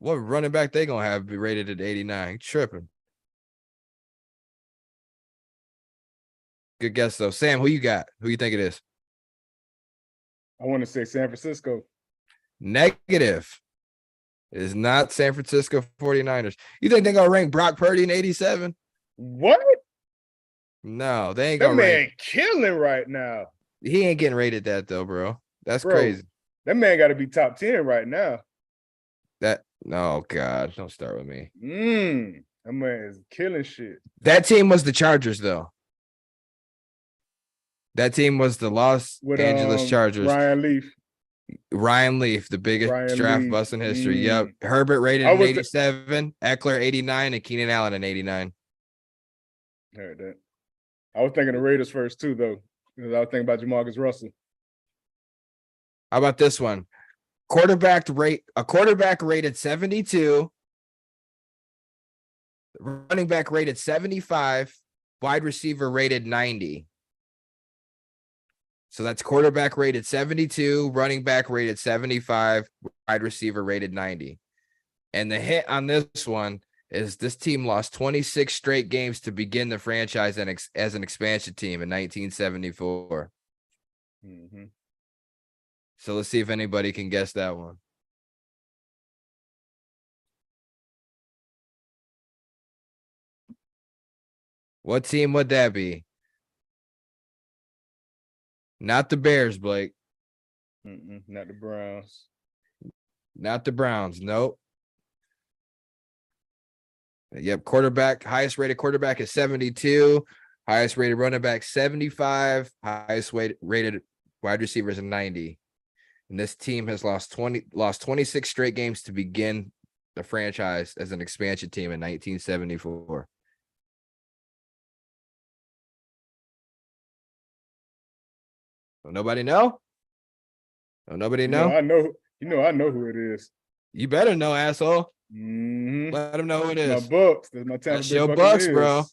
Speaker 1: What running back they going to have be rated at 89? Tripping. Good guess, though. Sam, who you got? Who you think it is?
Speaker 2: I want to say San Francisco.
Speaker 1: Negative. It is not San Francisco 49ers. You think they're going to rank Brock Purdy in 87?
Speaker 2: What?
Speaker 1: No, they ain't going
Speaker 2: to
Speaker 1: to
Speaker 2: rank. That man killing right now.
Speaker 1: He ain't getting rated that, though, bro. That's crazy.
Speaker 2: That man got to be top 10 right now.
Speaker 1: Oh, God. Don't start with me.
Speaker 2: That man is killing shit.
Speaker 1: That team was the Chargers, though. That team was the Los Angeles Chargers. Ryan Leaf, the biggest draft bust in history. Yep. Herbert rated in 87, Eckler 89, and Keenan Allen in 89.
Speaker 2: Heard that. I was thinking the Raiders first, too, though, because I was thinking about Jamarcus Russell.
Speaker 1: How about this one? A quarterback rated 72, running back rated 75, wide receiver rated 90. So that's quarterback rated 72, running back rated 75, wide receiver rated 90. And the hit on this one is this team lost 26 straight games to begin the franchise as an expansion team in 1974. So let's see if anybody can guess that one. What team would that be? Not the Bears, Blake.
Speaker 2: Not the Browns.
Speaker 1: Not the Browns. Nope. Yep. Quarterback, highest rated quarterback is 72. Highest rated running back 75. Highest rated wide receivers is 90. And this team has lost 26 straight games to begin the franchise as an expansion team in 1974. So nobody know? Oh, nobody know?
Speaker 2: I know. I know who it is.
Speaker 1: You better know, asshole. Let them know who it is.
Speaker 2: My Bucks. That's my Tampa
Speaker 1: That's
Speaker 2: Bay
Speaker 1: your Bucks, bro.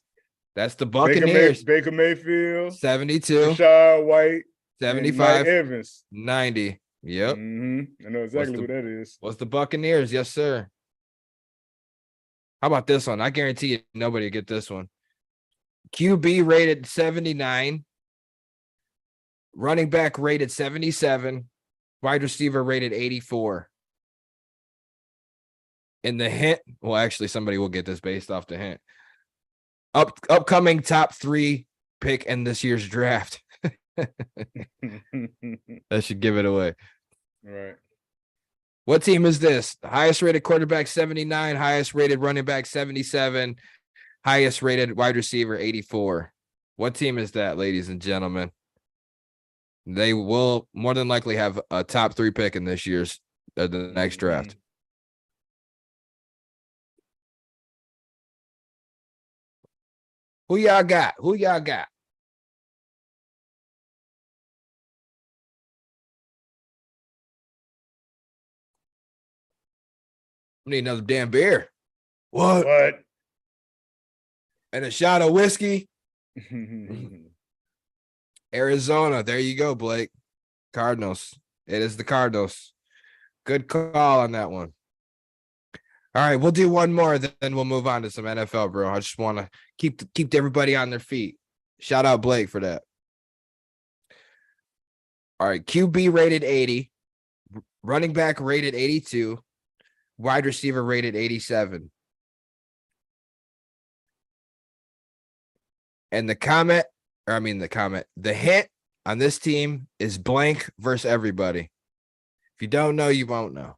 Speaker 1: That's the Buccaneers.
Speaker 2: Baker Mayfield.
Speaker 1: 72.
Speaker 2: Rashad White.
Speaker 1: 75.
Speaker 2: Mike Evans.
Speaker 1: 90. Yep.
Speaker 2: I know exactly who that is.
Speaker 1: What's the Buccaneers? Yes, sir. How about this one? I guarantee you nobody will get this one. QB rated 79. Running back rated 77. Wide receiver rated 84. And the hint, well, actually, somebody will get this based off the hint. Upcoming top 3 pick in this year's draft. That should give it away.
Speaker 2: Right.
Speaker 1: What team is this? The highest rated quarterback 79, highest rated running back 77, highest rated wide receiver 84. What team is that, ladies and gentlemen? They will more than likely have a top 3 pick in this year's the next draft. Who y'all got? need another damn beer. What? And a shot of whiskey. Arizona. There you go, Blake. Cardinals. It is the Cardinals. Good call on that one. All right, we'll do one more, then we'll move on to some NFL, bro. I just want to keep everybody on their feet. Shout out Blake for that. All right, QB rated 80, running back rated 82, wide receiver rated 87. And the hint on this team is blank versus everybody. If you don't know, you won't know.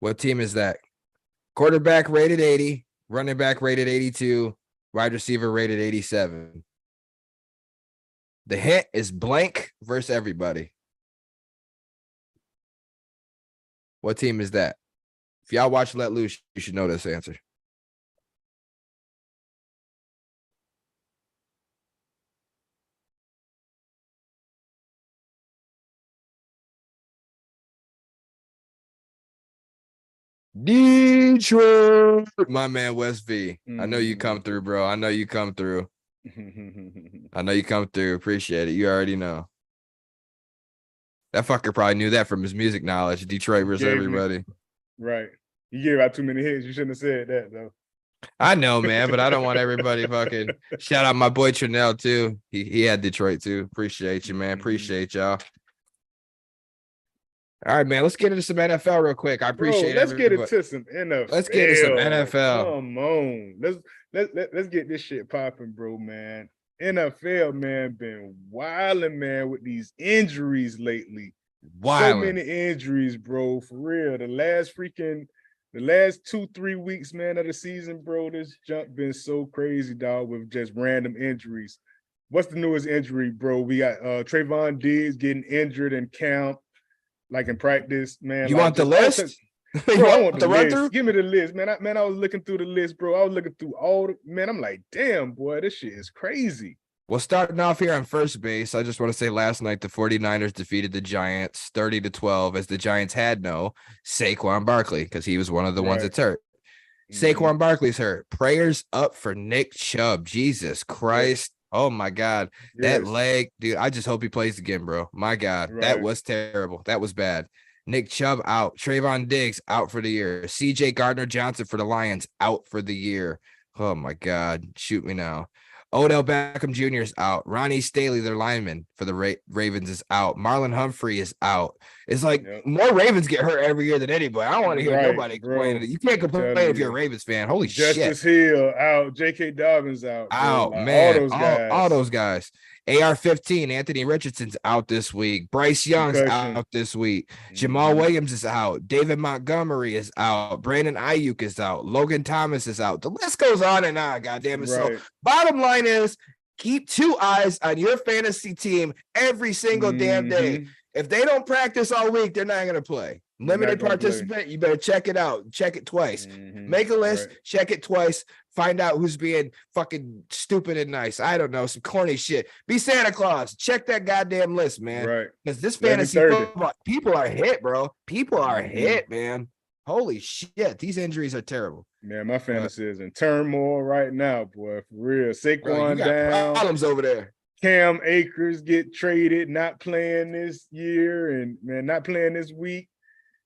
Speaker 1: What team is that? Quarterback rated 80, running back rated 82, wide receiver rated 87. The hint is blank versus everybody. What team is that? If y'all watch Let Loose, you should know this answer. Detroit, my man West V. I know you come through, bro. I know you come through. Appreciate it. You already know. That fucker probably knew that from his music knowledge. Detroit versus everybody.
Speaker 2: Right. You gave out too many hits. You shouldn't have said that, though.
Speaker 1: I know, man, but I don't want everybody fucking. Shout out my boy Trinell, too. He had Detroit, too. Appreciate you, man. Appreciate y'all. All right, man. Let's get into some NFL real quick. I appreciate it.
Speaker 2: Let's get into some NFL.
Speaker 1: Let's get into some NFL.
Speaker 2: Come on. Let's get this shit popping, bro, man. NFL, man, been wilding, man, with these injuries lately. So many injuries, bro, for real. The last 2-3 weeks, man, of the season, bro, this jump been so crazy, dog, with just random injuries. What's the newest injury, bro? We got Trayvon Diggs getting injured in camp. Like in practice, man.
Speaker 1: You want the list?
Speaker 2: Bro, I want the list. Give me the list, man. I was looking through the list, bro. I was looking through I'm like, damn, boy, this shit is crazy.
Speaker 1: Well, starting off here on first base, I just want to say last night the 49ers defeated the Giants 30-12 as the Giants had no Saquon Barkley because he was one of the ones that's hurt. Saquon Barkley's hurt. Prayers up for Nick Chubb. Jesus Christ. Oh, my God. That leg, dude, I just hope he plays again, bro. My God. That was terrible. That was bad. Nick Chubb out. Trayvon Diggs out for the year. CJ Gardner-Johnson for the Lions out for the year. Oh, my God. Shoot me now. Odell Beckham Jr. is out. Ronnie Staley, their lineman for the Ravens, is out. Marlon Humphrey is out. It's like more Ravens get hurt every year than anybody. I don't want to hear nobody complaining. You can't complain if you're a Ravens fan. Holy shit.
Speaker 2: Justice Hill out. J.K. Dobbins out.
Speaker 1: Out,
Speaker 2: bro.
Speaker 1: man. All those guys. AR-15, Anthony Richardson's out this week. Bryce Young's out this week. Jamal Williams is out. David Montgomery is out. Brandon Ayuk is out. Logan Thomas is out. The list goes on and on, goddamn it. So bottom line is keep 2 eyes on your fantasy team every single damn day. If they don't practice all week, they're not going to play. Limited participant, you better check it out. Check it twice. Make a list, check it twice. Find out who's being fucking stupid and nice. I don't know, some corny shit. Be Santa Claus. Check that goddamn list, man.
Speaker 2: Right.
Speaker 1: Because this fantasy football, people are hit, bro. People are hit, man. Holy shit. These injuries are terrible.
Speaker 2: Man, my fantasy is in turmoil right now, boy. For real. Saquon down.
Speaker 1: Problems over there.
Speaker 2: Cam Akers get traded, not playing this year, and man, not playing this week.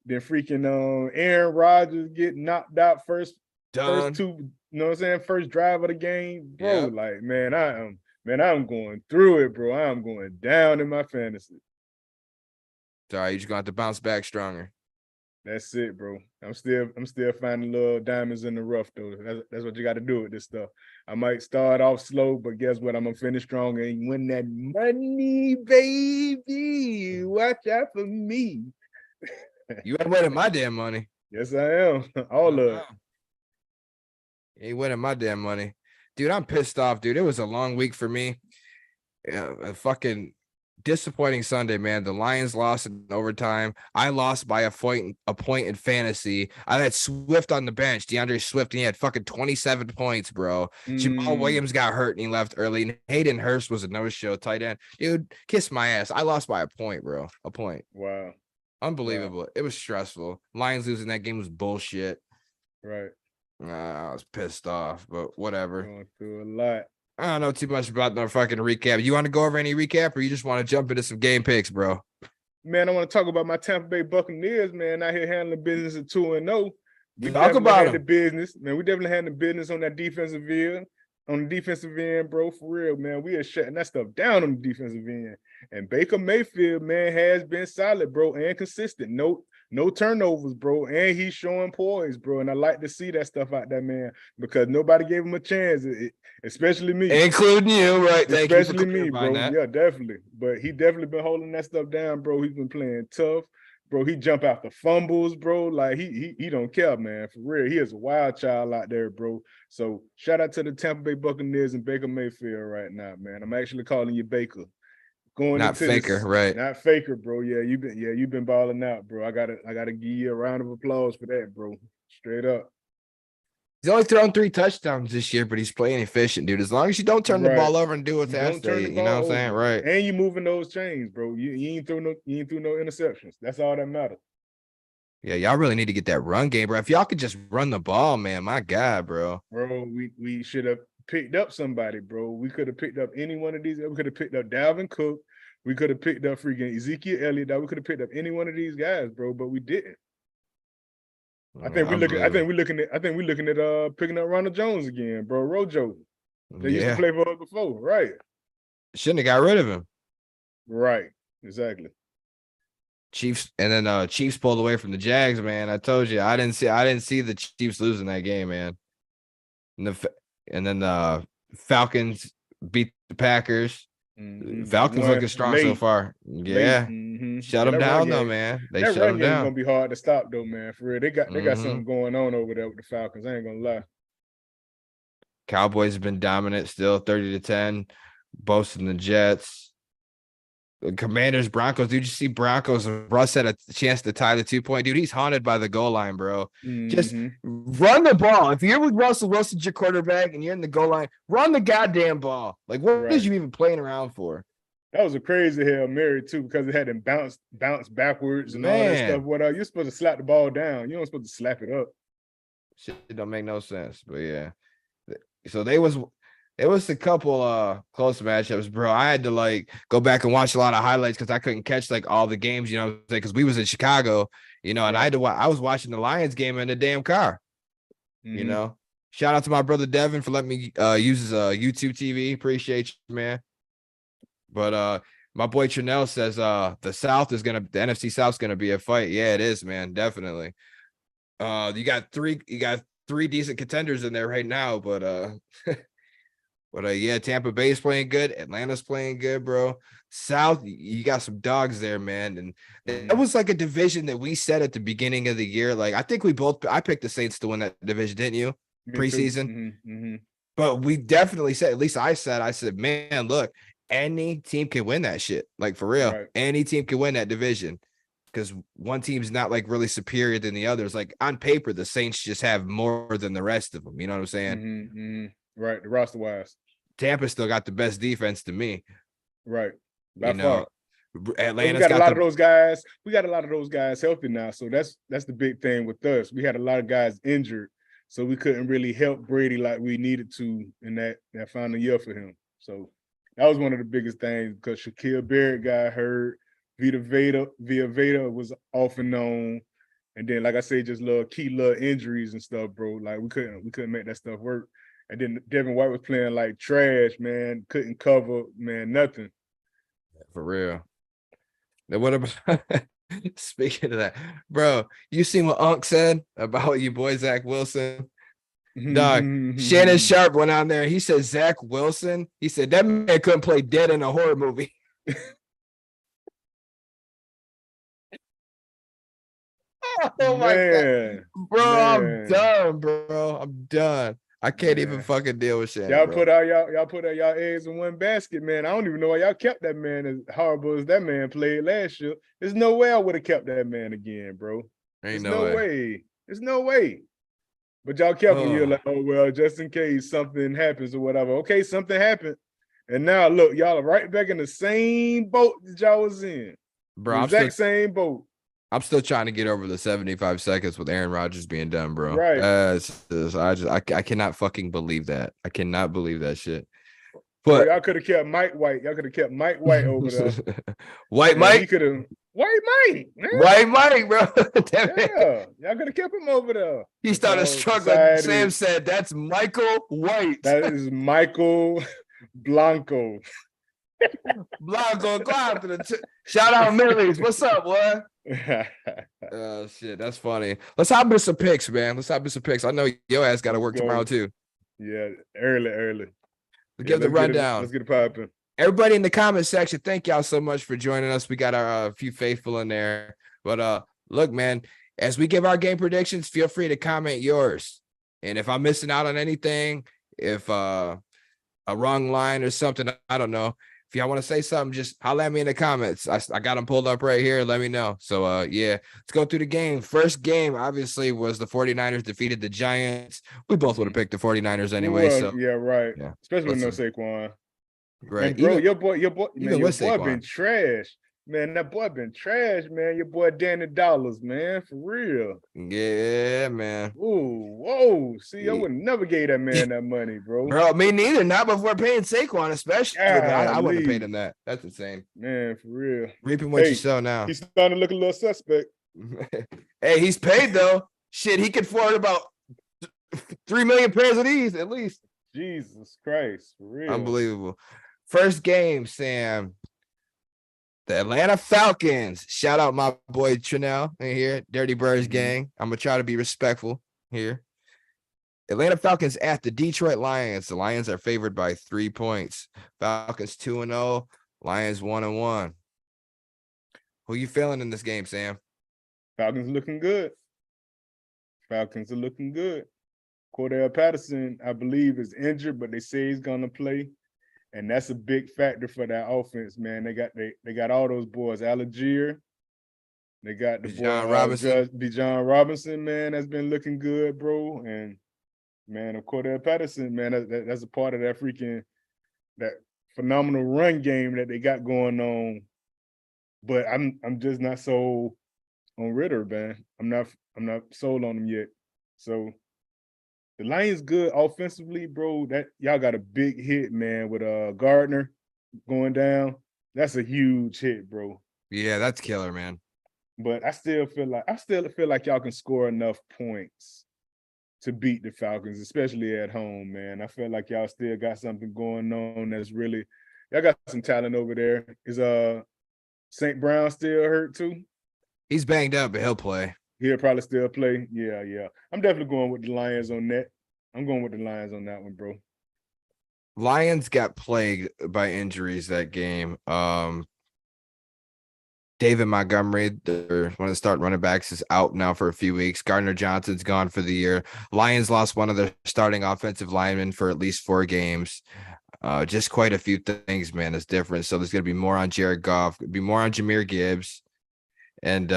Speaker 2: Then freaking Aaron Rodgers get knocked out first 2, you know what I'm saying? First drive of the game. Bro, like, man, I'm going through it, bro. I'm going down in my fantasy.
Speaker 1: Sorry, you're just gonna have to bounce back stronger.
Speaker 2: That's it, bro. I'm still finding little diamonds in the rough, though. That's what you got to do with this stuff. I might start off slow, but guess what? I'm gonna finish strong and win that money, baby. Watch out for me.
Speaker 1: You ain't winning my damn money.
Speaker 2: Yes, I am. All of it.
Speaker 1: You ain't winning my damn money. Dude, I'm pissed off, dude. It was a long week for me. A fucking disappointing Sunday, man. The Lions lost in overtime. I lost by a point in fantasy. I had Swift on the bench, DeAndre Swift, and he had fucking 27 points, bro. Jamal Williams got hurt and he left early. And Hayden Hurst was a no-show tight end. Dude, kiss my ass. I lost by a point, bro. A point.
Speaker 2: Wow.
Speaker 1: Unbelievable. It was stressful. Lions losing that game was bullshit.
Speaker 2: Right.
Speaker 1: I was pissed off, but whatever.
Speaker 2: Going through a lot.
Speaker 1: I don't know too much about the fucking recap. You want to go over any recap, or you just want to jump into some game picks, bro?
Speaker 2: Man, I want to talk about my Tampa Bay Buccaneers, man, out here handling business at 2-0. We
Speaker 1: Talk
Speaker 2: definitely
Speaker 1: about
Speaker 2: had the
Speaker 1: them.
Speaker 2: business, man. We definitely had the business on that defensive end. On the defensive end, bro, for real, man. We are shutting that stuff down on the defensive end. And Baker Mayfield, man, has been solid, bro, and consistent. No turnovers, bro. And he's showing poise, bro. And I like to see that stuff out there, man, because nobody gave him a chance, especially me.
Speaker 1: Including you, right? Thank
Speaker 2: Especially
Speaker 1: you for
Speaker 2: me, bro.
Speaker 1: that.
Speaker 2: Yeah, definitely. But he definitely been holding that stuff down, bro. He's been playing tough. Bro, he jump out the fumbles, bro. Like he don't care, man. For real. He is a wild child out there, bro. So shout out to the Tampa Bay Buccaneers and Baker Mayfield right now, man. I'm actually calling you Baker. Going
Speaker 1: Not
Speaker 2: into
Speaker 1: Faker,
Speaker 2: this,
Speaker 1: right?
Speaker 2: Not Faker, bro. Yeah, you've been balling out, bro. I gotta give you a round of applause for that, bro. Straight up.
Speaker 1: He's only thrown 3 touchdowns this year, but he's playing efficient, dude. As long as you don't turn the ball over and do what's asked of you, you know what I'm saying? Right.
Speaker 2: And you moving those chains, bro. You ain't through no interceptions. That's all that matters.
Speaker 1: Yeah, y'all really need to get that run game, bro. If y'all could just run the ball, man, my God, bro.
Speaker 2: Bro, we should have picked up somebody, bro. We could have picked up any one of these. We could have picked up Dalvin Cook. We could have picked up freaking Ezekiel Elliott. We could have picked up any one of these guys, bro, but we didn't. I think we're looking at picking up Ronald Jones again, bro. Rojo. They used to play for us before, right?
Speaker 1: Shouldn't have got rid of him.
Speaker 2: Right. Exactly.
Speaker 1: Chiefs, and then Chiefs pulled away from the Jags, man. I told you, I didn't see the Chiefs losing that game, man. And then the Falcons beat the Packers. Mm-hmm. Falcons looking strong so far. Yeah. Mm-hmm. Shut them down though, man. They shut them down.
Speaker 2: Gonna be hard to stop though, man. For real. They got something going on over there with the Falcons. I ain't gonna lie.
Speaker 1: Cowboys have been dominant still, 30-10, boasting the Jets. The Commanders, Broncos. Dude, you see Broncos? Russ had a chance to tie the 2-point. Dude, he's haunted by the goal line, bro. Mm-hmm. Just run the ball. If you're with Russell Wilson's your quarterback and you're in the goal line, run the goddamn ball. Like, what is you even playing around for?
Speaker 2: That was a crazy Hail Mary, too, because it had him bounce backwards and all that stuff. You're supposed to slap the ball down. You don't supposed to slap it up.
Speaker 1: Shit don't make no sense. But yeah. So it was a couple close matchups, bro. I had to go back and watch a lot of highlights because I couldn't catch all the games, you know, because we was in Chicago, you know, and I was watching the Lions game in the damn car. Mm-hmm. You know. Shout out to my brother Devin for letting me use his YouTube TV. Appreciate you, man. But my boy Chanel says the NFC South's gonna be a fight. Yeah, it is, man. Definitely. You got three decent contenders in there right now, but yeah, Tampa Bay's playing good. Atlanta's playing good, bro. South, you got some dogs there, man. And that was like a division that we said at the beginning of the year. Like, I think I picked the Saints to win that division, didn't you? Preseason. Mm-hmm. But we definitely said, at least I said, man, look, any team can win that shit. Like, for real. Right. Any team can win that division. Because one team's not really superior than the others. Like, on paper, the Saints just have more than the rest of them. You know what I'm saying?
Speaker 2: Mm-hmm. Right, the roster wise.
Speaker 1: Tampa still got the best defense to me.
Speaker 2: Right.
Speaker 1: You know, Atlanta's
Speaker 2: got a lot of those guys. We got a lot of those guys healthy now. So that's the big thing with us. We had a lot of guys injured, so we couldn't really help Brady like we needed to in that final year for him. So that was one of the biggest things because Shaquille Barrett got hurt. Vita Veda was off and on. And then, like I say, just little injuries and stuff, bro. Like we couldn't make that stuff work. And then Devin White was playing like trash, man. Couldn't cover, man, nothing.
Speaker 1: For real. Then what about speaking of that, bro? You seen what Unc said about you boy Zach Wilson? Dog, Shannon Sharp went on there. He said Zach Wilson. He said that man couldn't play dead in a horror movie. Oh my God, bro! Man. I'm done, bro. I'm done. I can't even fucking deal with Shannon.
Speaker 2: Y'all put out y'all eggs in one basket, man. I don't even know why y'all kept that man as horrible as that man played last year. There's no way I would have kept that man again, bro. There's no way. There's no way. But y'all kept him. You're like, oh well, just in case something happens or whatever. Okay, something happened, and now look, y'all are right back in the same boat that y'all was in.
Speaker 1: Bro,
Speaker 2: the exact same boat.
Speaker 1: I'm still trying to get over the 75 seconds with Aaron Rodgers being done, bro.
Speaker 2: Right.
Speaker 1: I cannot fucking believe that. I cannot believe that shit.
Speaker 2: But
Speaker 1: But
Speaker 2: y'all could have kept Mike White. Y'all could have kept Mike White over there.
Speaker 1: White
Speaker 2: Man, he
Speaker 1: Mike,
Speaker 2: could have White Mike, man.
Speaker 1: White Mike, bro. Damn it.
Speaker 2: Yeah, y'all could have kept him over there.
Speaker 1: He started
Speaker 2: So
Speaker 1: struggling.
Speaker 2: decided
Speaker 1: Sam said, "That's Michael White."
Speaker 2: that is Michael Blanco.
Speaker 1: Blanco, shout out Millies. What's up, boy? Oh shit, that's funny. Let's hop into some picks, man. Let's hop into some picks. I know your ass got to work tomorrow too.
Speaker 2: Yeah, early.
Speaker 1: Give the rundown.
Speaker 2: Let's get it popping.
Speaker 1: Everybody in the comment section, thank y'all so much for joining us. We got our few faithful in there. But look, man, as we give our game predictions, feel free to comment yours. And if I'm missing out on anything, if a wrong line or something, I don't know. If y'all want to say something, just holler at me in the comments. I got them pulled up right here. Let me know. So, yeah, let's go through the game. First game, obviously, was the 49ers defeated the Giants. We both would have picked the 49ers anyway.
Speaker 2: Well, yeah, right. Yeah. Especially with no Saquon.
Speaker 1: Right.
Speaker 2: And bro, your boy been trash. Man, that boy been trash, man. Your boy Danny Dollars, man, for real.
Speaker 1: Yeah, man.
Speaker 2: Ooh, whoa. See, I would never gave that man that money, bro.
Speaker 1: Bro, me neither. Not before paying Saquon, especially. I wouldn't have paid him that. That's insane.
Speaker 2: Man, for real.
Speaker 1: Reaping what you sow now.
Speaker 2: He's starting to look a little suspect.
Speaker 1: Hey, he's paid, though. Shit, he could afford about 3 million pairs of these, at least.
Speaker 2: Jesus Christ, for real.
Speaker 1: Unbelievable. First game, Sam. The Atlanta Falcons. Shout out my boy Trinell in here. Dirty Birds gang. I'm going to try to be respectful here. Atlanta Falcons at the Detroit Lions. The Lions are favored by 3 points. Falcons 2-0. Lions 1-1. Who you feeling in this game, Sam?
Speaker 2: Falcons looking good. Falcons are looking good. Cordell Patterson, I believe, is injured, but they say he's going to play. And that's a big factor for that offense, man. They got all those boys. Algier. They got the Bijan Robinson, man. That's been looking good, bro. And man, of Cordell Patterson, man, that's a part of that phenomenal run game that they got going on. But I'm just not sold on Ritter, man. I'm not sold on him yet. So the Lions good offensively, bro. That y'all got a big hit, man, with Gardner going down. That's a huge hit, bro.
Speaker 1: Yeah, that's killer, man.
Speaker 2: But I still feel like y'all can score enough points to beat the Falcons, especially at home, man. I feel like y'all still got something going on that's really y'all got some talent over there. Is St. Brown still hurt too?
Speaker 1: He's banged up, but he'll play.
Speaker 2: He'll probably still play. Yeah. I'm definitely going with the Lions on that. I'm going with the Lions on that one, bro.
Speaker 1: Lions got plagued by injuries that game. David Montgomery, one of the starting running backs, is out now for a few weeks. Gardner Johnson's gone for the year. Lions lost one of their starting offensive linemen for at least 4 games. Just quite a few things, man, is different. So there's going to be more on Jared Goff, be more on Jahmyr Gibbs. And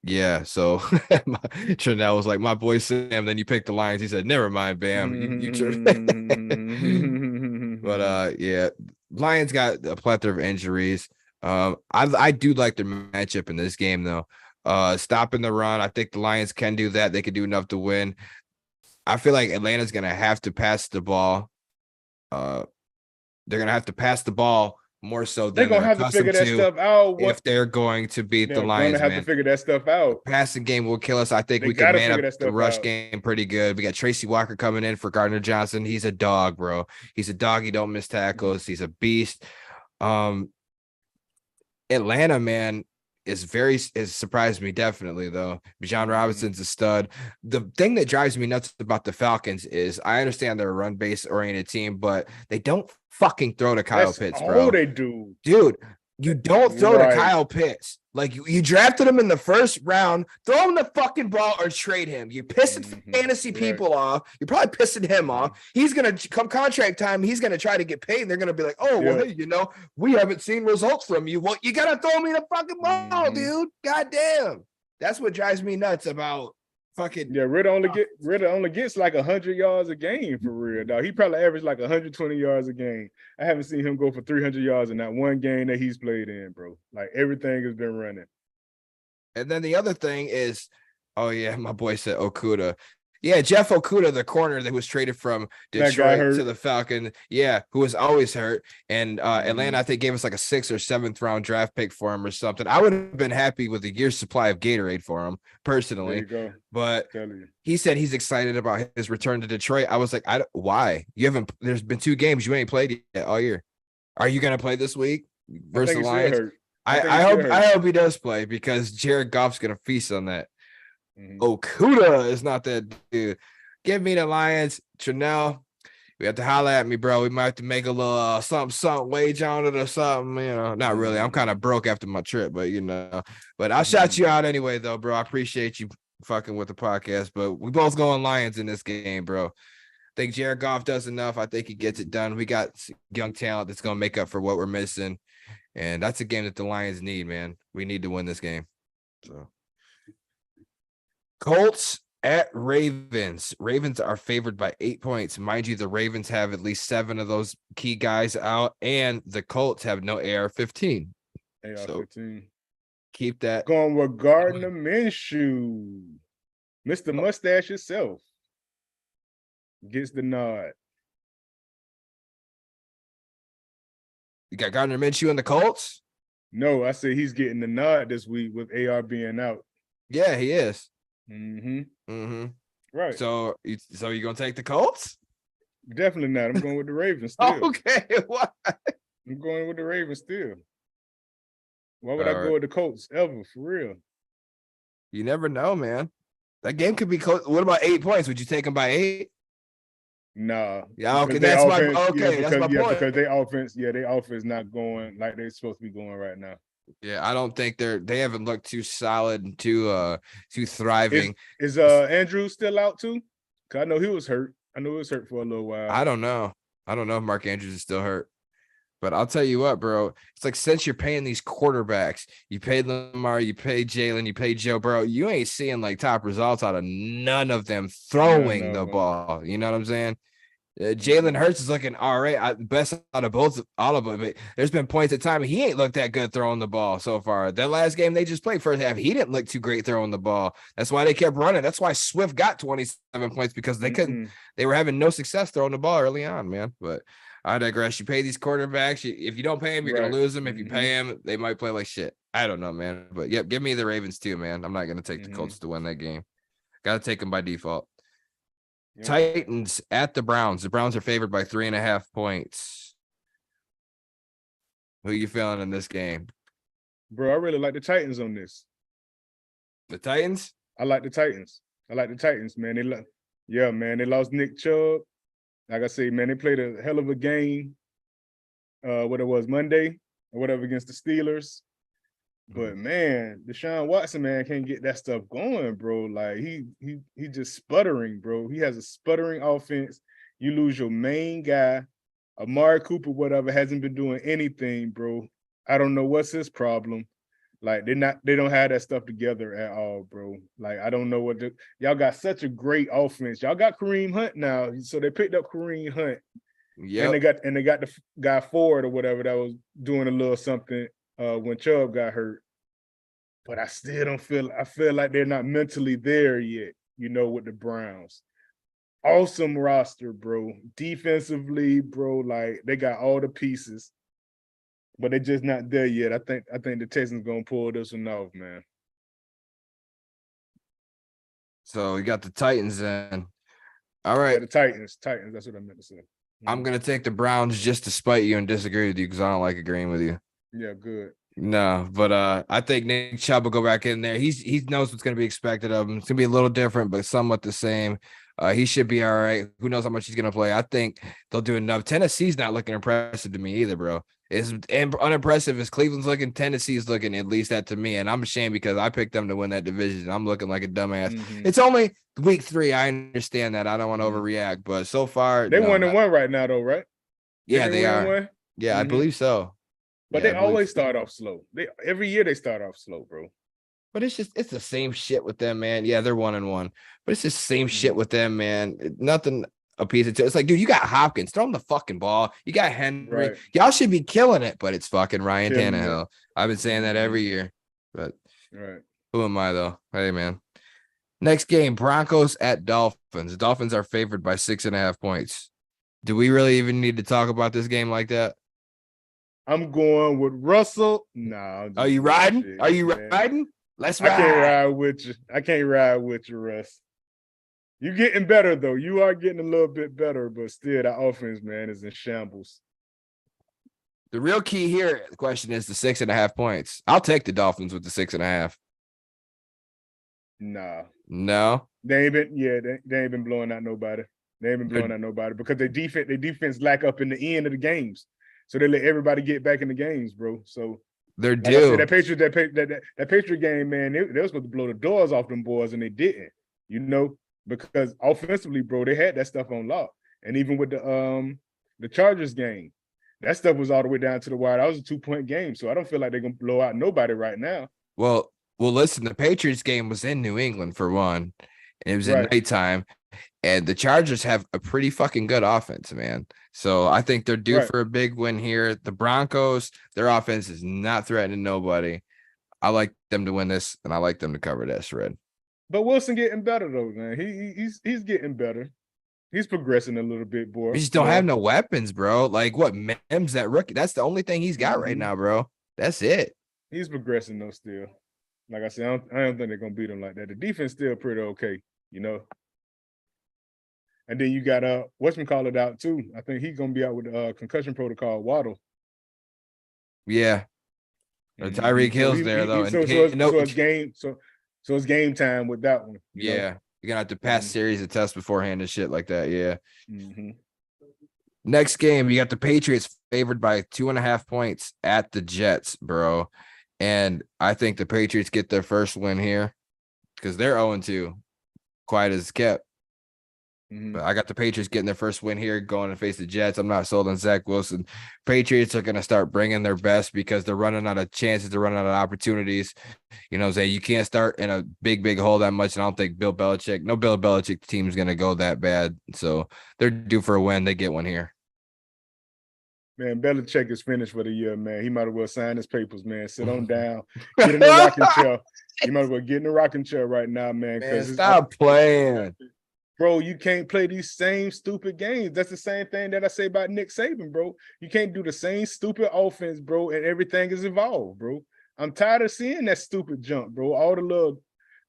Speaker 1: yeah, so Trinell was like, my boy Sam, then you picked the Lions. He said, never mind, Bam. But yeah, Lions got a plethora of injuries. I do like their matchup in this game, though. Stopping the run, I think the Lions can do that. They can do enough to win. I feel like Atlanta's going to have to pass the ball. They're going to have to pass the ball more so than
Speaker 2: they're going to have to figure that stuff out.
Speaker 1: If they're going to beat the Lions,
Speaker 2: they're going to have to figure that stuff out.
Speaker 1: The passing game will kill us. I think we can man up the rush game pretty good. We got Tracy Walker coming in for Gardner Johnson. He's a dog, bro. He's a dog. He don't miss tackles. He's a beast. Atlanta, man, is surprised me definitely, though. Bijan Robinson's a stud. The thing that drives me nuts about the Falcons is I understand they're a run-based oriented team, but they don't fucking throw to Kyle Pitts, bro.
Speaker 2: Oh, they do.
Speaker 1: Dude, you don't throw to Kyle Pitts. Like, you drafted him in the first round, throw him the fucking ball or trade him. You're pissing fantasy people off. You're probably pissing him off. He's going to come contract time. He's going to try to get paid. And they're going to be like, oh, well, hey, we haven't seen results from you. Well, you got to throw me the fucking ball, dude. God damn. That's what drives me nuts about fucking.
Speaker 2: Yeah, Ritter only gets like 100 yards a game for real, dog. He probably averaged like 120 yards a game. I haven't seen him go for 300 yards in that one game that he's played in, bro. Like, everything has been running.
Speaker 1: And then the other thing is, oh yeah, my boy said Okuda. Yeah, Jeff Okuda, the corner that was traded from Detroit to the Falcon. Yeah, who was always hurt. And Atlanta, I think, gave us like a 6th or 7th round draft pick for him or something. I would have been happy with a year's supply of Gatorade for him personally.
Speaker 2: There you go.
Speaker 1: But he said he's excited about his return to Detroit. I was like, why? You haven't, there's been 2 games you ain't played yet all year. Are you going to play this week versus the Lions? I hope he does play because Jared Goff's going to feast on that. Okuda is not that dude. Give me the Lions. Chanel, we have to holler at me, bro. We might have to make a little something wage on it or something. You know, not really. I'm kind of broke after my trip, but you know. But I'll shout you out anyway, though, bro. I appreciate you fucking with the podcast. But we both going Lions in this game, bro. I think Jared Goff does enough. I think he gets it done. We got young talent that's gonna make up for what we're missing, and that's a game that the Lions need, man. We need to win this game. So. Colts at Ravens. Ravens are favored by 8 points. Mind you, the Ravens have at least 7 of those key guys out, and the Colts have no AR-15.
Speaker 2: AR-15. So
Speaker 1: keep that.
Speaker 2: Going with Gardner Minshew. Mr. Mustache himself gets the nod.
Speaker 1: You got Gardner Minshew and the Colts?
Speaker 2: No, I said he's getting the nod this week with AR being out.
Speaker 1: Yeah, he is.
Speaker 2: Right.
Speaker 1: So you're gonna take the Colts?
Speaker 2: Definitely not. I'm going with the Ravens still.
Speaker 1: Okay, why?
Speaker 2: I'm going with the Ravens still. Why would I go with the Colts ever, for real?
Speaker 1: You never know, man. That game could be close. What about 8 points? Would you take them by 8?
Speaker 2: Nah.
Speaker 1: Yeah, okay. That's my point.
Speaker 2: Because their offense not going like they're supposed to be going right now.
Speaker 1: Yeah, I don't think they haven't looked too solid and too thriving.
Speaker 2: Is Andrew still out too? Cause I know he was hurt. I know he was hurt for a little while.
Speaker 1: I don't know if Mark Andrews is still hurt. But I'll tell you what, bro. It's like since you're paying these quarterbacks, you paid Lamar, you paid Jalen, you paid Joe Burrow, you ain't seeing like top results out of none of them throwing the ball. You know what I'm saying? Jalen Hurts is looking all right. Best out of all of them. But there's been points of time he ain't looked that good throwing the ball so far. That last game they just played first half, he didn't look too great throwing the ball. That's why they kept running. That's why Swift got 27 points because they couldn't. They were having no success throwing the ball early on, man. But I digress. You pay these quarterbacks. If you don't pay them, you're gonna lose them. If you pay them, they might play like shit. I don't know, man. But yep, give me the Ravens too, man. I'm not gonna take the Colts to win that game. Got to take them by default. Yep. Titans at the Browns. The Browns are favored by 3.5 points. Who are you feeling in this game?
Speaker 2: Bro, I really like the Titans on this.
Speaker 1: The Titans?
Speaker 2: I like the Titans. Man. They lost Nick Chubb. Like I say, man, they played a hell of a game. What it was Monday or whatever against the Steelers. But man, Deshaun Watson, man, can't get that stuff going, bro. Like he just sputtering, bro. He has a sputtering offense. You lose your main guy, Amari Cooper, whatever, hasn't been doing anything, bro. I don't know what's his problem. Like they don't have that stuff together at all, bro. Like I don't know y'all got such a great offense. Y'all got Kareem Hunt now, so they picked up Kareem Hunt. Yeah, and they got the guy Ford or whatever that was doing a little something when Chubb got hurt. But I still don't feel like they're not mentally there yet, you know, with the Browns. Awesome roster, bro. Defensively, bro, like they got all the pieces, but they're just not there yet. I think the Texans gonna pull this one off, man.
Speaker 1: So you got the Titans then. All right.
Speaker 2: Yeah, the Titans. That's what I meant to say.
Speaker 1: I'm gonna take the Browns just to spite you and disagree with you because I don't like agreeing with you.
Speaker 2: Yeah, good.
Speaker 1: No, but I think Nick Chubb will go back in there. He knows what's going to be expected of him. It's going to be a little different, but somewhat the same. He should be all right. Who knows how much he's going to play? I think they'll do enough. Tennessee's not looking impressive to me either, bro. As unimpressive as Cleveland's looking, Tennessee's looking at least that to me, and I'm ashamed because I picked them to win that division. I'm looking like a dumbass. It's only week 3. I understand that. I don't want to overreact, but so far
Speaker 2: they 1-1 right now, though, right?
Speaker 1: Yeah, they are. Yeah, I believe so.
Speaker 2: But they always start off slow. Every year they start off slow, bro.
Speaker 1: But it's the same shit with them, man. Yeah, they're 1-1, but it's just same shit with them, man. Nothing appeasing to. It's like, dude, you got Hopkins, throw him the fucking ball. You got Henry. Right. Y'all should be killing it, but it's fucking Ryan Tannehill. I've been saying that every year, but
Speaker 2: right.
Speaker 1: Who am I though? Hey man. Next game, Broncos at Dolphins. The Dolphins are favored by 6.5 points. Do we really even need to talk about this game like that?
Speaker 2: I'm going with Russell. Nah,
Speaker 1: Are you riding? Are you riding? Let's ride.
Speaker 2: I can't ride with you. I can't ride with you, Russ. You're getting better though. You are getting a little bit better, but still, the offense, man, is in shambles.
Speaker 1: The real key here, the question is the 6.5 points. I'll take the Dolphins with the 6.5.
Speaker 2: Nah.
Speaker 1: No.
Speaker 2: They ain't been blowing out nobody. They ain't been blowing out nobody because their defense lack up in the end of the games. So they let everybody get back in the games, bro. So
Speaker 1: they're
Speaker 2: like
Speaker 1: due.
Speaker 2: I said, that Patriot game, man, they were supposed to blow the doors off them boys, and they didn't. You know, because offensively, bro, they had that stuff on lock. And even with the Chargers game, that stuff was all the way down to the wire. That was a 2-point game, so I don't feel like they're gonna blow out nobody right now.
Speaker 1: Well, listen, the Patriots game was in New England for one, and it was at nighttime. And the Chargers have a pretty fucking good offense, man. So I think they're due for a big win here. The Broncos, their offense is not threatening nobody. I like them to win this, and I like them to cover that spread.
Speaker 2: But Wilson getting better though, man. He's getting better. He's progressing a little bit, boy.
Speaker 1: We just don't have no weapons, bro. Like what Mims, that rookie? That's the only thing he's got right now, bro. That's it.
Speaker 2: He's progressing though, still. Like I said, I don't think they're gonna beat him like that. The defense still pretty okay, you know. And then you got whatchamacallit out too. I think he's gonna be out with concussion protocol. Waddle.
Speaker 1: Yeah. Or Tyreek Hill's there though.
Speaker 2: So it's game time with that one.
Speaker 1: Yeah. You're gonna have to pass series of tests beforehand and shit like that. Yeah. Next game, you got the Patriots favored by 2.5 points at the Jets, bro. And I think the Patriots get their first win here because they're 0-2. Quiet as kept. But I got the Patriots getting their first win here, going to face the Jets. I'm not sold on Zach Wilson. Patriots are going to start bringing their best because they're running out of chances. They're running out of opportunities. You know, Zay, you can't start in a big hole that much. And I don't think Bill Belichick team is going to go that bad. So they're due for a win. They get one here.
Speaker 2: Man, Belichick is finished for the year, man. He might as well sign his papers, man. Sit on down. Get in the rocking chair. You might as well get in the rocking chair right now, man.
Speaker 1: Man, stop playing.
Speaker 2: Bro, you can't play these same stupid games. That's the same thing that I say about Nick Saban, bro. You can't do the same stupid offense, bro, and everything is evolved, bro. I'm tired of seeing that stupid jump, bro. All the little,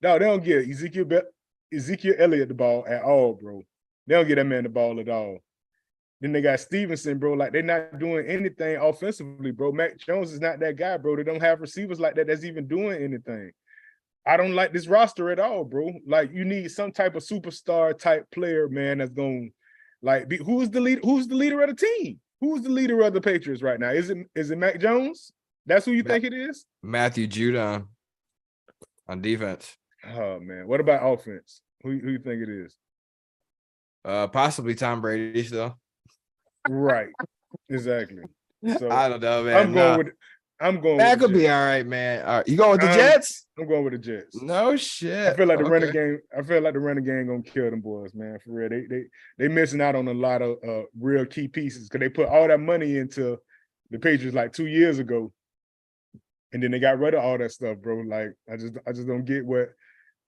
Speaker 2: no, they don't get Ezekiel Elliott the ball at all, bro. They don't get that man the ball at all. Then they got Stevenson, bro. Like, they're not doing anything offensively, bro. Mac Jones is not that guy, bro. They don't have receivers like that that's even doing anything. I don't like this roster at all, bro. Like, you need some type of superstar type player, man, that's going like be who's the leader of the team? Who's the leader of the Patriots right now? Is it Mac Jones? That's who you think it is?
Speaker 1: Matthew Judon on defense.
Speaker 2: Oh man. What about offense? Who you think it is?
Speaker 1: Possibly Tom Brady still.
Speaker 2: Right. Exactly. So
Speaker 1: I don't know, man.
Speaker 2: I'm going
Speaker 1: that could be all right, man. All right. You going with the Jets?
Speaker 2: I'm going with the Jets.
Speaker 1: No shit.
Speaker 2: I feel like the running game gonna kill them boys, man. For real. They missing out on a lot of real key pieces because they put all that money into the Patriots like 2 years ago. And then they got rid of all that stuff, bro. Like, I just don't get what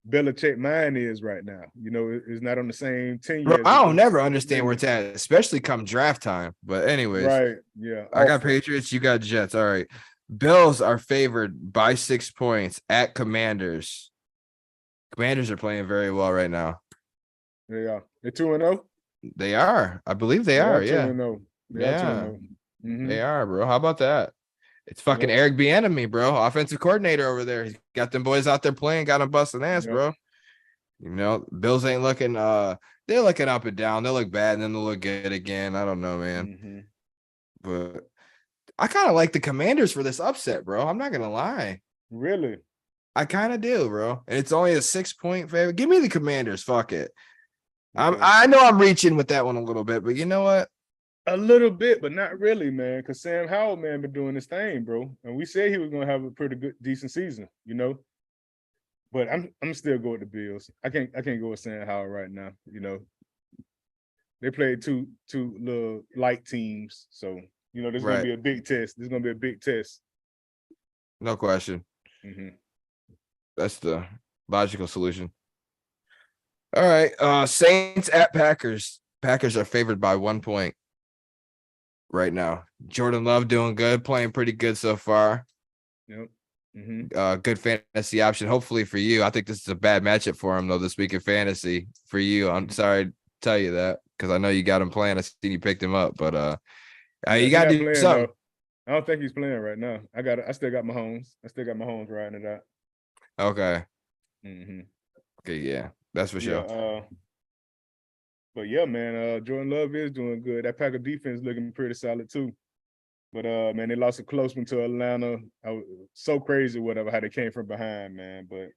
Speaker 2: Belichick mind is right now. You know, it's not on the same 10 years.
Speaker 1: I don't never understand where it's at, especially come draft time. But anyways,
Speaker 2: right, yeah.
Speaker 1: I got Patriots, you got Jets. All right. Bills are favored by 6 points at Commanders. Commanders are playing very well right now.
Speaker 2: They are. They're 2-0?
Speaker 1: They are. I believe they are. Yeah.
Speaker 2: 2-0.
Speaker 1: Yeah. They are, bro. How about that? It's fucking Eric Bieniemy, bro. Offensive coordinator over there. He's got them boys out there playing, got them busting ass, bro. You know, Bills ain't looking they're looking up and down. They'll look bad and then they'll look good again. I don't know, man. But I kind of like the Commanders for this upset, bro. I'm not gonna lie.
Speaker 2: Really?
Speaker 1: I kind of do, bro. And it's only a 6-point favor. Give me the Commanders. Fuck it. Okay. I know I'm reaching with that one a little bit, but you know what?
Speaker 2: A little bit, but not really, man. Because Sam Howell, man, been doing his thing, bro. And we said he was gonna have a pretty good, decent season, you know. But I'm still going with the Bills. I can't go with Sam Howell right now. You know, they played two little light teams, so you know this is gonna be a big test. This is gonna be a big test.
Speaker 1: No question. That's the logical solution. All right. Saints at Packers. Packers are favored by 1 point right now. Jordan Love doing good, playing pretty good so far.
Speaker 2: Yep. Mm-hmm.
Speaker 1: Good fantasy option. Hopefully for you. I think this is a bad matchup for him though this week in fantasy. For you, I'm sorry to tell you that because I know you got him playing. I seen you picked him up, but you got to do something.
Speaker 2: Though. I don't think he's playing right now. I still got Mahomes. Riding it out.
Speaker 1: Okay.
Speaker 2: Mm-hmm.
Speaker 1: Okay, yeah, that's for sure.
Speaker 2: But yeah, man, Jordan Love is doing good. That Packer defense looking pretty solid too. But man, they lost a close one to Atlanta. I was so crazy, whatever, how they came from behind, man. But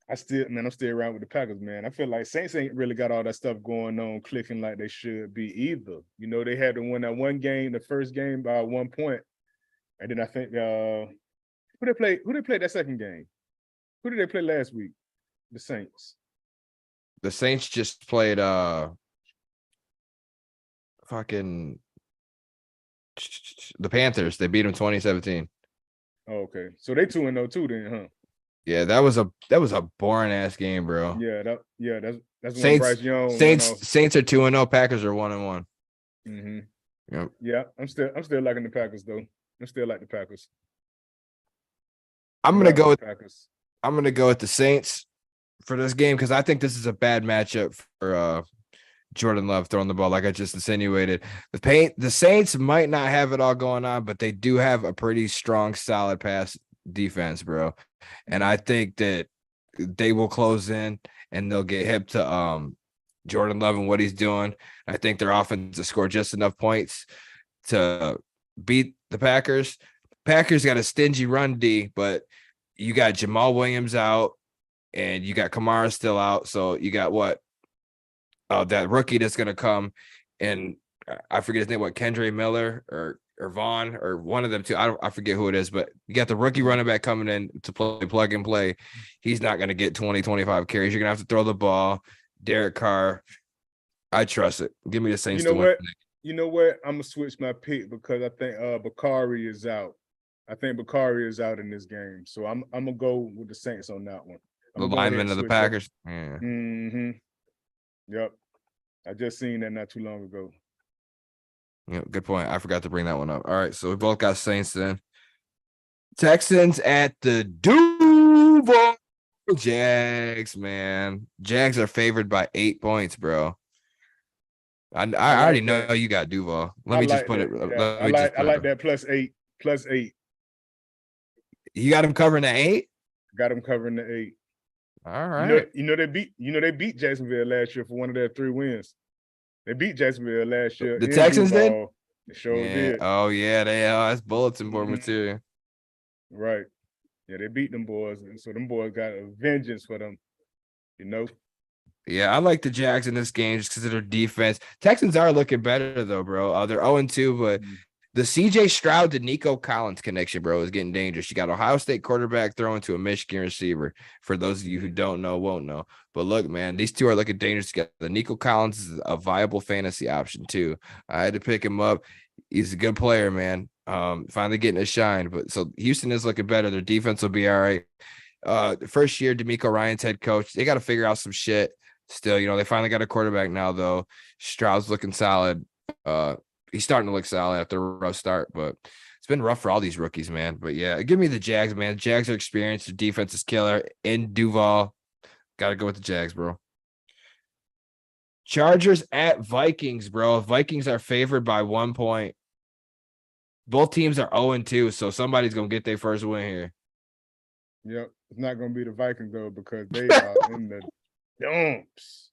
Speaker 2: I'm still around with the Packers, man. I feel like Saints ain't really got all that stuff going on, clicking like they should be either. You know, they had to win that one game, the first game by 1 point. And then I think who they played that second game? Who did they play last week? The Saints.
Speaker 1: The Saints just played fucking the Panthers. They beat them 2017.
Speaker 2: Oh, okay. So they 2-0 too then, huh?
Speaker 1: Yeah, that was a boring ass game, bro.
Speaker 2: That's
Speaker 1: Saints,
Speaker 2: when Bryce Young
Speaker 1: Saints are 2-0, Packers are 1-1.
Speaker 2: Mm-hmm.
Speaker 1: Yep.
Speaker 2: Yeah, I'm still liking the Packers though. I still like the Packers.
Speaker 1: I'm gonna go with the Saints for this game because I think this is a bad matchup for Jordan Love throwing the ball, like I just insinuated. The Saints might not have it all going on, but they do have a pretty strong, solid pass defense, bro. And I think that they will close in and they'll get hip to Jordan Love and what he's doing. I think their offense will score just enough points to beat the Packers. Packers got a stingy run D, but you got Jamal Williams out and you got Kamara still out. So you got what? That rookie that's going to come, and I forget his name, Kendre Miller or Vaughn or one of them two. I forget who it is, but you got the rookie running back coming in to play plug and play. He's not going to get 20, 25 carries. You're going to have to throw the ball. Derek Carr. I trust it. Give me the Saints to win.
Speaker 2: You know what? I'm going to switch my pick because I think Bakari is out. I think Bakari is out in this game. So I'm going to go with the Saints on that one.
Speaker 1: The lineman of the Packers. Yeah.
Speaker 2: Mm-hmm. Yep. I just seen that not too long ago.
Speaker 1: Yeah, good point. I forgot to bring that one up. All right, so we both got Saints then. Texans at the Duval Jags, man. Jags are favored by 8 points, bro. I already know you got Duval. Let me just put it.
Speaker 2: I like that +8. +8.
Speaker 1: You got him covering the 8?
Speaker 2: Got him covering the 8.
Speaker 1: All right.
Speaker 2: You know they beat Jacksonville last year for one of their 3 wins. They beat Jacksonville last year.
Speaker 1: The Texans did?
Speaker 2: They sure did.
Speaker 1: Oh yeah, that's bulletin board material.
Speaker 2: Right. Yeah, they beat them boys, and so them boys got a vengeance for them. You know.
Speaker 1: Yeah, I like the Jags in this game just because of their defense. Texans are looking better though, bro. They're 0-2, but the CJ Stroud to Nico Collins connection, bro, is getting dangerous. You got Ohio State quarterback throwing to a Michigan receiver. For those of you who don't know, won't know. But look, man, these two are looking dangerous together. Nico Collins is a viable fantasy option too. I had to pick him up. He's a good player, man. Finally getting a shine. But so Houston is looking better. Their defense will be all right. The first year, DeMeco Ryans head coach. They got to figure out some shit. Still, they finally got a quarterback now, though. Stroud's looking solid. He's starting to look solid after a rough start, but it's been rough for all these rookies, man. But yeah, give me the Jags, man. The Jags are experienced. The defense is killer. In Duval, got to go with the Jags, bro. Chargers at Vikings, bro. Vikings are favored by 1 point. Both teams are 0-2, so somebody's going to get their first win here.
Speaker 2: Yep. It's not going to be the Vikings, though, because they are in the dumps.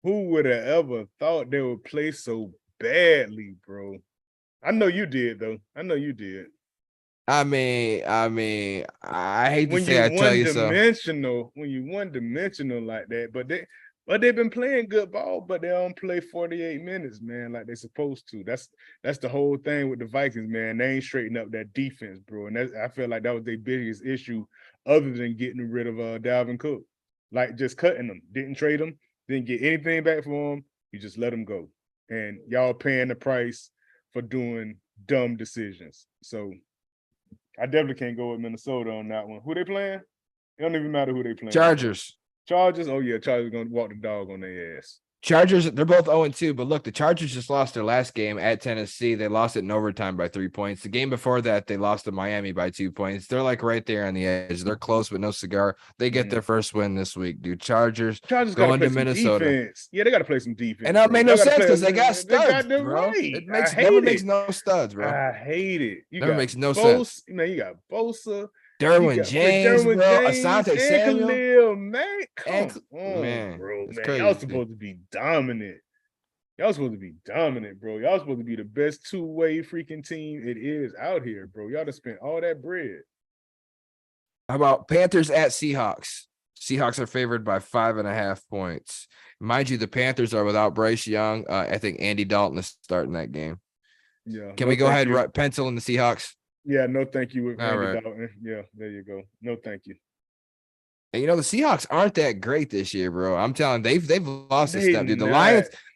Speaker 2: Who would have ever thought they would play so badly, bro? I know you did, though. I know you did.
Speaker 1: I mean, I hate to say I tell you so.
Speaker 2: When you one-dimensional like that, but they've been playing good ball, but they don't play 48 minutes, man, like they're supposed to. That's the whole thing with the Vikings, man. They ain't straightened up that defense, bro. And I feel like that was their biggest issue, other than getting rid of Dalvin Cook, like just cutting them. Didn't trade them, didn't get anything back for him. You just let them go, and y'all paying the price for doing dumb decisions. So I definitely can't go with Minnesota on that one. Who they playing? It don't even matter who they playing.
Speaker 1: Chargers.
Speaker 2: Chargers? Oh, yeah. Chargers going to walk the dog on their ass.
Speaker 1: Chargers, they're both 0-2, but look, the Chargers just lost their last game at Tennessee. They lost it in overtime by 3 points. The game before that, they lost to Miami by 2 points. They're like right there on the edge. They're close, but no cigar. They get their first win this week, dude. Chargers
Speaker 2: going
Speaker 1: to Minnesota.
Speaker 2: Defense. Yeah, they got to play some defense.
Speaker 1: And that made no sense because they got studs, bro.
Speaker 2: Right.
Speaker 1: It never makes no studs, bro.
Speaker 2: I hate it.
Speaker 1: Never makes no sense.
Speaker 2: Man, you got Bosa.
Speaker 1: Derwin James, bro. Asante Samuel.
Speaker 2: Khalil, man. Come on,
Speaker 1: man,
Speaker 2: bro. Man,
Speaker 1: crazy,
Speaker 2: y'all supposed to be dominant. Y'all supposed to be dominant, bro. Y'all supposed to be the best two-way freaking team it is out here, bro. Y'all done spent all that bread.
Speaker 1: How about Panthers at Seahawks? Seahawks are favored by 5.5 points. Mind you, the Panthers are without Bryce Young. I think Andy Dalton is starting that game.
Speaker 2: Yeah.
Speaker 1: Can we go ahead and pencil in the Seahawks?
Speaker 2: Yeah, no thank you with
Speaker 1: Andy
Speaker 2: Dalton. Yeah, there you go. No thank you.
Speaker 1: And the Seahawks aren't that great this year, bro. I'm telling you, they've lost a step, dude.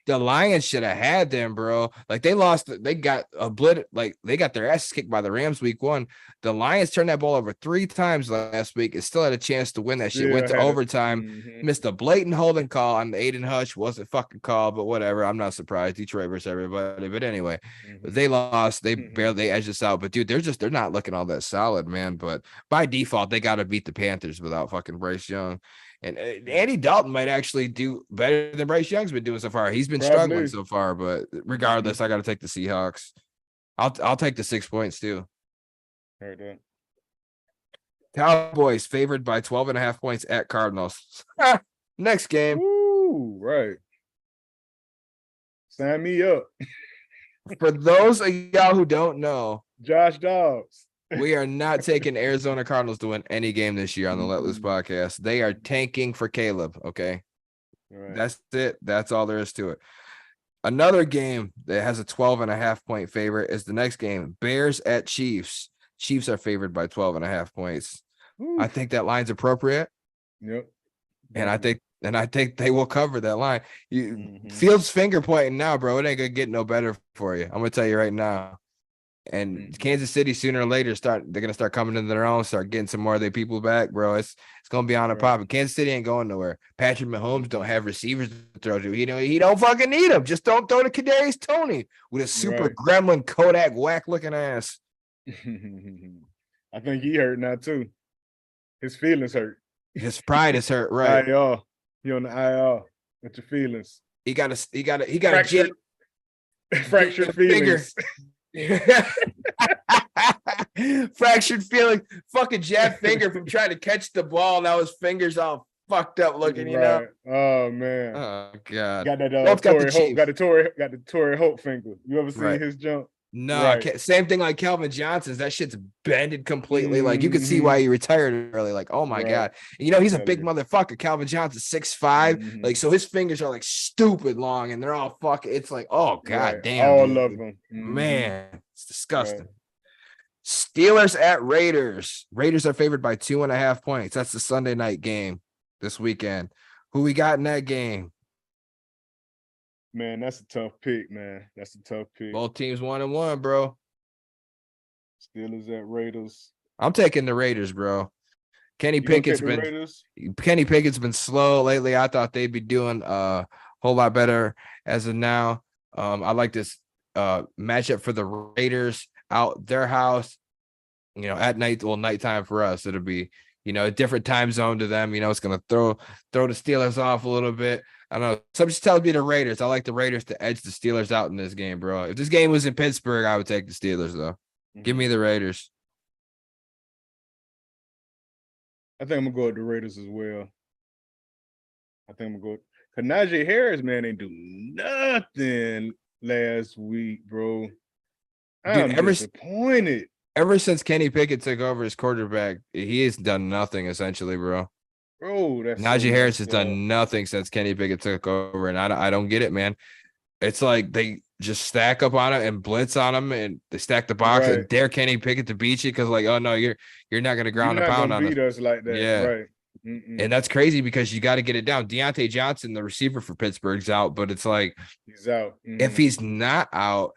Speaker 1: The Lions should have had them, bro. Like they got they got their asses kicked by the Rams week 1. The Lions turned that ball over 3 times last week and still had a chance to win that shit. Went to overtime, missed a blatant holding call on the Aiden Hutch. Wasn't fucking called, but whatever. I'm not surprised. Detroit versus everybody. But anyway, they lost. They barely edged us out. But dude, they're not looking all that solid, man. But by default, they got to beat the Panthers without fucking Bryce Young. And Andy Dalton might actually do better than Bryce Young's been doing so far. He's been struggling so far, but regardless, I got to take the Seahawks. I'll take the 6 points too.
Speaker 2: Heard that.
Speaker 1: Cowboys favored by 12.5 points at Cardinals. Next game.
Speaker 2: Ooh, right. Sign me up.
Speaker 1: For those of y'all who don't know,
Speaker 2: Josh Dobbs.
Speaker 1: We are not taking Arizona Cardinals to win any game this year on the Let Loose podcast. They are tanking for Caleb, okay? Right. That's it. That's all there is to it. Another game that has a 12.5 point favorite is the next game, Bears at Chiefs. Chiefs are favored by 12.5 points. Ooh. I think that line's appropriate.
Speaker 2: Yep.
Speaker 1: And I think they will cover that line. Fields finger pointing now, bro. It ain't gonna get no better for you. I'm gonna tell you right now. And Kansas City, sooner or later, they're gonna start coming into their own, start getting some more of their people back, bro. It's gonna be on a pop. Kansas City ain't going nowhere. Patrick Mahomes don't have receivers to throw to. He don't fucking need them. Just don't throw to Kadarius Toney with a super gremlin Kodak whack looking ass.
Speaker 2: I think he hurt now too. His feelings hurt.
Speaker 1: His pride is hurt, right?
Speaker 2: IR. He on the IR with your feelings.
Speaker 1: He got
Speaker 2: fractured feelings.
Speaker 1: Fractured feeling. Fucking jab finger from trying to catch the ball. Now his fingers all fucked up looking, you know.
Speaker 2: Oh man.
Speaker 1: Oh god.
Speaker 2: Got that Torrey Hope. Got the Torrey Hope finger. You ever seen his jump?
Speaker 1: No, same thing like Calvin Johnson's. That shit's bended completely. Like you can see why he retired early. Like, oh my god. And, he's a big motherfucker. Calvin Johnson's 6'5". Like, so his fingers are like stupid long, and they're all fucking. It's like, oh god damn.
Speaker 2: All of them.
Speaker 1: Man, it's disgusting. Steelers at Raiders. Raiders are favored by 2.5 points. That's the Sunday night game this weekend. Who we got in that game?
Speaker 2: Man, that's a tough pick, man. That's a tough pick.
Speaker 1: Both teams 1-1, bro.
Speaker 2: Steelers at Raiders.
Speaker 1: I'm taking the Raiders, bro. Kenny Pickett's been slow lately. I thought they'd be doing a whole lot better as of now. I like this matchup for the Raiders out their house. At night, nighttime for us. It'll be a different time zone to them. It's gonna throw the Steelers off a little bit. I don't know. Something just tells me the Raiders. I like the Raiders to edge the Steelers out in this game, bro. If this game was in Pittsburgh, I would take the Steelers, though. Give me the Raiders.
Speaker 2: I think I'm going to go with the Raiders as well. I think I'm going to go. Because Najee Harris, man, ain't do nothing last week, bro. I'm disappointed.
Speaker 1: Ever since Kenny Pickett took over as quarterback, he has done nothing, essentially, bro.
Speaker 2: Bro,
Speaker 1: Najee Harris has done nothing since Kenny Pickett took over, and I don't get it, man. It's like they just stack up on it and blitz on him, and they stack the box and dare Kenny Pickett to beat you because, like, oh no, you're not going to ground and pound on
Speaker 2: us like that,
Speaker 1: yeah.
Speaker 2: Right?
Speaker 1: And that's crazy because you got to get it down. Deontay Johnson, the receiver for Pittsburgh's out, but it's like
Speaker 2: he's out.
Speaker 1: If he's not out,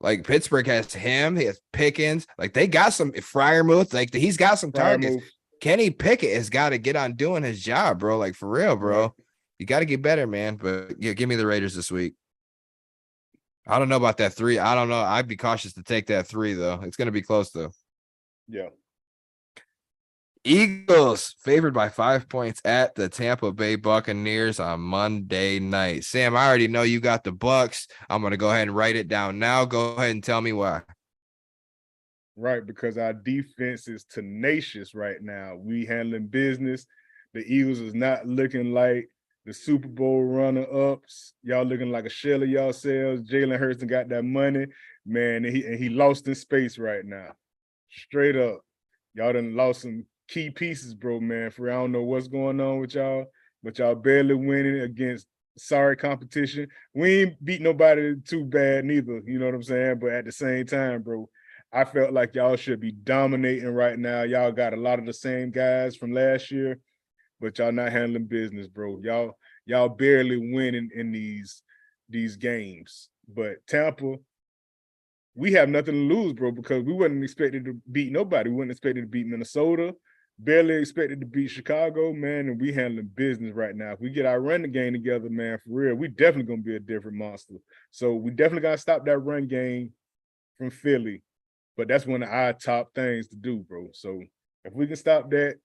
Speaker 1: Like Pittsburgh has him, he has Pickens. Like they got some Freiermuth. Like he's got some targets. Kenny Pickett has got to get on doing his job, bro. Like for real, bro. Right. You got to get better, man. But yeah, give me the Raiders this week. I don't know about that 3. I don't know. I'd be cautious to take that 3 though. It's gonna be close though.
Speaker 2: Yeah.
Speaker 1: Eagles favored by 5 points at the Tampa Bay Buccaneers on Monday night. Sam, I already know you got the Bucks. I'm going to go ahead and write it down now. Go ahead and tell me why.
Speaker 2: Right, because our defense is tenacious right now. We handling business. The Eagles is not looking like the Super Bowl runner-ups. Y'all looking like a shell of yourselves. Jalen Hurts got that money, man, and he lost in space right now. Straight up. Y'all done lost some key pieces, bro, man. For I don't know what's going on with y'all, but y'all barely winning against sorry competition. We ain't beat nobody too bad neither, you know what I'm saying? But at the same time, bro, I felt like y'all should be dominating right now. Y'all got a lot of the same guys from last year, but y'all not handling business, bro. Y'all barely winning in these games. But Tampa, we have nothing to lose, bro, because we wasn't expected to beat nobody. We wasn't expected to beat Minnesota. Barely expected to beat Chicago, man, and we handling business right now. If we get our running game together, man, for real, we definitely going to be a different monster. So we definitely got to stop that run game from Philly. But that's one of our top things to do, bro. So if we can stop that,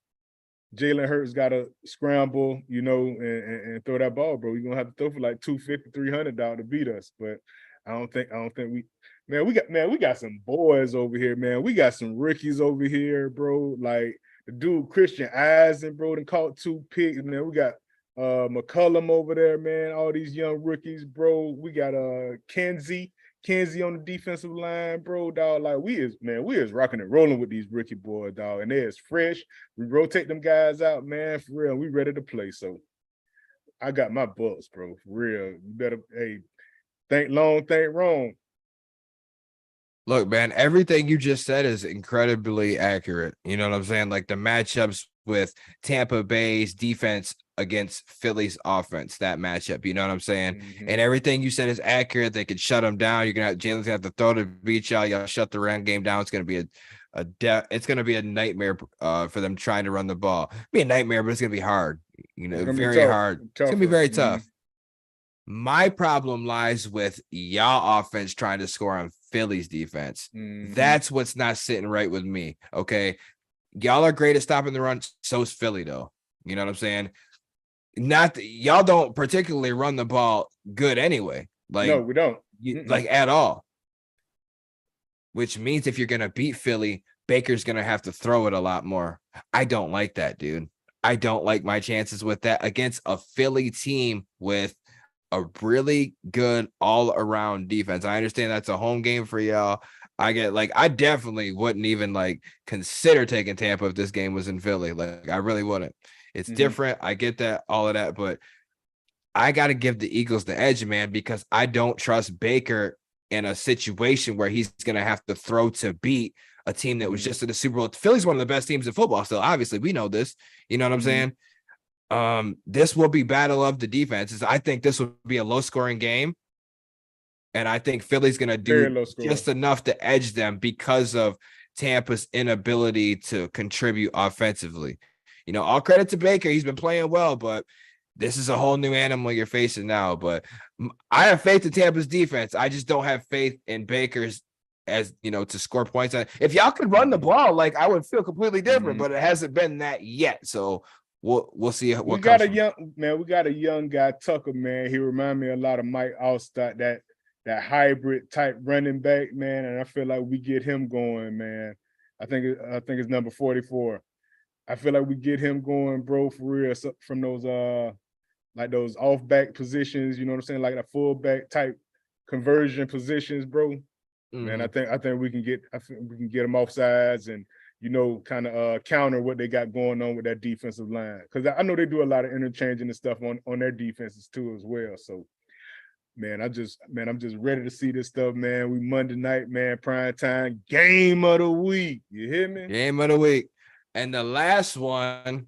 Speaker 2: Jalen Hurts got to scramble, you know, and throw that ball, bro. You're going to have to throw for like $250, $300 to beat us. But I don't think we got some boys over here, man. We got some rookies over here, bro. Like, the dude Christian Eisen, bro, and caught 2 picks. Man, we got McCullum over there, man. All these young rookies, bro. We got Kenzie on the defensive line, bro, dog. Like we is rocking and rolling with these rookie boys, dog. And they is fresh. We rotate them guys out, man, for real. We ready to play. So I got my Bucks, bro, for real. You better think long, think wrong.
Speaker 1: Look, man, everything you just said is incredibly accurate. You know what I'm saying? Like the matchups with Tampa Bay's defense against Philly's offense, that matchup, you know what I'm saying? Mm-hmm. And everything you said is accurate. They could shut them down. You're gonna have Jalen's gonna have to throw to beat y'all. Y'all shut the run game down. It's gonna be it's gonna be a nightmare for them trying to run the ball. It'll be a nightmare, but it's gonna be hard. You know, very hard. It's gonna be very tough. My problem lies with y'all offense trying to score on Philly's defense. Mm-hmm. That's what's not sitting right with me. Okay. Y'all are great at stopping the run. So's Philly, though. You know what I'm saying? Y'all don't particularly run the ball good anyway. Like,
Speaker 2: no, we don't.
Speaker 1: Like at all. Which means if you're going to beat Philly, Baker's going to have to throw it a lot more. I don't like that, dude. I don't like my chances with that against a Philly team with a really good all-around defense. I understand that's a home game for y'all. I definitely wouldn't even consider taking Tampa if this game was in Philly. Like I really wouldn't. It's different. I get that, all of that, but I got to give the Eagles the edge, man, because I don't trust Baker in a situation where he's going to have to throw to beat a team that was just in the Super Bowl. Philly's one of the best teams in football still. Obviously, we know this. You know what I'm saying? This will be battle of the defenses. I think this will be a low-scoring game. And I think Philly's going to do just enough to edge them because of Tampa's inability to contribute offensively. You know, all credit to Baker. He's been playing well, but this is a whole new animal you're facing now. But I have faith in Tampa's defense. I just don't have faith in Baker's, as you know, to score points. If y'all could run the ball, I would feel completely different, but it hasn't been that yet. So we'll see what
Speaker 2: we got we got a young guy, Tucker, man. He reminds me a lot of Mike Allstott, that hybrid type running back, man. And I feel like we get him going, man. I think it's number 44. I feel like we get him going, bro, for real, from those those off back positions, you know what I'm saying? Like a fullback type conversion positions, bro. Man, I think we can get them off sides and, you know, kind of counter what they got going on with that defensive line. Because I know they do a lot of interchanging and stuff on their defenses too as well. So, man, I'm just ready to see this stuff, man. We Monday night, man, prime time, game of the week. You hear me?
Speaker 1: Game of the week. And the last one,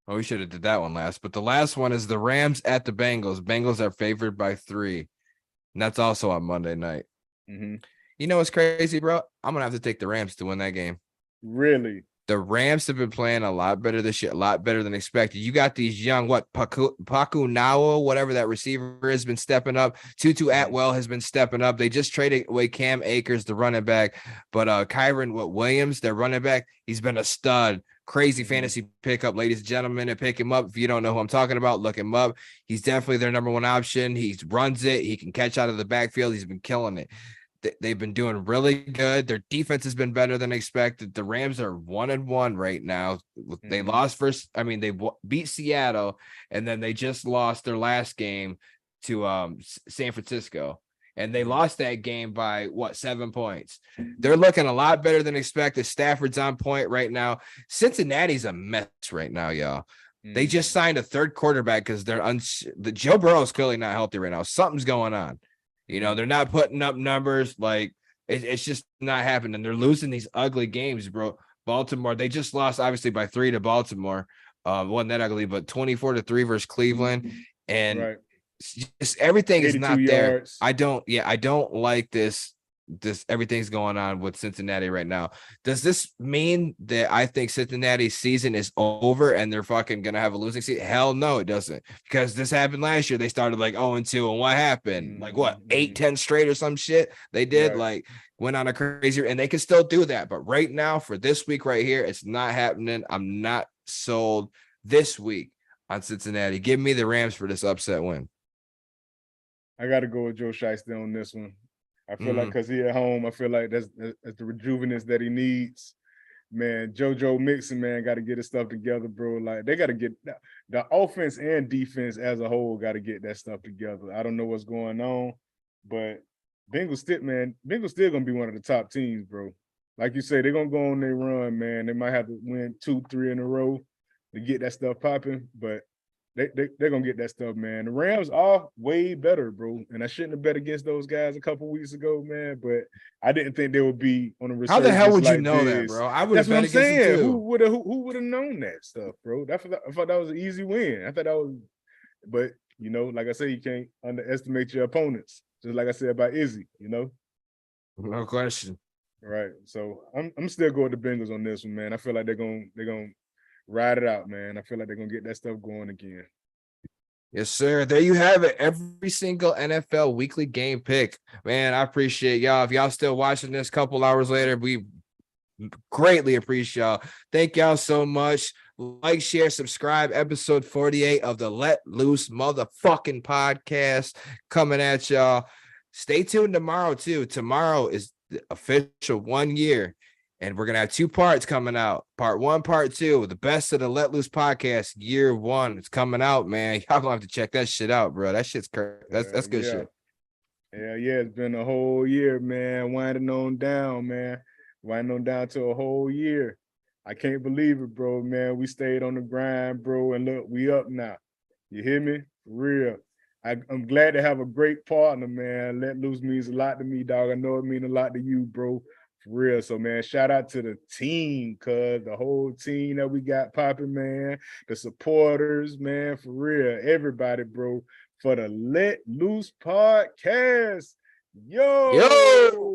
Speaker 1: we should have did that one last, but the last one is the Rams at the Bengals. Bengals are favored by 3. And that's also on Monday night. You know what's crazy, bro? I'm gonna have to take the Rams to win that game.
Speaker 2: Really?
Speaker 1: The Rams have been playing a lot better this year, a lot better than expected. You got these young, Paku Nawa, whatever that receiver has been stepping up. Tutu Atwell has been stepping up. They just traded away Cam Akers, the running back, but Kyron Williams, their running back, he's been a stud. Crazy fantasy pickup, ladies and gentlemen, and pick him up. If you don't know who I'm talking about, look him up. He's definitely their number one option. He runs it. He can catch out of the backfield. He's been killing it. They've been doing really good. Their defense has been better than expected. The Rams are 1-1 right now. They lost first. I mean, they beat Seattle, and then they just lost their last game to San Francisco. And they lost that game by 7 points. They're looking a lot better than expected. Stafford's on point right now. Cincinnati's a mess right now, y'all. They just signed a third quarterback because the Joe Burrow's clearly not healthy right now. Something's going on. You know, they're not putting up numbers. Like it's just not happening. They're losing these ugly games, bro. Baltimore, they just lost obviously by 3 to Baltimore. Wasn't that ugly, but 24-3 versus Cleveland. And just everything is not there. I don't like this everything's going on with Cincinnati right now. Does this mean that I think Cincinnati's season is over and they're fucking gonna have a losing season? Hell no, it doesn't, because this happened last year. They started like 0-2, and what happened? Like what, 8-10 straight or some shit? They did like went on a crazy, and they can still do that. But right now, for this week right here, it's not happening. I'm not sold this week on Cincinnati. Give me the Rams for this upset win.
Speaker 2: I got to go with Joe Shiesty on this one. I feel like because he at home, I feel like that's the rejuvenance that he needs. Man, JoJo Mixon, man, got to get his stuff together, bro. Like they got to get the offense and defense as a whole got to get that stuff together. I don't know what's going on, but Bengals still gonna be one of the top teams, bro. Like you say, they're gonna go on their run, man. They might have to win 2-3 in a row to get that stuff popping, but they're gonna get that stuff, man. The Rams are way better, bro. And I shouldn't have bet against those guys a couple weeks ago, man. But I didn't think they would be on a resurgence.
Speaker 1: How the hell would
Speaker 2: like
Speaker 1: you know
Speaker 2: this.
Speaker 1: that, bro? I would have bet against
Speaker 2: them too.
Speaker 1: Who
Speaker 2: would have known that stuff, bro? I thought that was an easy win. I thought that was, but you know, like I say, you can't underestimate your opponents. Just like I said about Izzy, you know.
Speaker 1: No question.
Speaker 2: Right. So I'm still going with the Bengals on this one, man. I feel like they're gonna ride it out, man. I feel like they're gonna get that stuff going again.
Speaker 1: Yes, sir. There you have it. Every single NFL weekly game pick. Man, I appreciate y'all. If y'all still watching this a couple hours later, we greatly appreciate y'all. Thank y'all so much. Like, share, subscribe. Episode 48 of the Let Loose motherfucking podcast coming at y'all. Stay tuned tomorrow, too. Tomorrow is the official 1 year. And we're going to have 2 parts coming out. Part 1, part 2. The best of the Let Loose podcast, year 1. It's coming out, man. Y'all going to have to check that shit out, bro. That shit's crazy. That's good shit.
Speaker 2: Yeah. It's been a whole year, man. Winding on down, man. Winding on down to a whole year. I can't believe it, bro, man. We stayed on the grind, bro. And look, we up now. You hear me? For real. I'm glad to have a great partner, man. Let Loose means a lot to me, dog. I know it means a lot to you, bro. For real. So, man, shout out to the team, cuz the whole team that we got popping, man. The supporters, man, for real. Everybody, bro, for the Let Loose podcast. Yo!